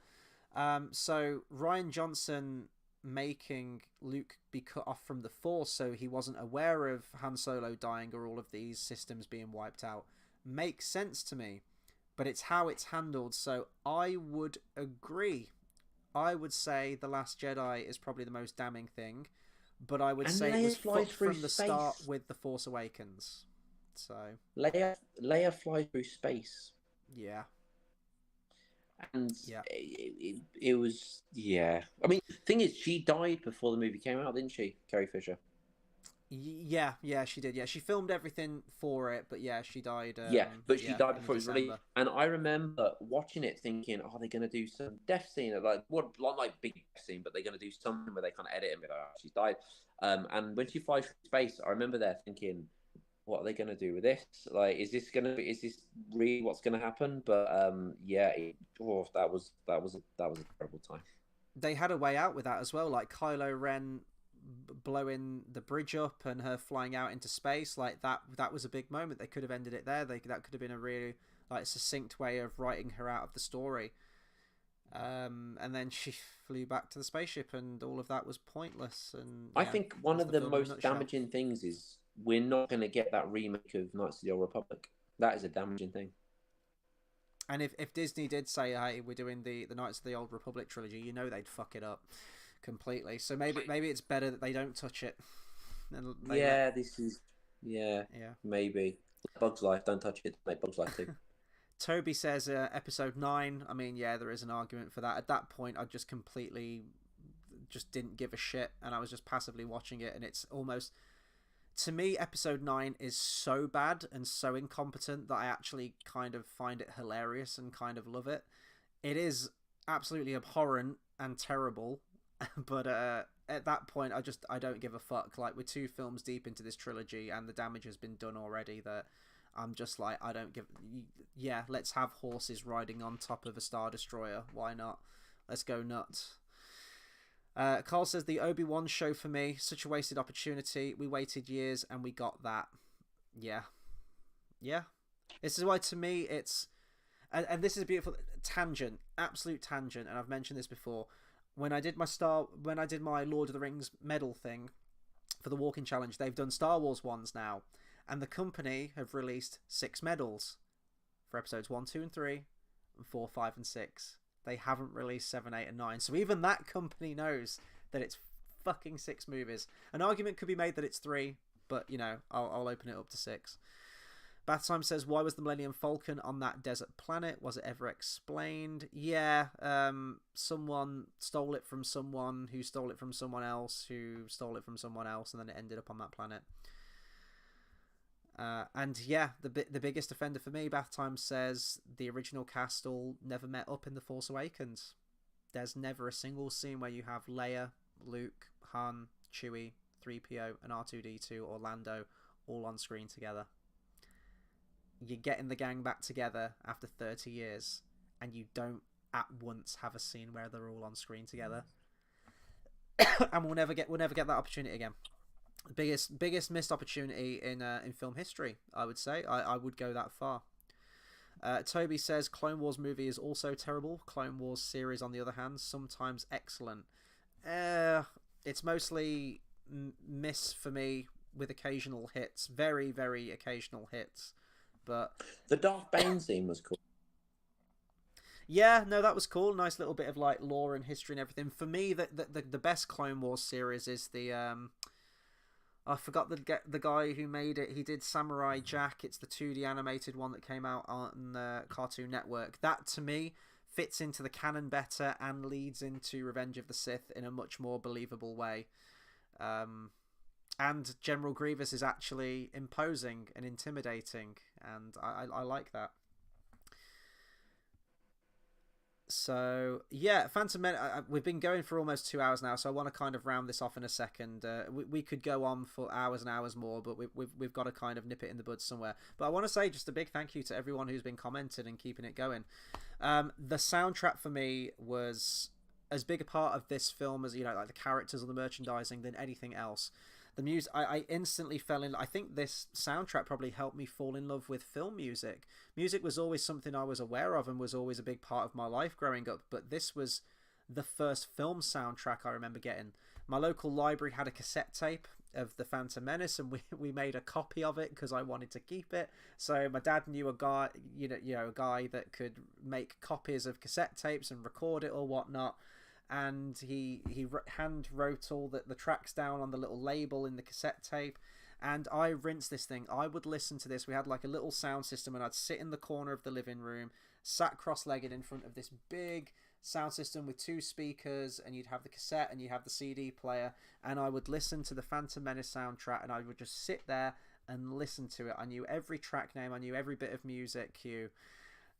So Rian Johnson making Luke be cut off from the Force so he wasn't aware of Han Solo dying or all of these systems being wiped out makes sense to me. But it's how it's handled, so I would agree. I would say The Last Jedi is probably the most damning thing, but I would say it was fucked from the start with The Force Awakens. So Leia flies through space. Yeah. And it was, yeah. I mean, the thing is, she died before the movie came out, didn't she, Carrie Fisher? Yeah, she did. Yeah, she filmed everything for it, but yeah, she died. Yeah, but she died In before it was released, December. and I remember watching it thinking, "Are they going to do some death scene? Like what, not like big death scene, but they're going to do something where they kind of edit and be like, oh, she's died." And when she flies through space, I remember there thinking, "What are they going to do with this? Like, is this really what's going to happen?" But yeah, that was a terrible time. They had a way out with that as well, like Kylo Ren blowing the bridge up and her flying out into space. Like that was a big moment. They could have ended it there. That could have been a really like succinct way of writing her out of the story. And then she flew back to the spaceship, and all of that was pointless. And I yeah, think one that's of the the film in a most nutshell. damaging things is we're not going to get that remake of Knights of the Old Republic. That is a damaging thing. And if Disney did say, "Hey, we're doing the Knights of the Old Republic trilogy," you know they'd fuck it up completely. So maybe it's better that they don't touch it. And they let Yeah, this is yeah, yeah. maybe Bug's Life. Don't touch it. Make Bug's Life too. Toby says episode 9. I mean, yeah, there is an argument for that. At that point, I just completely just didn't give a shit, and I was just passively watching it. And it's almost, to me, episode 9 is so bad and so incompetent that I actually kind of find it hilarious and kind of love it. It is absolutely abhorrent and terrible, but at that point, I don't give a fuck. Like, we're 2 films deep into this trilogy, and the damage has been done already. That I'm just like, I don't give. Yeah, let's have horses riding on top of a Star Destroyer. Why not? Let's go nuts. Carl says the Obi-Wan show for me, such a wasted opportunity. We waited years and we got that. Yeah, yeah. This is why to me it's, and this is a beautiful tangent, absolute tangent. And I've mentioned this before. When I did my Lord of the Rings medal thing for the walking challenge, they've done Star Wars ones now, and the company have released 6 medals for episodes 1, 2, and 3, and 4, 5, and 6. They haven't released 7, 8, and 9. So even that company knows that it's fucking 6 movies. An argument could be made that it's 3, but you know, I'll open it up to 6. Bathtime says, why was the Millennium Falcon on that desert planet? Was it ever explained? Yeah, someone stole it from someone who stole it from someone else who stole it from someone else, and then it ended up on that planet. And yeah, the biggest offender for me, Bathtime says, the original cast all never met up in The Force Awakens. There's never a single scene where you have Leia, Luke, Han, Chewie, 3PO, and R2-D2 or Lando all on screen together. You're getting the gang back together after 30 years, and you don't at once have a scene where they're all on screen together. And we'll never get that opportunity again. Biggest missed opportunity in film history, I would say. I would go that far. Toby says Clone Wars movie is also terrible. Clone Wars series, on the other hand, sometimes excellent. It's mostly miss for me with occasional hits, very very occasional hits. But the Darth Bane scene was cool. Yeah, no, that was cool. Nice little bit of like lore and history and everything. For me, the best Clone Wars series is the I forgot the guy who made it. He did Samurai Jack. It's the 2D animated one that came out on the Cartoon Network. That to me fits into the canon better and leads into Revenge of the Sith in a much more believable way. And General Grievous is actually imposing and intimidating, and I like that. So yeah, Phantom Menace. We've been going for almost 2 hours now, so I want to kind of round this off in a second. We could go on for hours and hours more, but we've got to kind of nip it in the bud somewhere. But I want to say just a big thank you to everyone who's been commenting and keeping it going. The soundtrack for me was as big a part of this film as, you know, like the characters or the merchandising than anything else. The music, I instantly fell in. I think this soundtrack probably helped me fall in love with film music. Music was always something I was aware of and was always a big part of my life growing up, but this was the first film soundtrack I remember getting. My local library had a cassette tape of the Phantom Menace, and we made a copy of it because I wanted to keep it. So my dad knew a guy, a guy that could make copies of cassette tapes and record it or whatnot. And he hand wrote all the tracks down on the little label in the cassette tape, and I rinsed this thing. I would listen to this. We had like a little sound system, and I'd sit in the corner of the living room, sat cross-legged in front of this big sound system with 2 speakers, and you'd have the cassette and you have the CD player, and I would listen to the Phantom Menace soundtrack, and I would just sit there and listen to it. I knew every track name, I knew every bit of music cue,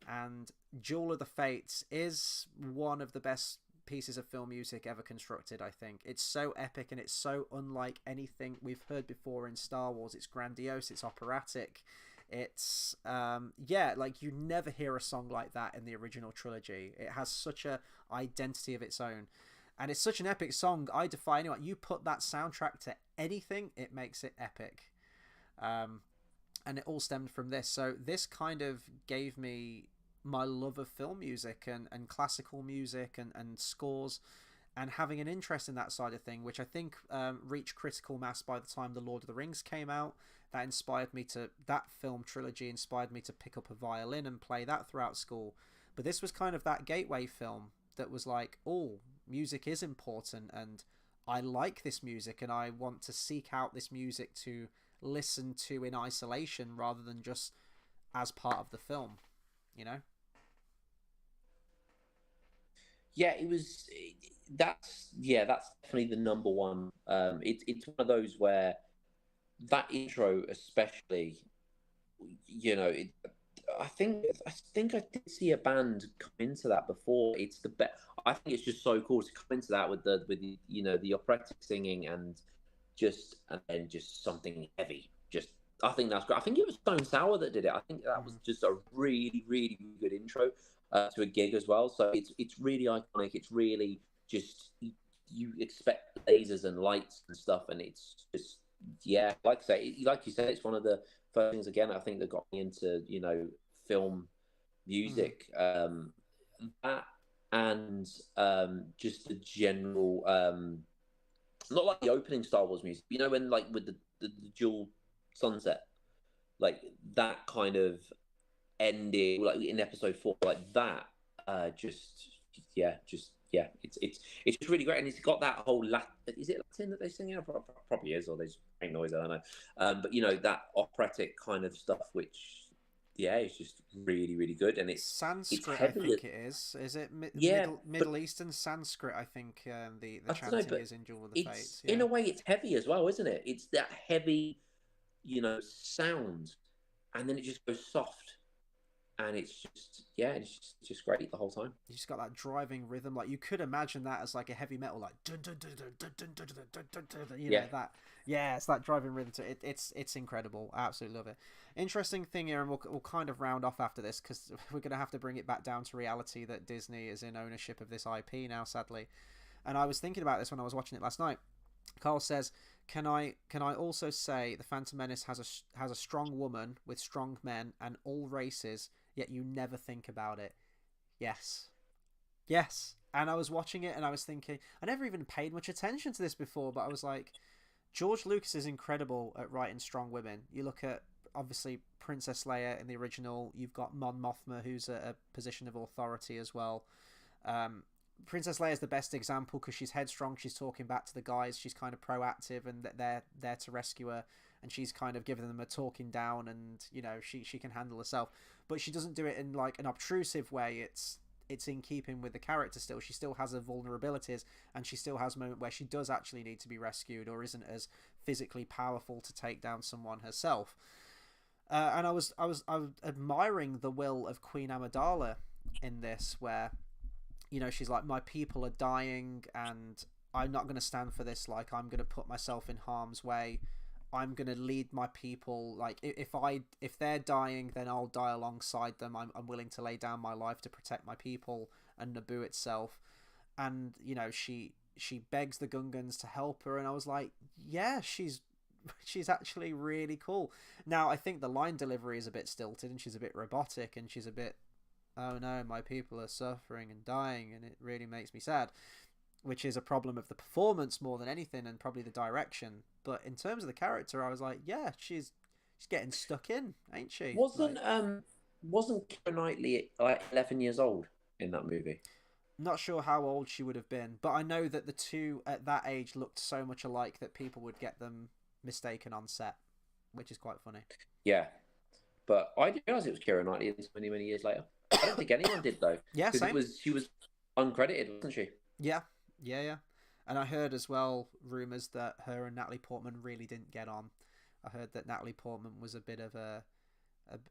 and Duel of the Fates is one of the best pieces of film music ever constructed. I think it's so epic, and it's so unlike anything we've heard before in Star Wars. It's grandiose, it's operatic, it's like you never hear a song like that in the original trilogy. It has such a identity of its own, and it's such an epic song. I defy anyone, you put that soundtrack to anything, it makes it epic. And it all stemmed from this, so this kind of gave me my love of film music and classical music and scores, and having an interest in that side of thing, which I think reached critical mass by the time the Lord of the Rings came out. That film trilogy inspired me to pick up a violin and play that throughout school. But this was kind of that gateway film that was like, oh, music is important, and I like this music, and I want to seek out this music to listen to in isolation rather than just as part of the film, you know? Yeah, that's definitely the number one. It's one of those where that intro, especially, I think I did see a band come into that before. It's the best. I think it's just so cool to come into that with the operatic singing and just something heavy. I think that's great. I think it was Stone Sour that did it. I think that was just a really, really good intro to a gig as well. So it's really iconic. It's really just you expect lasers and lights and stuff, and it's just like you said, it's one of the first things again I think that got me into film music. That and just the general not like the opening Star Wars music, when like with the dual sunset, like that kind of ending, like in episode 4, like that, it's just really great, and it's got that whole is it Latin that they sing out? Probably is, or they just make noise, I don't know. But that operatic kind of stuff, which it's just really, really good, and it's Sanskrit. It's I think it is. Is it Middle Eastern Sanskrit? I think the chanting is in Duel of the Fates. In a way, it's heavy as well, isn't it? It's that heavy, sound, and then it just goes soft. And it's just great the whole time. You just got that driving rhythm, like you could imagine that as like a heavy metal, like dun, dun, dun, dun, dun, dun, dun, dun, dun, dun, dun, know that. Yeah, it's that driving rhythm to it. It's incredible. I absolutely love it. Interesting thing here, and we'll kind of round off after this because we're gonna have to bring it back down to reality that Disney is in ownership of this IP now, sadly. And I was thinking about this when I was watching it last night. Carl says, "Can I also say the Phantom Menace has a strong woman with strong men and all races, yet you never think about it." Yes. And I was watching it and I was thinking, I never even paid much attention to this before, but I was like, George Lucas is incredible at writing strong women. You look at obviously Princess Leia in the original. You've got Mon Mothma, who's a position of authority as well. Princess Leia is the best example because she's headstrong. She's talking back to the guys. She's kind of proactive, and they're there to rescue her. And she's kind of giving them a talking down, and she can handle herself. But she doesn't do it in like an obtrusive way. It's in keeping with the character still. She still has her vulnerabilities, and she still has a moment where she does actually need to be rescued or isn't as physically powerful to take down someone herself. And I was admiring the will of Queen Amidala in this, where she's like, my people are dying and I'm not going to stand for this. Like, I'm going to put myself in harm's way. I'm going to lead my people. Like, if they're dying, then I'll die alongside them. I'm willing to lay down my life to protect my people and Naboo itself. And she begs the Gungans to help her, and I was like, yeah, she's actually really cool. Now I think the line delivery is a bit stilted and she's a bit robotic, and she's a bit, oh no, my people are suffering and dying, and it really makes me sad, which is a problem of the performance more than anything, and probably the direction. But in terms of the character, I was like, yeah, she's getting stuck in, ain't she? Wasn't Keira Knightley like 11 years old in that movie? Not sure how old she would have been, but I know that the two at that age looked so much alike that people would get them mistaken on set, which is quite funny. Yeah, but I didn't realise it was Keira Knightley until many years later. I don't think anyone did though. Yeah, same. She was uncredited, wasn't she? Yeah, yeah, yeah. And I heard as well rumors that her and Natalie Portman really didn't get on. I heard that Natalie Portman was a bit of a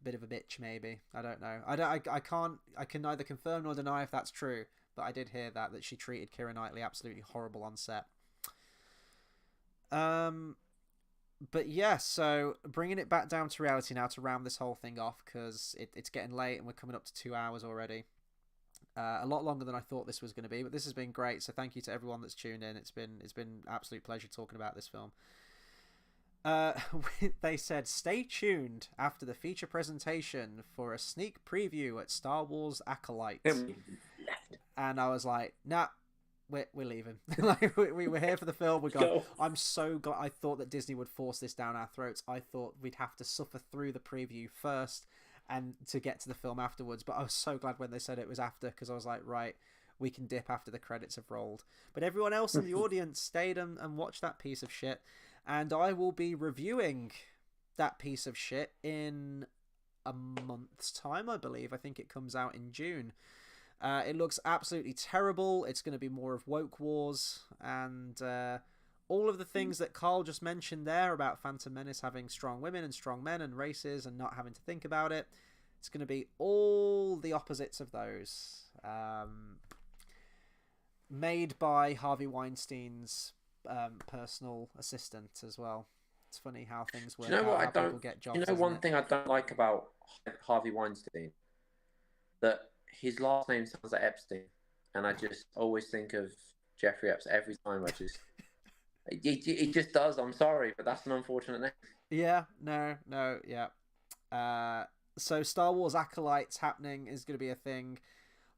bitch, maybe. I don't know. I can neither confirm nor deny if that's true, but I did hear that she treated Keira Knightley absolutely horrible on set. But yeah, so bringing it back down to reality now to round this whole thing off, because it's getting late and we're coming up to 2 hours already. A lot longer than I thought this was going to be, but this has been great. So thank you to everyone that's tuned in. It's been absolute pleasure talking about this film. They said, stay tuned after the feature presentation for a sneak preview at Star Wars Acolyte. And I was like, nah, we're leaving. Like we were here for the film. We're gone. I'm so glad. I thought that Disney would force this down our throats. I thought we'd have to suffer through the preview first and to get to the film afterwards. But I was so glad when they said it was after, because I was like, right, we can dip after the credits have rolled. But everyone else in the audience stayed and watched that piece of shit. And I will be reviewing that piece of shit in a month's time, I believe. I think it comes out in June. It looks absolutely terrible. It's going to be more of woke wars and all of the things that Carl just mentioned there about Phantom Menace having strong women and strong men and races and not having to think about it. It's going to be all the opposites of those. Made by Harvey Weinstein's personal assistant as well. It's funny how things work. Do you know what out, how people get jobs, you know one thing I don't like about Harvey Weinstein? That his last name sounds like Epstein, and I just always think of Jeffrey Epstein every time. It just does. I'm sorry, but that's an unfortunate name. Yeah, no, yeah. So Star Wars Acolytes happening is going to be a thing,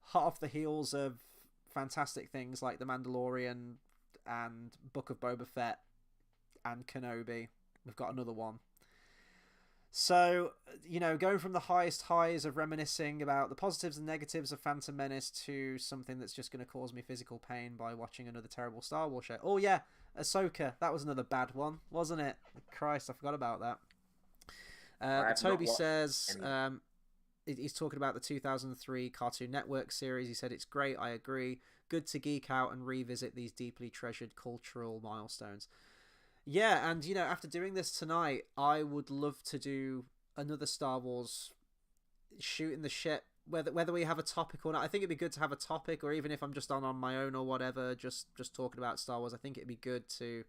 hot off the heels of fantastic things like The Mandalorian and Book of Boba Fett and Kenobi. We've got another one. So, you know, going from the highest highs of reminiscing about the positives and negatives of Phantom Menace to something that's just going to cause me physical pain by watching another terrible Star Wars show. Oh yeah, Ahsoka. That was another bad one, wasn't it? Christ, I forgot about that. Toby says he's talking about the 2003 Cartoon Network series. He said, it's great, I agree. Good to geek out and revisit these deeply treasured cultural milestones. Yeah, and, you know, after doing this tonight, I would love to do another Star Wars shooting the shit, whether we have a topic or not. I think it'd be good to have a topic, or even if I'm just on my own or whatever, just talking about Star Wars. I think it'd be good to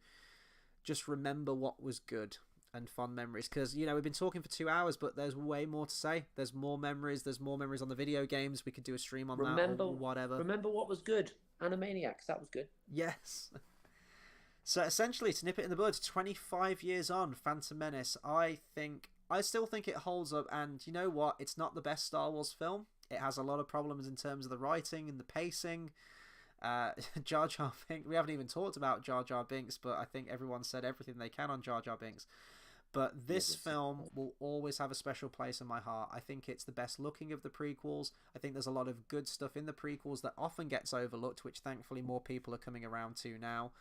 just remember what was good and fond memories, because, you know, we've been talking for 2 hours, but there's way more to say. There's more memories on the video games. We could do a stream on that or whatever. Remember what was good? Animaniacs, that was good. Yes. So essentially, to nip it in the bud, 25 years on, Phantom Menace, I still think it holds up. And you know what? It's not the best Star Wars film. It has a lot of problems in terms of the writing and the pacing. Jar Jar Binks. We haven't even talked about Jar Jar Binks, but I think everyone said everything they can on Jar Jar Binks. But this film will always have a special place in my heart. I think it's the best looking of the prequels. I think there's a lot of good stuff in the prequels that often gets overlooked, which thankfully more people are coming around to now.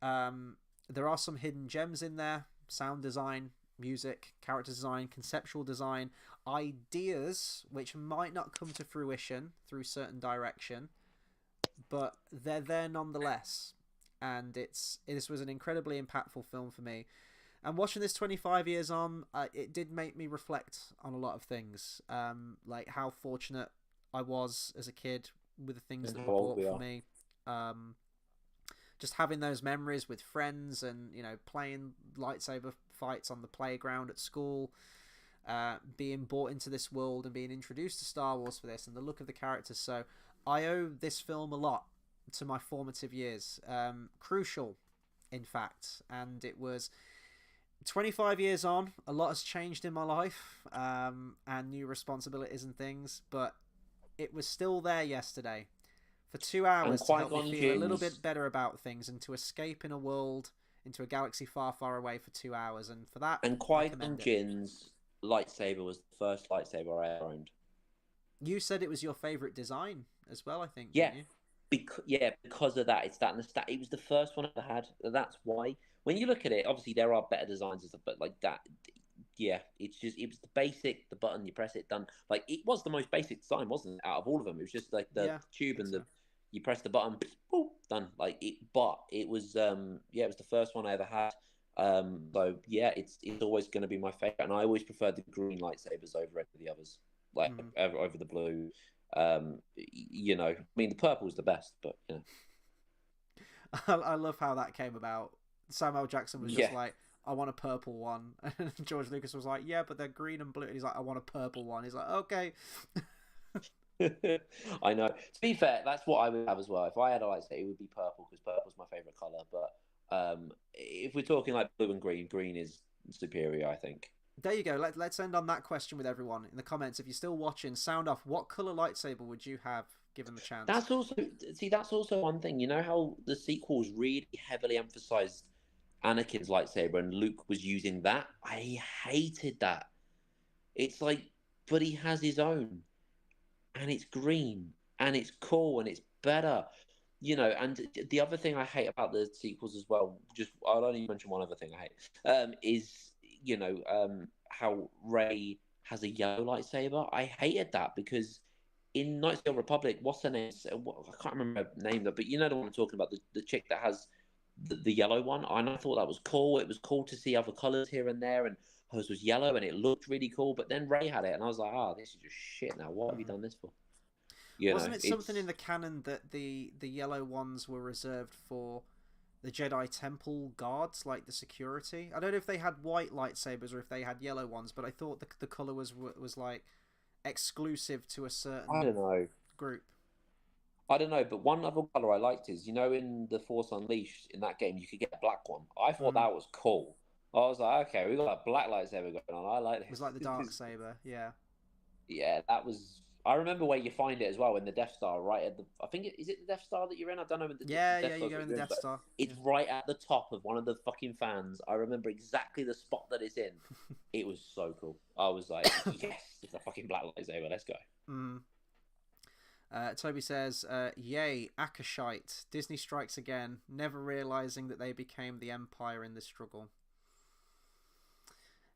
There are some hidden gems in there: sound design, music, character design, conceptual design, ideas which might not come to fruition through certain direction, but they're there nonetheless. And this was an incredibly impactful film for me. And watching this 25 years on, it did make me reflect on a lot of things, like how fortunate I was as a kid with the things that were bought for me. Just having those memories with friends and, you know, playing lightsaber fights on the playground at school, being brought into this world and being introduced to Star Wars for this and the look of the characters. So I owe this film a lot to my formative years. Crucial, in fact. And it was 25 years on. A lot has changed in my life, and new responsibilities and things, but it was still there yesterday. For 2 hours to help me feel a little bit better about things and to escape in a world into a galaxy far, far away for 2 hours. And for that, and Qui-Gon Jinn's lightsaber was the first lightsaber I ever owned. You said it was your favourite design as well, I think. Yeah, didn't you? Because of that. It's that it was the first one I ever had. That's why. When you look at it, obviously there are better designs and stuff, but like that, yeah, it was the basic, the button, you press it, done. Like, it was the most basic design, wasn't it, out of all of them? It was just like the tube and the You press the button, boop, done. Like it, but it was yeah, it was the first one I ever had. So yeah, it's always going to be my favorite, and I always prefer the green lightsabers over any of the others, like over the blue. You know, I mean, the purple's the best, but you know. I love how that came about. Samuel Jackson was just Yeah. like, I want a purple one. And George Lucas was like, yeah, but they're green and blue. And he's like, I want a purple one. He's like, okay. I know. To be fair, that's what I would have as well. If I had a lightsaber, it would be purple because purple's my favorite color. But if we're talking like blue and green, green is superior, I think. There you go. Let's end on that question with everyone in the comments. If you're still watching, sound off. What color lightsaber would you have given the chance? That's also one thing. You know how the sequels really heavily emphasized Anakin's lightsaber and Luke was using that? I hated that. It's like, but he has his own, and it's green, and it's cool, and it's better. You know, and the other thing I hate about the sequels as well, just I'll only mention one other thing I hate, is how Rey has a yellow lightsaber. I hated that because in Knights of the Old Republic, what's her name? I can't remember her name, but you know the one I'm talking about, the chick that has the yellow one. And I thought that was cool. It was cool to see other colors here and there, and hers was yellow, and it looked really cool. But then Rey had it, and I was like, this is just shit. Now, what have you done this for? Wasn't it something in the canon that the yellow ones were reserved for the Jedi Temple guards, like the security? I don't know if they had white lightsabers or if they had yellow ones, but I thought the color was like exclusive to a certain I don't know group. I don't know, but one other color I liked is, in the Force Unleashed in that game, you could get a black one. I thought that was cool. I was like, okay, we got a black lightsaber going on. I like this. It was like the dark saber, yeah. Yeah, that was. I remember where you find it as well in the Death Star, right at the. I think is it the Death Star that you're in? I don't know. Yeah, you go in the Death Star. It's right at the top of one of the fucking fans. I remember exactly the spot that it's in. It was so cool. I was like, yes, it's a fucking black lightsaber. Let's go. Toby says, yay, Akashite. Disney strikes again, never realizing that they became the Empire in this struggle.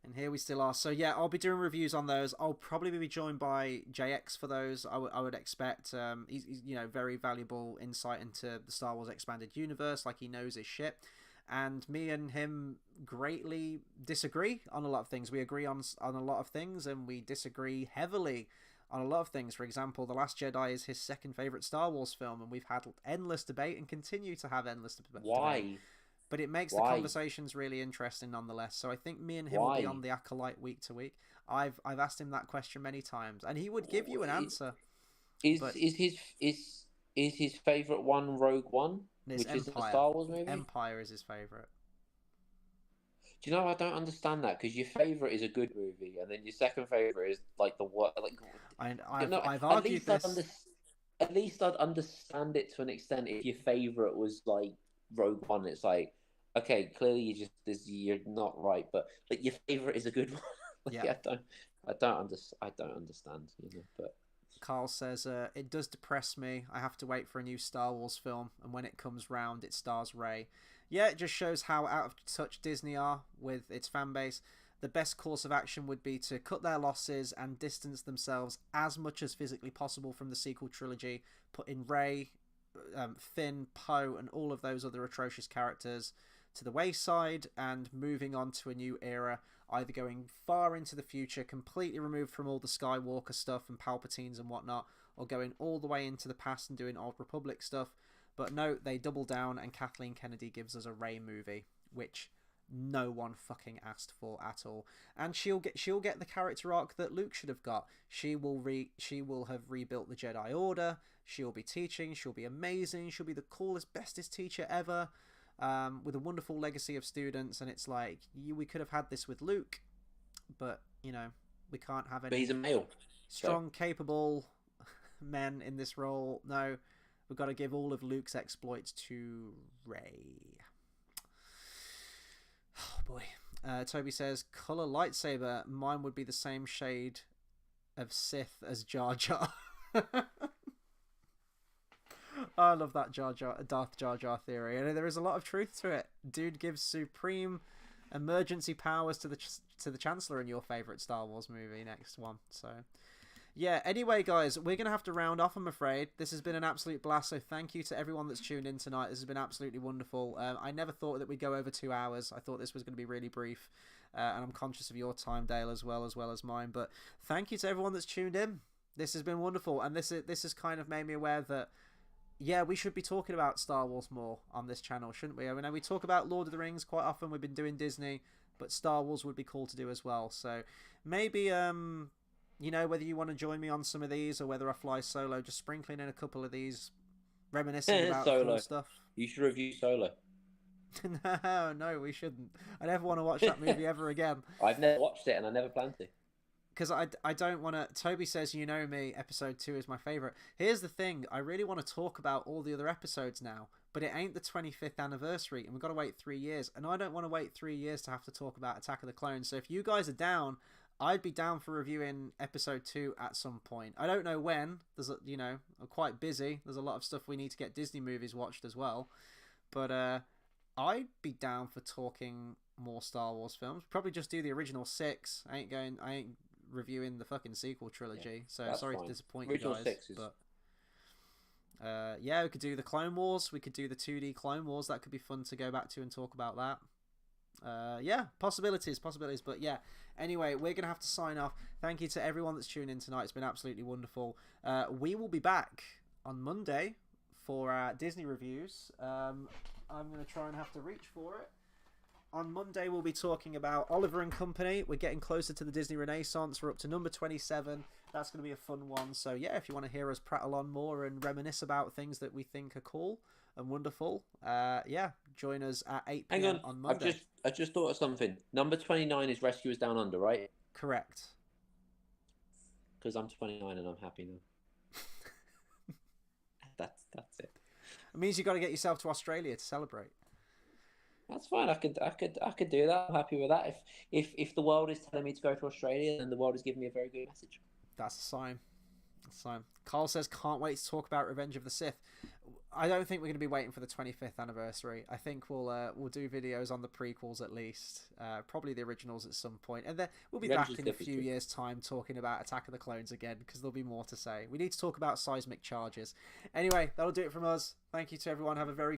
And here we still are. So yeah, I'll be doing reviews on those. I'll probably be joined by JX for those. I would expect. He's very valuable insight into the Star Wars expanded universe. Like, he knows his shit. And me and him greatly disagree on a lot of things. We agree on a lot of things, and we disagree heavily on a lot of things. For example, The Last Jedi is his second favorite Star Wars film, and we've had endless debate and continue to have endless debate. Why? But it makes the conversations really interesting nonetheless. So I think me and him will be on the Acolyte week to week. I've asked him that question many times, and he would give you an answer. Is his favorite one Rogue One, which is the Star Wars movie? Empire is his favorite. Do you know, I don't understand that, because your favorite is a good movie, and then your second favorite is like the what? Like, I've argued this. At least I'd understand it to an extent if your favorite was like Rogue One. It's like, okay, clearly you're not right, but like your favorite is a good one. Like, yeah. I don't understand, but. Carl says, it does depress me. I have to wait for a new Star Wars film, and when it comes round, it stars Rey. Yeah, it just shows how out of touch Disney are with its fan base. The best course of action would be to cut their losses and distance themselves as much as physically possible from the sequel trilogy, put in Rey, Finn, Poe, and all of those other atrocious characters to the wayside, and moving on to a new era, either going far into the future, completely removed from all the Skywalker stuff and Palpatines and whatnot, or going all the way into the past and doing Old Republic stuff. But no, they double down, and Kathleen Kennedy gives us a Rey movie, which no one fucking asked for at all. And she'll get the character arc that Luke should have got. She will have rebuilt the Jedi Order. She'll be teaching. She'll be amazing. She'll be the coolest, bestest teacher ever, with a wonderful legacy of students. And it's like, we could have had this with Luke, but we can't have any. But he's a male. Strong, capable men in this role. No, we've got to give all of Luke's exploits to Rey. Oh boy. Toby says, color lightsaber. Mine would be the same shade of Sith as Jar Jar. I love that Darth Jar Jar theory, and there is a lot of truth to it. Dude gives supreme emergency powers to the Chancellor in your favorite Star Wars movie, next one. So Yeah, anyway, guys, we're going to have to round off, I'm afraid. This has been an absolute blast, so thank you to everyone that's tuned in tonight. This has been absolutely wonderful. I never thought that we'd go over 2 hours. I thought this was going to be really brief, and I'm conscious of your time, Dale, as well as mine. But thank you to everyone that's tuned in. This has been wonderful, and this has kind of made me aware that, yeah, we should be talking about Star Wars more on this channel, shouldn't we? I mean, we talk about Lord of the Rings quite often. We've been doing Disney, but Star Wars would be cool to do as well. So maybe, you know, whether you want to join me on some of these or whether I fly solo, just sprinkling in a couple of these, reminiscing about cool stuff. You should review Solo. No, we shouldn't. I never want to watch that movie ever again. I've never watched it and I never plan to. Because I don't want to... Toby says, you know me, episode 2 is my favourite. Here's the thing. I really want to talk about all the other episodes now, but it ain't the 25th anniversary, and we've got to wait 3 years. And I don't want to wait 3 years to have to talk about Attack of the Clones. So if you guys are down, I'd be down for reviewing episode 2 at some point. I don't know when. You know, I'm quite busy. There's a lot of stuff we need to get Disney movies watched as well. But I'd be down for talking more Star Wars films. Probably just do the original 6. I ain't reviewing the fucking sequel trilogy, so sorry to disappoint you guys. But yeah, we could do the Clone Wars, we could do the 2D Clone Wars. That could be fun to go back to and talk about that. Yeah, possibilities. But yeah, anyway, we're gonna have to sign off. Thank you to everyone that's tuned in tonight. It's been absolutely wonderful. We will be back on Monday for our Disney reviews. I'm gonna try and have to reach for it. On Monday, we'll be talking about Oliver and Company. We're getting closer to the Disney Renaissance. We're up to number 27. That's going to be a fun one. So, yeah, if you want to hear us prattle on more and reminisce about things that we think are cool and wonderful, yeah, join us at 8 p.m. on Monday. I just thought of something. Number 29 is Rescuers Down Under, right? Correct. Because I'm 29 and I'm happy now. That's it. It means you've got to get yourself to Australia to celebrate. That's fine. I could do that. I'm happy with that. If the world is telling me to go to Australia, then the world is giving me a very good message. That's a sign. Carl says, can't wait to talk about Revenge of the Sith. I don't think we're going to be waiting for the 25th anniversary. I think we'll do videos on the prequels at least. Probably the originals at some point. And then we'll be back in a few years' time talking about Attack of the Clones again, because there'll be more to say. We need to talk about seismic charges. Anyway, that'll do it from us. Thank you to everyone. Have a very